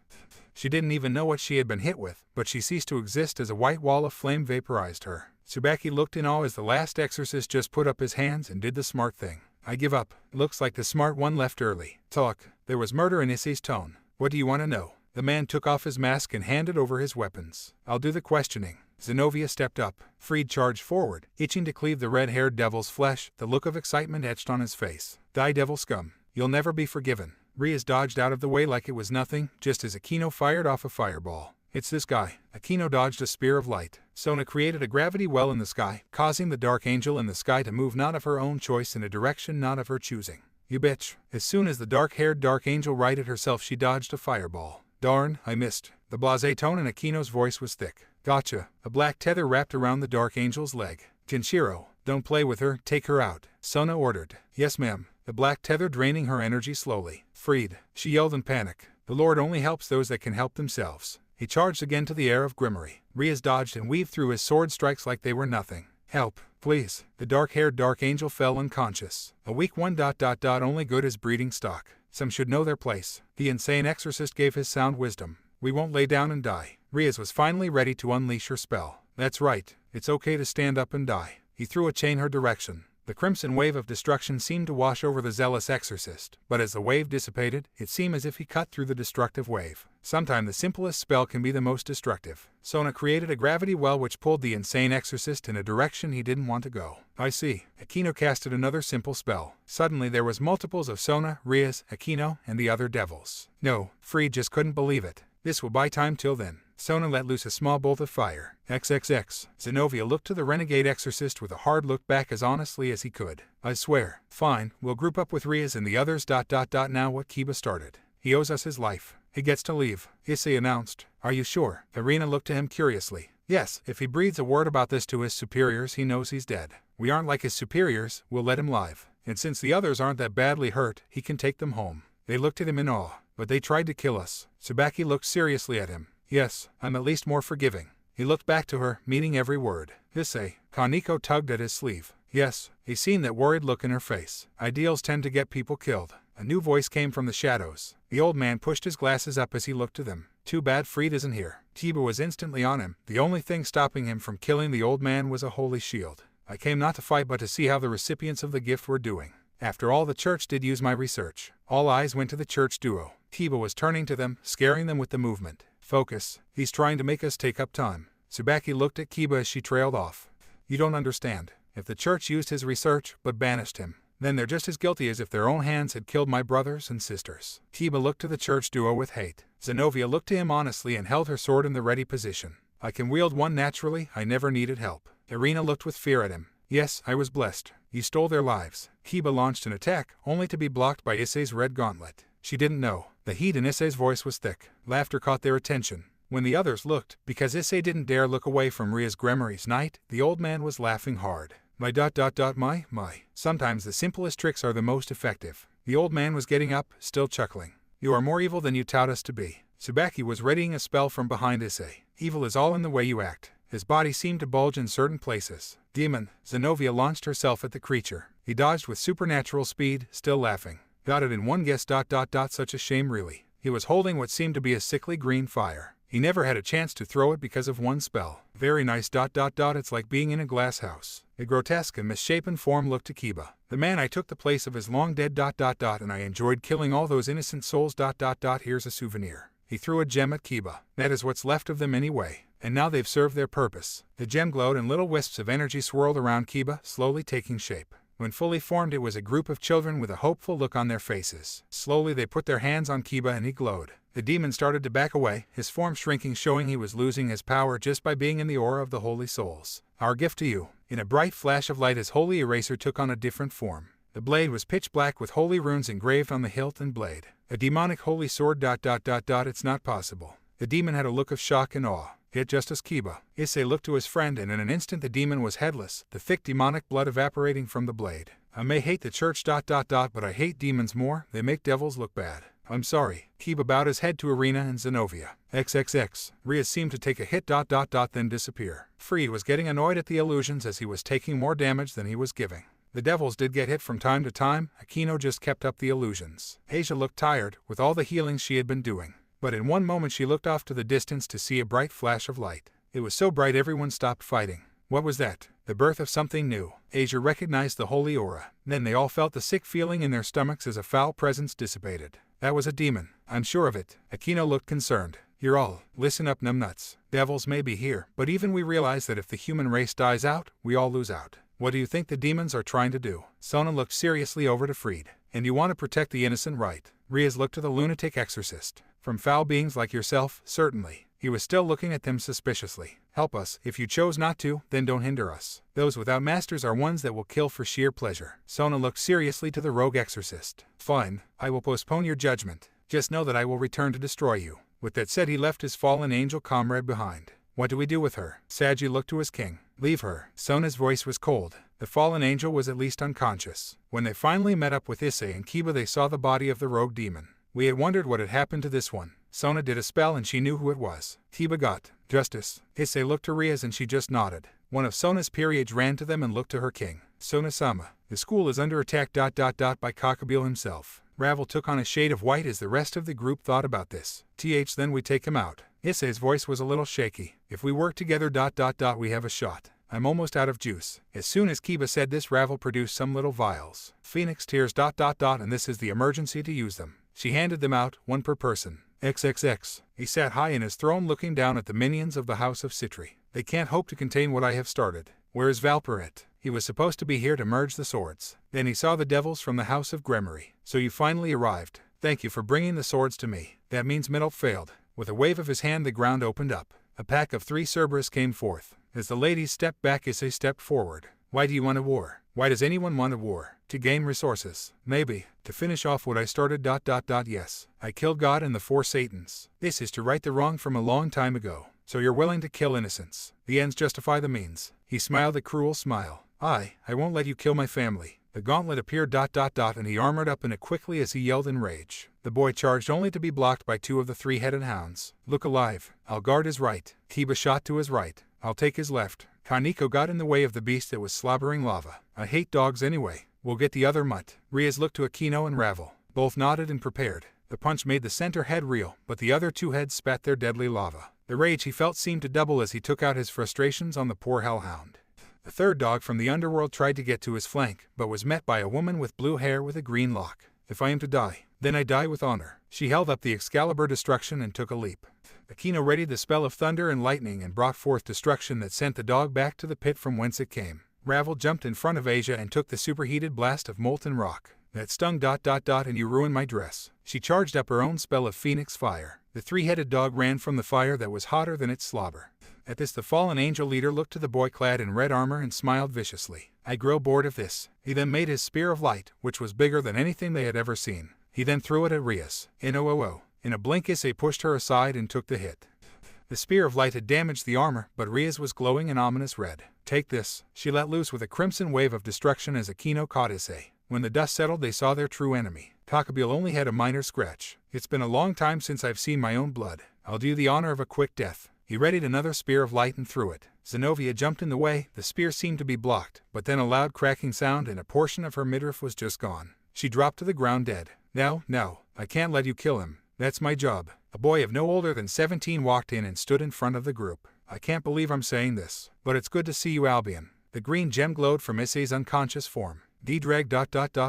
She didn't even know what she had been hit with, but she ceased to exist as a white wall of flame vaporized her. Tsubaki looked in awe as the last exorcist just put up his hands and did the smart thing. I give up. Looks like the smart one left early. Talk. There was murder in Issei's tone. What do you want to know? The man took off his mask and handed over his weapons. I'll do the questioning. Zenovia stepped up. Fried charged forward, itching to cleave the red-haired devil's flesh, the look of excitement etched on his face. Die, devil scum. You'll never be forgiven. Rias dodged out of the way like it was nothing, just as Akino fired off a fireball. It's this guy. Akino dodged a spear of light. Sona created a gravity well in the sky, causing the dark angel in the sky to move not of her own choice in a direction not of her choosing. You bitch. As soon as the dark-haired dark angel righted herself, she dodged a fireball. Darn, I missed. The blasé tone in Akino's voice was thick. Gotcha. A black tether wrapped around the dark angel's leg. Kenshiro, don't play with her, take her out. Sona ordered. Yes, ma'am. The black tether draining her energy slowly. Freed. She yelled in panic. The Lord only helps those that can help themselves. He charged again to the air of Gremory. Rias dodged and weaved through his sword strikes like they were nothing. Help, please. The dark-haired dark angel fell unconscious. A weak one ... only good as breeding stock. Some should know their place. The insane exorcist gave his sound wisdom. We won't lay down and die. Rias was finally ready to unleash her spell. That's right. It's okay to stand up and die. He threw a chain her direction. The crimson wave of destruction seemed to wash over the zealous exorcist, but as the wave dissipated, it seemed as if he cut through the destructive wave. Sometimes the simplest spell can be the most destructive. Sona created a gravity well which pulled the insane exorcist in a direction he didn't want to go. I see. Aquino casted another simple spell. Suddenly there was multiples of Sona, Riaz, Aquino, and the other devils. No, Fried just couldn't believe it. This will buy time till then. Sona let loose a small bolt of fire. XXX. Zenobia looked to the renegade exorcist with a hard look back as honestly as he could. I swear. Fine, we'll group up with Riaz and the others. Now what Kiba started. He owes us his life. He gets to leave, Issei announced. Are you sure? Irina looked to him curiously. Yes, if he breathes a word about this to his superiors he knows he's dead. We aren't like his superiors, we'll let him live. And since the others aren't that badly hurt, he can take them home. They looked at him in awe. But they tried to kill us. Tsubaki looked seriously at him. Yes, I'm at least more forgiving. He looked back to her, meaning every word. Issei. Kaneko tugged at his sleeve. Yes, he seen that worried look in her face. Ideals tend to get people killed. A new voice came from the shadows. The old man pushed his glasses up as he looked to them. Too bad Fried isn't here. Kiba was instantly on him. The only thing stopping him from killing the old man was a holy shield. I came not to fight but to see how the recipients of the gift were doing. After all, the church did use my research. All eyes went to the church duo. Kiba was turning to them, scaring them with the movement. Focus. He's trying to make us take up time. Tsubaki looked at Kiba as she trailed off. You don't understand. If the church used his research, but banished him, then they're just as guilty as if their own hands had killed my brothers and sisters. Kiba looked to the church duo with hate. Zenobia looked to him honestly and held her sword in the ready position. I can wield one naturally, I never needed help. Irina looked with fear at him. Yes, I was blessed. You stole their lives. Kiba launched an attack, only to be blocked by Issei's red gauntlet. She didn't know. The heat in Issei's voice was thick. Laughter caught their attention. When the others looked, because Issei didn't dare look away from Riaz Gremory's knight, the old man was laughing hard. My. Sometimes the simplest tricks are the most effective. The old man was getting up, still chuckling. You are more evil than you tout us to be. Tsubaki was readying a spell from behind Issei. Evil is all in the way you act. His body seemed to bulge in certain places. Demon. Zenobia launched herself at the creature. He dodged with supernatural speed, still laughing. Got it in one guess. Such a shame really. He was holding what seemed to be a sickly green fire. He never had a chance to throw it because of one spell. Very nice. It's like being in a glass house. A grotesque and misshapen form looked to Kiba. The man I took the place of his long dead. And I enjoyed killing all those innocent souls. Here's a souvenir. He threw a gem at Kiba. That is what's left of them anyway. And now they've served their purpose. The gem glowed and little wisps of energy swirled around Kiba, slowly taking shape. When fully formed, it was a group of children with a hopeful look on their faces. Slowly they put their hands on Kiba and he glowed. The demon started to back away, his form shrinking, showing he was losing his power just by being in the aura of the holy souls. Our gift to you. In a bright flash of light, his holy eraser took on a different form. The blade was pitch black with holy runes engraved on the hilt and blade. A demonic holy sword. It's not possible. The demon had a look of shock and awe. Yet just as Kiba. Issei looked to his friend, and in an instant the demon was headless, the thick demonic blood evaporating from the blade. I may hate the church. But I hate demons more. They make devils look bad. I'm sorry. Kiba bowed his head to Irina and Zenobia. XXX. Riaz seemed to take a hit. Then disappear. Fried was getting annoyed at the illusions as he was taking more damage than he was giving. The devils did get hit from time to time. Aquino just kept up the illusions. Asia looked tired, with all the healing she had been doing. But in one moment she looked off to the distance to see a bright flash of light. It was so bright everyone stopped fighting. What was that? The birth of something new. Asia recognized the holy aura. Then they all felt the sick feeling in their stomachs as a foul presence dissipated. That was a demon. I'm sure of it. Aquino looked concerned. You're all, listen up numbnuts. Devils may be here, but even we realize that if the human race dies out, we all lose out. What do you think the demons are trying to do? Sona looked seriously over to Fried. And you want to protect the innocent, right? Riaz looked to the lunatic exorcist. From foul beings like yourself, certainly. He was still looking at them suspiciously. Help us. If you chose not to, then don't hinder us. Those without masters are ones that will kill for sheer pleasure. Sona looked seriously to the rogue exorcist. Fine. I will postpone your judgment. Just know that I will return to destroy you. With that said, he left his fallen angel comrade behind. What do we do with her? Saji looked to his king. Leave her. Sona's voice was cold. The fallen angel was at least unconscious. When they finally met up with Issei and Kiba, they saw the body of the rogue demon. We had wondered what had happened to this one. Sona did a spell and she knew who it was. Kiba got justice. Issei looked to Riaz and she just nodded. One of Sona's peerage ran to them and looked to her king. Sona-sama. The school is under attack. By Kakabeel himself. Ravel took on a shade of white as the rest of the group thought about this. Then we take him out. Issei's voice was a little shaky. If we work together. We have a shot. I'm almost out of juice. As soon as Kiba said this, Ravel produced some little vials. Phoenix tears ... and this is the emergency to use them. She handed them out, one per person. XXX. He sat high in his throne looking down at the minions of the House of Citri. They can't hope to contain what I have started. Where is Valperet? He was supposed to be here to merge the swords. Then he saw the devils from the House of Gremory. So you finally arrived. Thank you for bringing the swords to me. That means Middle failed. With a wave of his hand the ground opened up. A pack of 3 Cerberus came forth. As the ladies stepped back, Issei stepped forward. Why do you want a war? Why does anyone want a war? To gain resources. Maybe. To finish off what I started ... Yes. I killed God and the 4 Satans. This is to right the wrong from a long time ago. So you're willing to kill innocents. The ends justify the means. He smiled a cruel smile. I won't let you kill my family. The gauntlet appeared ... and he armored up in it quickly as he yelled in rage. The boy charged only to be blocked by 2 of the 3-headed hounds. Look alive. I'll guard his right. Kiba shot to his right. I'll take his left. Kaneko got in the way of the beast that was slobbering lava. I hate dogs anyway. We'll get the other mutt. Riaz looked to Akino and Ravel. Both nodded and prepared. The punch made the center head reel, but the other 2 heads spat their deadly lava. The rage he felt seemed to double as he took out his frustrations on the poor hellhound. The 3rd dog from the underworld tried to get to his flank, but was met by a woman with blue hair with a green lock. If I am to die, then I die with honor. She held up the Excalibur Destruction and took a leap. Akino readied the spell of thunder and lightning and brought forth destruction that sent the dog back to the pit from whence it came. Ravel jumped in front of Asia and took the superheated blast of molten rock. That stung ... and you ruined my dress. She charged up her own spell of Phoenix Fire. The 3-headed dog ran from the fire that was hotter than its slobber. At this the fallen angel leader looked to the boy clad in red armor and smiled viciously. I grow bored of this. He then made his spear of light, which was bigger than anything they had ever seen. He then threw it at Riaz. In a blink Issei pushed her aside and took the hit. The spear of light had damaged the armor, but Riaz was glowing an ominous red. Take this. She let loose with a crimson wave of destruction as Akino caught Issei. When the dust settled they saw their true enemy. Takabil only had a minor scratch. It's been a long time since I've seen my own blood. I'll do the honor of a quick death. He readied another spear of light and threw it. Zenobia jumped in the way. The spear seemed to be blocked, but then a loud cracking sound and a portion of her midriff was just gone. She dropped to the ground dead. No, I can't let you kill him. That's my job. A boy of no older than 17 walked in and stood in front of the group. I can't believe I'm saying this, but it's good to see you, Albion. The green gem glowed from Issei's unconscious form. D-drag ...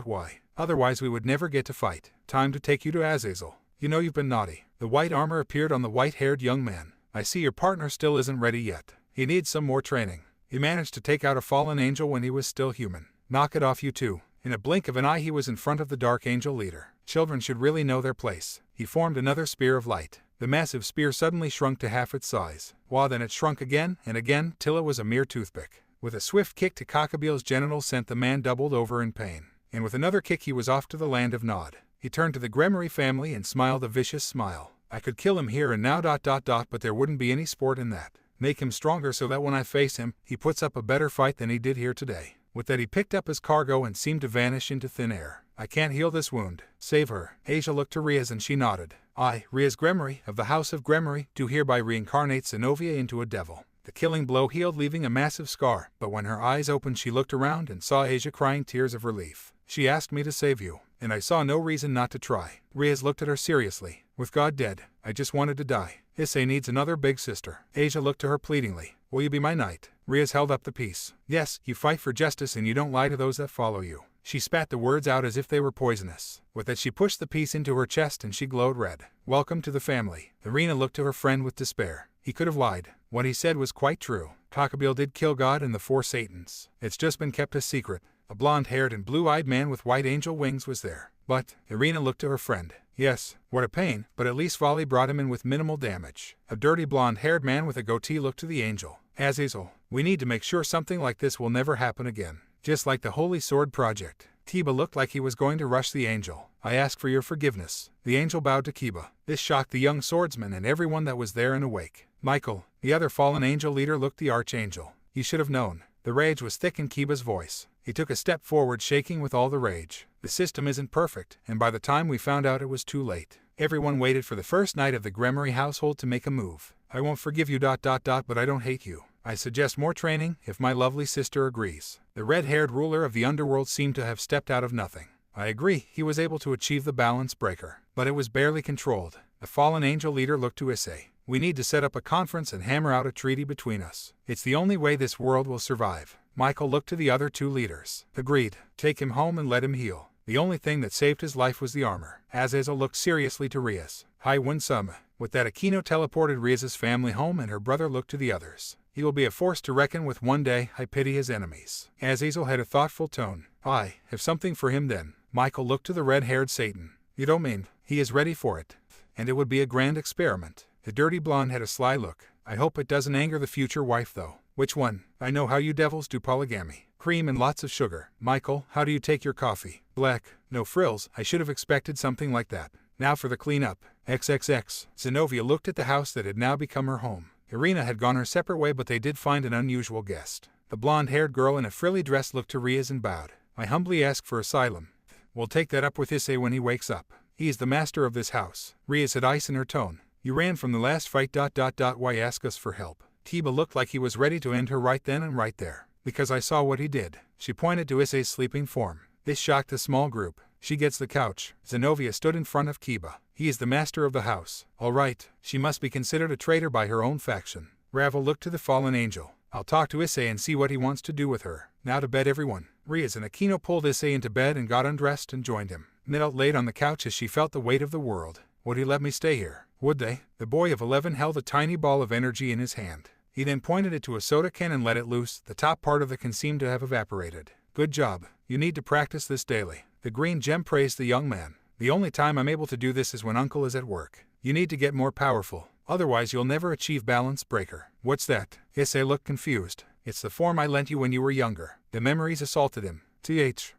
Why? Otherwise we would never get to fight. Time to take you to Azazel. You know you've been naughty. The white armor appeared on the white-haired young man. I see your partner still isn't ready yet. He needs some more training. He managed to take out a fallen angel when he was still human. Knock it off, you two. In a blink of an eye he was in front of the Dark Angel leader. Children should really know their place. He formed another spear of light. The massive spear suddenly shrunk to half its size. Then it shrunk again and again till it was a mere toothpick. With a swift kick to Kakabil's genitals sent the man doubled over in pain. And with another kick he was off to the land of Nod. He turned to the Gremory family and smiled a vicious smile. I could kill him here and now ... but there wouldn't be any sport in that. Make him stronger so that when I face him, he puts up a better fight than he did here today. With that he picked up his cargo and seemed to vanish into thin air. I can't heal this wound. Save her. Asia looked to Riaz and she nodded. I, Riaz Gremory, of the House of Gremory, do hereby reincarnate Zenobia into a devil. The killing blow healed, leaving a massive scar, but when her eyes opened she looked around and saw Asia crying tears of relief. She asked me to save you, and I saw no reason not to try. Riaz looked at her seriously. With God dead, I just wanted to die. Issei needs another big sister. Asia looked to her pleadingly. Will you be my knight? Riaz held up the piece. Yes, you fight for justice and you don't lie to those that follow you. She spat the words out as if they were poisonous. With that she pushed the piece into her chest and she glowed red. Welcome to the family. Irina looked to her friend with despair. He could have lied. What he said was quite true. Kakabil did kill God and the 4 Satans. It's just been kept a secret. A blonde-haired and blue-eyed man with white angel wings was there. But, Irina looked to her friend. Yes, what a pain, but at least Volley brought him in with minimal damage. A dirty blonde-haired man with a goatee looked to the angel. Azazel, we need to make sure something like this will never happen again. Just like the Holy Sword Project. Kiba looked like he was going to rush the angel. I ask for your forgiveness. The angel bowed to Kiba. This shocked the young swordsman and everyone that was there and awake. Michael, the other fallen angel leader, looked the archangel. You should have known. The rage was thick in Kiba's voice. He took a step forward, shaking with all the rage. The system isn't perfect, and by the time we found out it was too late. Everyone waited for the first night of the Gremory household to make a move. I won't forgive you ... but I don't hate you. I suggest more training, if my lovely sister agrees. The red-haired ruler of the underworld seemed to have stepped out of nothing. I agree, he was able to achieve the balance breaker, but it was barely controlled. The fallen angel leader looked to Issei. We need to set up a conference and hammer out a treaty between us. It's the only way this world will survive. Michael looked to the other two leaders. Agreed. Take him home and let him heal. The only thing that saved his life was the armor. Azazel looked seriously to Riaz. Hi Winsome. With that, Aquino teleported Riaz's family home, and her brother looked to the others. He will be a force to reckon with one day. I pity his enemies. Azazel had a thoughtful tone. I have something for him then. Michael looked to the red-haired Satan. You don't mean he is ready for it? And it would be a grand experiment. The dirty blonde had a sly look. I hope it doesn't anger the future wife though. Which one? I know how you devils do polygamy. Cream and lots of sugar. Michael, how do you take your coffee? Black. No frills. I should have expected something like that. Now for the cleanup. XXX. Zenobia looked at the house that had now become her home. Irina had gone her separate way, but they did find an unusual guest. The blonde-haired girl in a frilly dress looked to Riaz and bowed. I humbly ask for asylum. We'll take that up with Issei when he wakes up. He is the master of this house. Riaz had ice in her tone. You ran from the last fight. Why ask us for help? Tiba looked like he was ready to end her right then and right there. Because I saw what he did. She pointed to Issei's sleeping form. This shocked the small group. She gets the couch. Zenobia stood in front of Kiba. He is the master of the house. All right. She must be considered a traitor by her own faction. Ravel looked to the fallen angel. I'll talk to Issei and see what he wants to do with her. Now to bed everyone. Riaz and Aquino pulled Issei into bed and got undressed and joined him. Midelt laid on the couch as she felt the weight of the world. Would he let me stay here? Would they? The boy of 11 held a tiny ball of energy in his hand. He then pointed it to a soda can and let it loose. The top part of the can seemed to have evaporated. Good job. You need to practice this daily. The green gem praised the young man. The only time I'm able to do this is when Uncle is at work. You need to get more powerful. Otherwise you'll never achieve balance breaker. What's that? Issei looked confused. It's the form I lent you when you were younger. The memories assaulted him.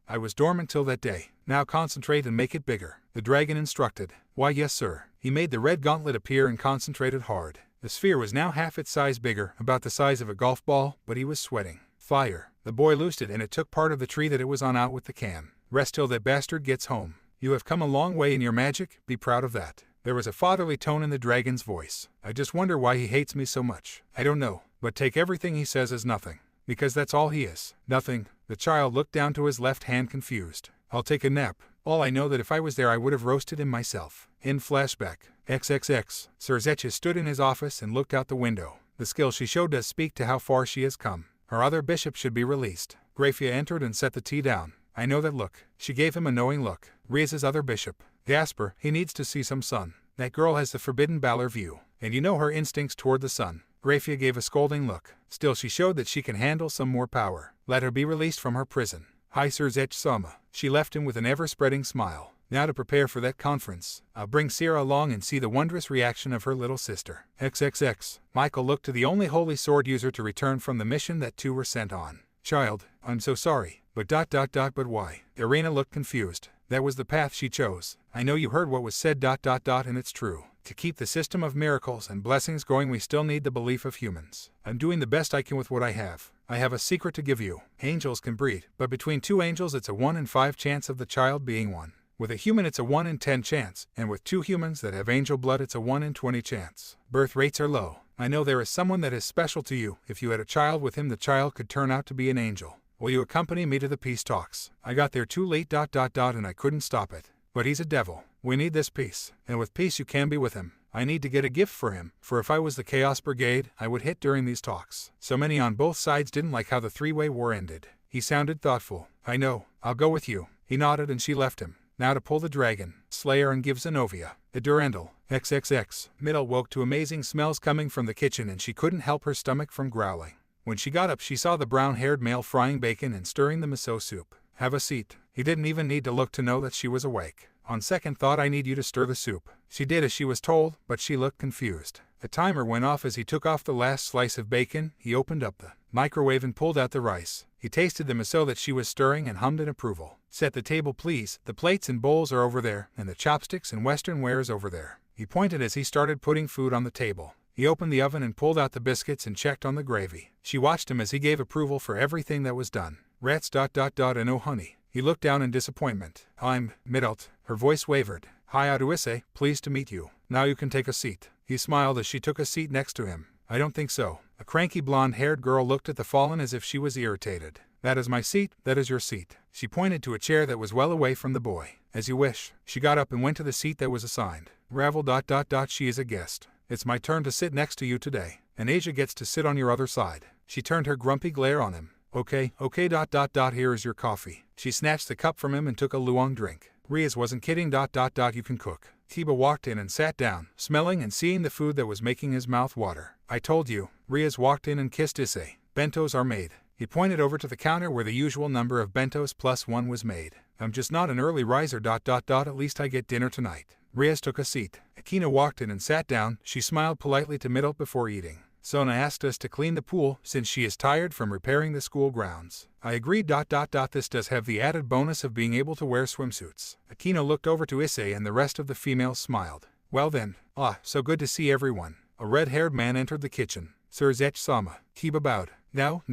I was dormant till that day. Now concentrate and make it bigger. The dragon instructed. Why yes sir. He made the red gauntlet appear and concentrated hard. The sphere was now half its size bigger, about the size of a golf ball, but he was sweating. Fire. The boy loosed it and it took part of the tree that it was on out with the can. Rest till that bastard gets home. You have come a long way in your magic, be proud of that. There was a fatherly tone in the dragon's voice. I just wonder why he hates me so much. I don't know, but take everything he says as nothing. Because that's all he is. Nothing. The child looked down to his left hand confused. I'll take a nap. All I know that if I was there I would have roasted him myself. In flashback. XXX. Sir Zetches stood in his office and looked out the window. The skill she showed does speak to how far she has come. Her other bishop should be released. Grafia entered and set the tea down. I know that look. She gave him a knowing look. Riaz's other bishop. Gasper, he needs to see some sun. That girl has the forbidden Balor view. And you know her instincts toward the sun. Grafia gave a scolding look. Still she showed that she can handle some more power. Let her be released from her prison. Hi Sir Zetch Sama. She left him with an ever-spreading smile. Now to prepare for that conference. I'll bring Sierra along and see the wondrous reaction of her little sister. XXX. Michael looked to the only holy sword user to return from the mission that two were sent on. Child, I'm so sorry. But but why? Irina looked confused. That was the path she chose. I know you heard what was said and it's true. To keep the system of miracles and blessings going we still need the belief of humans. I'm doing the best I can with what I have. I have a secret to give you. Angels can breed, but between two angels it's a 1 in 5 chance of the child being one. With a human it's a 1 in 10 chance, and with two humans that have angel blood it's a 1 in 20 chance. Birth rates are low. I know there is someone that is special to you. If you had a child with him the child could turn out to be an angel. Will you accompany me to the peace talks? I got there too late and I couldn't stop it. But he's a devil. We need this peace. And with peace you can be with him. I need to get a gift for him, for if I was the Chaos Brigade, I would hit during these talks. So many on both sides didn't like how the three-way war ended. He sounded thoughtful. I know. I'll go with you. He nodded and she left him. Now to pull the dragon, Slayer and give Zenobia. The Durandal. XXX. Middle woke to amazing smells coming from the kitchen and she couldn't help her stomach from growling. When she got up she saw the brown-haired male frying bacon and stirring the miso soup. Have a seat. He didn't even need to look to know that she was awake. On second thought I need you to stir the soup. She did as she was told, but she looked confused. The timer went off as he took off the last slice of bacon. He opened up the microwave and pulled out the rice. He tasted the miso that she was stirring and hummed in approval. Set the table please. The plates and bowls are over there, and the chopsticks and western wares over there. He pointed as he started putting food on the table. He opened the oven and pulled out the biscuits and checked on the gravy. She watched him as he gave approval for everything that was done. Rats ... and oh honey. He looked down in disappointment. I'm Midelt. Her voice wavered. Hi Issei, pleased to meet you. Now you can take a seat. He smiled as she took a seat next to him. I don't think so. A cranky blonde-haired girl looked at the fallen as if she was irritated. That is my seat, that is your seat. She pointed to a chair that was well away from the boy. As you wish. She got up and went to the seat that was assigned. Ravel ... she is a guest. It's my turn to sit next to you today, and Asia gets to sit on your other side. She turned her grumpy glare on him. Okay, here is your coffee. She snatched the cup from him and took a luwang drink. Riaz wasn't kidding. You can cook. Kiba walked in and sat down, smelling and seeing the food that was making his mouth water. I told you. Riaz walked in and kissed Issei. Bentos are made. He pointed over to the counter where the usual number of bentos plus one was made. I'm just not an early riser. At least I get dinner tonight. Riaz took a seat. Akina walked in and sat down. She smiled politely to Middle before eating. Sona asked us to clean the pool since she is tired from repairing the school grounds. I agreed. This does have the added bonus of being able to wear swimsuits. Akina looked over to Issei and the rest of the females smiled. Well then, so good to see everyone. A red-haired man entered the kitchen. Sir Zech-sama. Kiba bowed. No,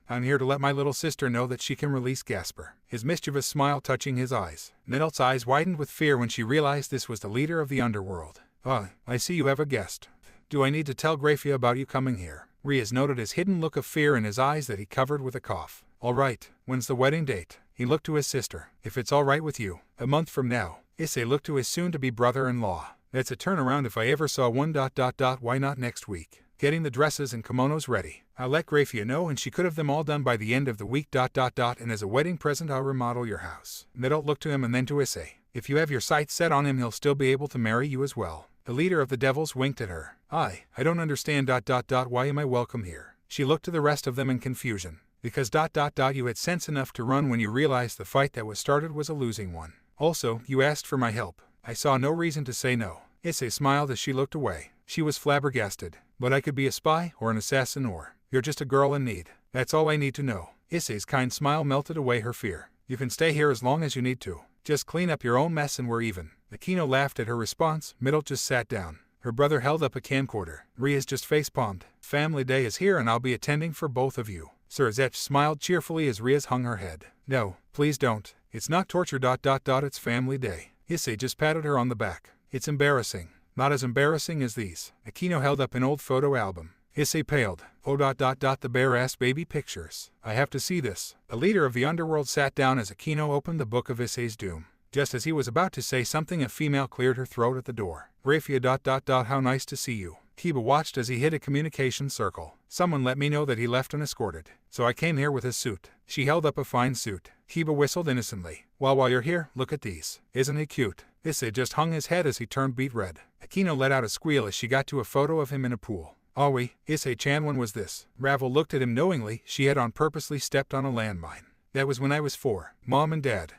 I'm here to let my little sister know that she can release Gasper. His mischievous smile touching his eyes. Nidal's eyes widened with fear when she realized this was the leader of the underworld. I see you have a guest. Do I need to tell Grafia about you coming here? Riaz noted his hidden look of fear in his eyes that he covered with a cough. All right, when's the wedding date? He looked to his sister. If it's all right with you, a month from now. Issei looked to his soon-to-be brother-in-law. That's a turnaround if I ever saw one. Why not next week? Getting the dresses and kimonos ready. I'll let Grafia know and she could have them all done by the end of the week. And as a wedding present I'll remodel your house. Nidal looked to him and then to Issei. If you have your sights set on him he'll still be able to marry you as well. The leader of the devils winked at her. I don't understand. Why am I welcome here? She looked to the rest of them in confusion. Because you had sense enough to run when you realized the fight that was started was a losing one. Also, you asked for my help. I saw no reason to say no. Issei smiled as she looked away. She was flabbergasted. But I could be a spy or an assassin or you're just a girl in need. That's all I need to know. Issei's kind smile melted away her fear. You can stay here as long as you need to. Just clean up your own mess and we're even. Akino laughed at her response. Middle just sat down. Her brother held up a camcorder. Riaz just face-palmed. Family day is here and I'll be attending for both of you. Sir Zech smiled cheerfully as Riaz hung her head. No, please don't. It's not torture. It's family day. Issei just patted her on the back. It's embarrassing. Not as embarrassing as these. Akino held up an old photo album. Issei paled. The bare-ass baby pictures. I have to see this. The leader of the underworld sat down as Akino opened the book of Issei's doom. Just as he was about to say something a female cleared her throat at the door. Grafia. How nice to see you. Kiba watched as he hit a communication circle. Someone let me know that he left unescorted. So I came here with his suit. She held up a fine suit. Kiba whistled innocently. While you're here, look at these. Isn't he cute? Issei just hung his head as he turned beet red. Akino let out a squeal as she got to a photo of him in a pool. Issei-chan, when was this? Ravel looked at him knowingly. She had purposely stepped on a landmine. That was when I was 4. Mom and Dad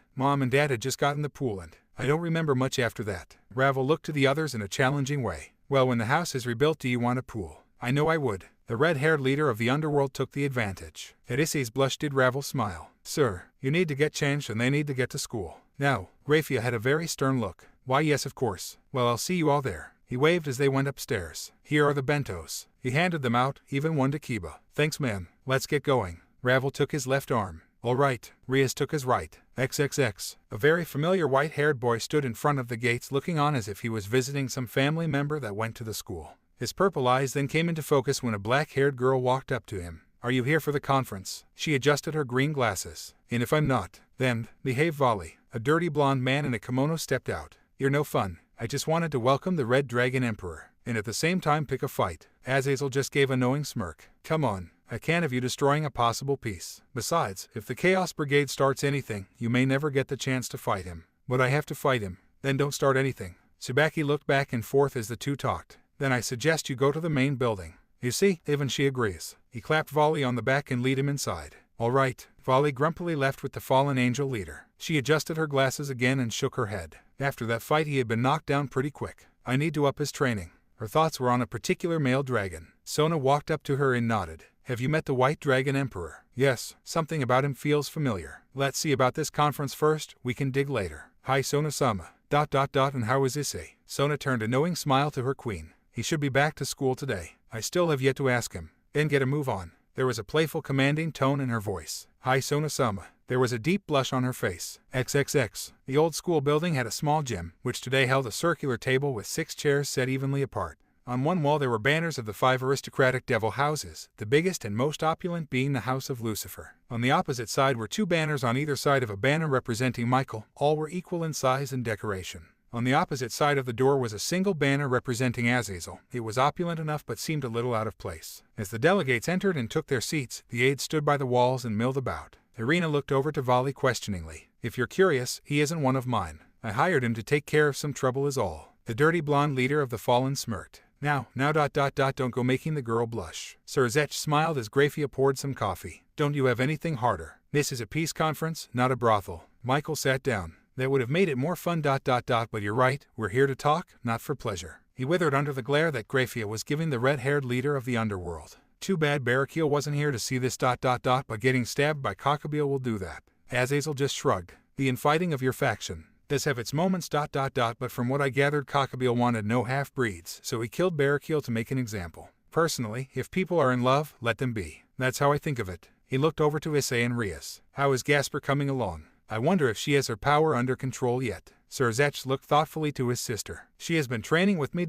had just gotten the pool and I don't remember much after that. Ravel looked to the others in a challenging way. Well, when the house is rebuilt, do you want a pool? I know I would. The red-haired leader of the underworld took the advantage. At Issei's blush did Ravel smile. Sir, you need to get changed and they need to get to school. Now, Grafia had a very stern look. Why yes, of course. Well, I'll see you all there. He waved as they went upstairs. Here are the bentos. He handed them out, even one to Kiba. Thanks, ma'am. Let's get going. Ravel took his left arm. All right. Riaz took his right. XXX. A very familiar white-haired boy stood in front of the gates looking on as if he was visiting some family member that went to the school. His purple eyes then came into focus when a black-haired girl walked up to him. Are you here for the conference? She adjusted her green glasses. And if I'm not, then, behave Volley. A dirty blonde man in a kimono stepped out. You're no fun. I just wanted to welcome the Red Dragon Emperor, and at the same time pick a fight. Azazel just gave a knowing smirk. Come on. I can't have you destroying a possible peace. Besides, if the Chaos Brigade starts anything, you may never get the chance to fight him. But I have to fight him. Then don't start anything. Tsubaki looked back and forth as the two talked. Then I suggest you go to the main building. You see, even she agrees. He clapped Volley on the back and lead him inside. All right. Volley grumpily left with the fallen angel leader. She adjusted her glasses again and shook her head. After that fight he had been knocked down pretty quick. I need to up his training. Her thoughts were on a particular male dragon. Sona walked up to her and nodded. Have you met the White Dragon Emperor? Yes, something about him feels familiar. Let's see about this conference first, we can dig later. Hi Sona-sama. And how is Issei? Sona turned a knowing smile to her queen. He should be back to school today. I still have yet to ask him. Then get a move on. There was a playful commanding tone in her voice. Hi Sona-sama. There was a deep blush on her face. XXX. The old school building had a small gym, which today held a circular table with 6 chairs set evenly apart. On one wall there were banners of the 5 aristocratic devil houses, the biggest and most opulent being the House of Lucifer. On the opposite side were 2 banners on either side of a banner representing Michael. All were equal in size and decoration. On the opposite side of the door was a single banner representing Azazel. It was opulent enough but seemed a little out of place. As the delegates entered and took their seats, the aides stood by the walls and milled about. Irina looked over to Vali questioningly. If you're curious, he isn't one of mine. I hired him to take care of some trouble is all. The dirty blonde leader of the Fallen smirked. Now, don't go making the girl blush. Sir Zech smiled as Grafia poured some coffee. Don't you have anything harder? This is a peace conference, not a brothel. Michael sat down. That would have made it more fun. But you're right, we're here to talk, not for pleasure. He withered under the glare that Grafia was giving the red-haired leader of the underworld. Too bad Barakil wasn't here to see this. But getting stabbed by Cockabeel will do that. Azazel just shrugged. The infighting of your faction does have its moments. But from what I gathered, Cockabeel wanted no half-breeds, so he killed Barakil to make an example. Personally, if people are in love, let them be. That's how I think of it. He looked over to Issei and Rias. How is Gasper coming along? I wonder if she has her power under control yet. Sir Zech looked thoughtfully to his sister. She has been training with me.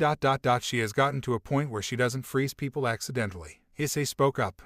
She has gotten to a point where she doesn't freeze people accidentally. Issei spoke up.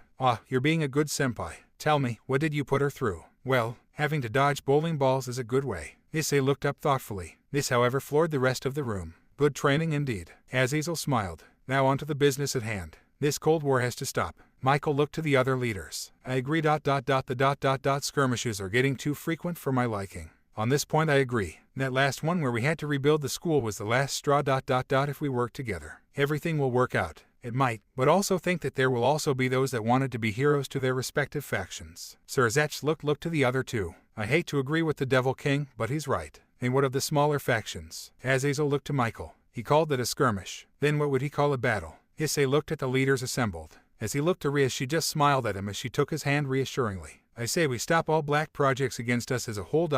You're being a good senpai. Tell me, what did you put her through? Well, having to dodge bowling balls is a good way. Issei looked up thoughtfully. This, however, floored the rest of the room. Good training indeed. Azazel smiled. Now on to the business at hand. This Cold War has to stop. Michael looked to the other leaders. I agree. The skirmishes are getting too frequent for my liking. On this point I agree. That last one where we had to rebuild the school was the last straw. If we work together, everything will work out. It might, but also think that there will also be those that wanted to be heroes to their respective factions. Sir Zech looked to the other two. I hate to agree with the Devil King, but he's right. And what of the smaller factions? Azazel looked to Michael. He called it a skirmish. Then what would he call a battle? Issei looked at the leaders assembled. As he looked to Rias, she just smiled at him as she took his hand reassuringly. I say we stop all black projects against us as a whole.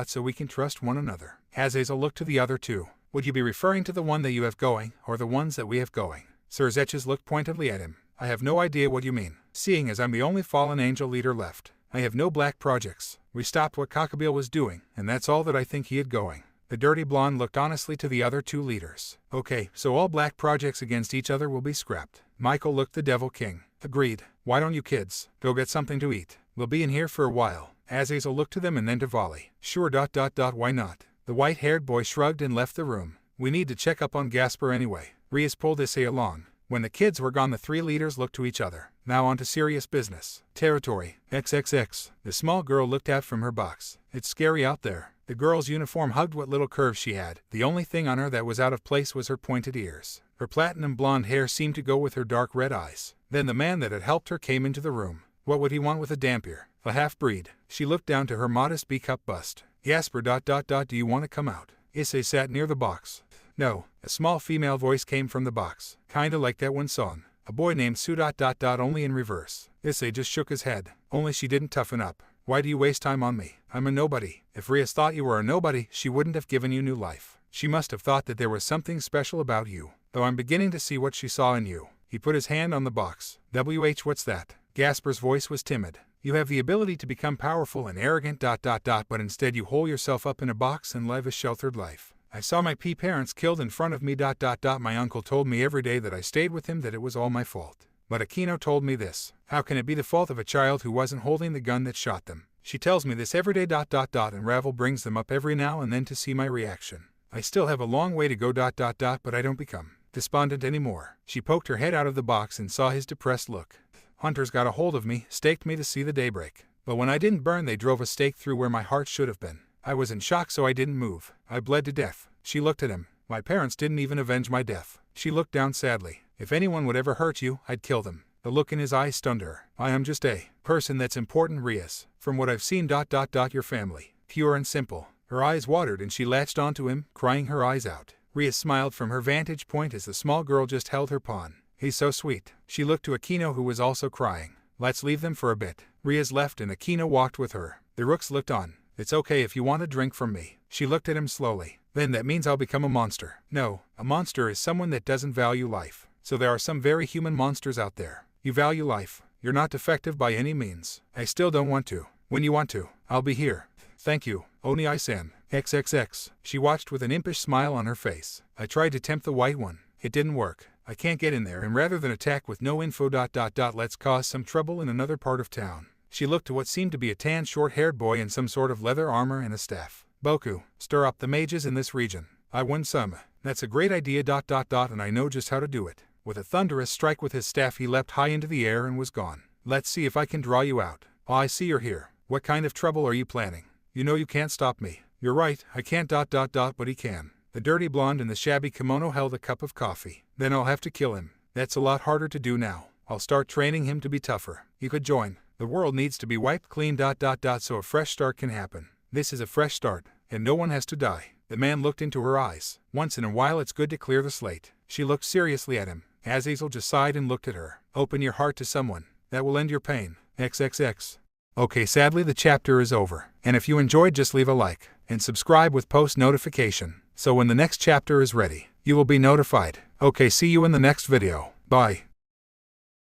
So we can trust one another. Azazel looked to the other two. Would you be referring to the one that you have going, or the ones that we have going? Sir Zech looked pointedly at him. I have no idea what you mean. Seeing as I'm the only fallen angel leader left, I have no black projects. We stopped what Cockabeel was doing, and that's all that I think he had going. The dirty blonde looked honestly to the other two leaders. Okay, so all black projects against each other will be scrapped. Michael looked the Devil King. Agreed. Why don't you kids go get something to eat? We'll be in here for a while. Azazel looked to them and then to Vali. Sure. Why not? The white-haired boy shrugged and left the room. We need to check up on Gasper anyway. Rias pulled Issei along. When the kids were gone, the three leaders looked to each other. Now on to serious business. Territory. XXX. The small girl looked out from her box. It's scary out there. The girl's uniform hugged what little curves she had. The only thing on her that was out of place was her pointed ears. Her platinum blonde hair seemed to go with her dark red eyes. Then the man that had helped her came into the room. What would he want with a dampier? A half-breed. She looked down to her modest B-cup bust. Gasper. Do you want to come out? Issei sat near the box. No. A small female voice came from the box. Kinda like that one song. A boy named Sue. Only in reverse. Issei just shook his head. Only she didn't toughen up. Why do you waste time on me? I'm a nobody. If Rias thought you were a nobody, she wouldn't have given you new life. She must have thought that there was something special about you. Though I'm beginning to see what she saw in you. He put his hand on the box. What's that? Gasper's voice was timid. You have the ability to become powerful and arrogant. But instead you hole yourself up in a box and live a sheltered life. I saw my parents killed in front of me. My uncle told me every day that I stayed with him that it was all my fault. But Aquino told me this. How can it be the fault of a child who wasn't holding the gun that shot them? She tells me this every day. And Ravel brings them up every now and then to see my reaction. I still have a long way to go. But I don't become despondent anymore. She poked her head out of the box and saw his depressed look. Hunters got a hold of me, staked me to see the daybreak. But when I didn't burn, they drove a stake through where my heart should have been. I was in shock, so I didn't move. I bled to death. She looked at him. My parents didn't even avenge my death. She looked down sadly. If anyone would ever hurt you, I'd kill them. The look in his eyes stunned her. I am just a person that's important, Rias. From what I've seen. Your family. Pure and simple. Her eyes watered and she latched onto him, crying her eyes out. Rias smiled from her vantage point as the small girl just held her pawn. He's so sweet. She looked to Aquino, who was also crying. Let's leave them for a bit. Rias left and Aquino walked with her. The rooks looked on. It's okay if you want a drink from me. She looked at him slowly. Then that means I'll become a monster. No, a monster is someone that doesn't value life. So there are some very human monsters out there. You value life. You're not defective by any means. I still don't want to. When you want to, I'll be here. Thank you, Oni-san. XXX. She watched with an impish smile on her face. I tried to tempt the white one. It didn't work. I can't get in there, and rather than attack with no info. Let's cause some trouble in another part of town. She looked to what seemed to be a tan, short-haired boy in some sort of leather armor and a staff. Boku, stir up the mages in this region. I won some. That's a great idea ... and I know just how to do it. With a thunderous strike with his staff he leapt high into the air and was gone. Let's see if I can draw you out. Oh, I see you're here. What kind of trouble are you planning? You know you can't stop me. You're right, I can't ... but he can. The dirty blonde in the shabby kimono held a cup of coffee. Then I'll have to kill him. That's a lot harder to do now. I'll start training him to be tougher. You could join. The world needs to be wiped clean ... so a fresh start can happen. This is a fresh start, and no one has to die. The man looked into her eyes. Once in a while it's good to clear the slate. She looked seriously at him. Azazel just sighed and looked at her. Open your heart to someone. That will end your pain. XXX. Okay, sadly the chapter is over. And if you enjoyed, just leave a like and subscribe with post notification, so when the next chapter is ready, you will be notified. Okay, see you in the next video. Bye.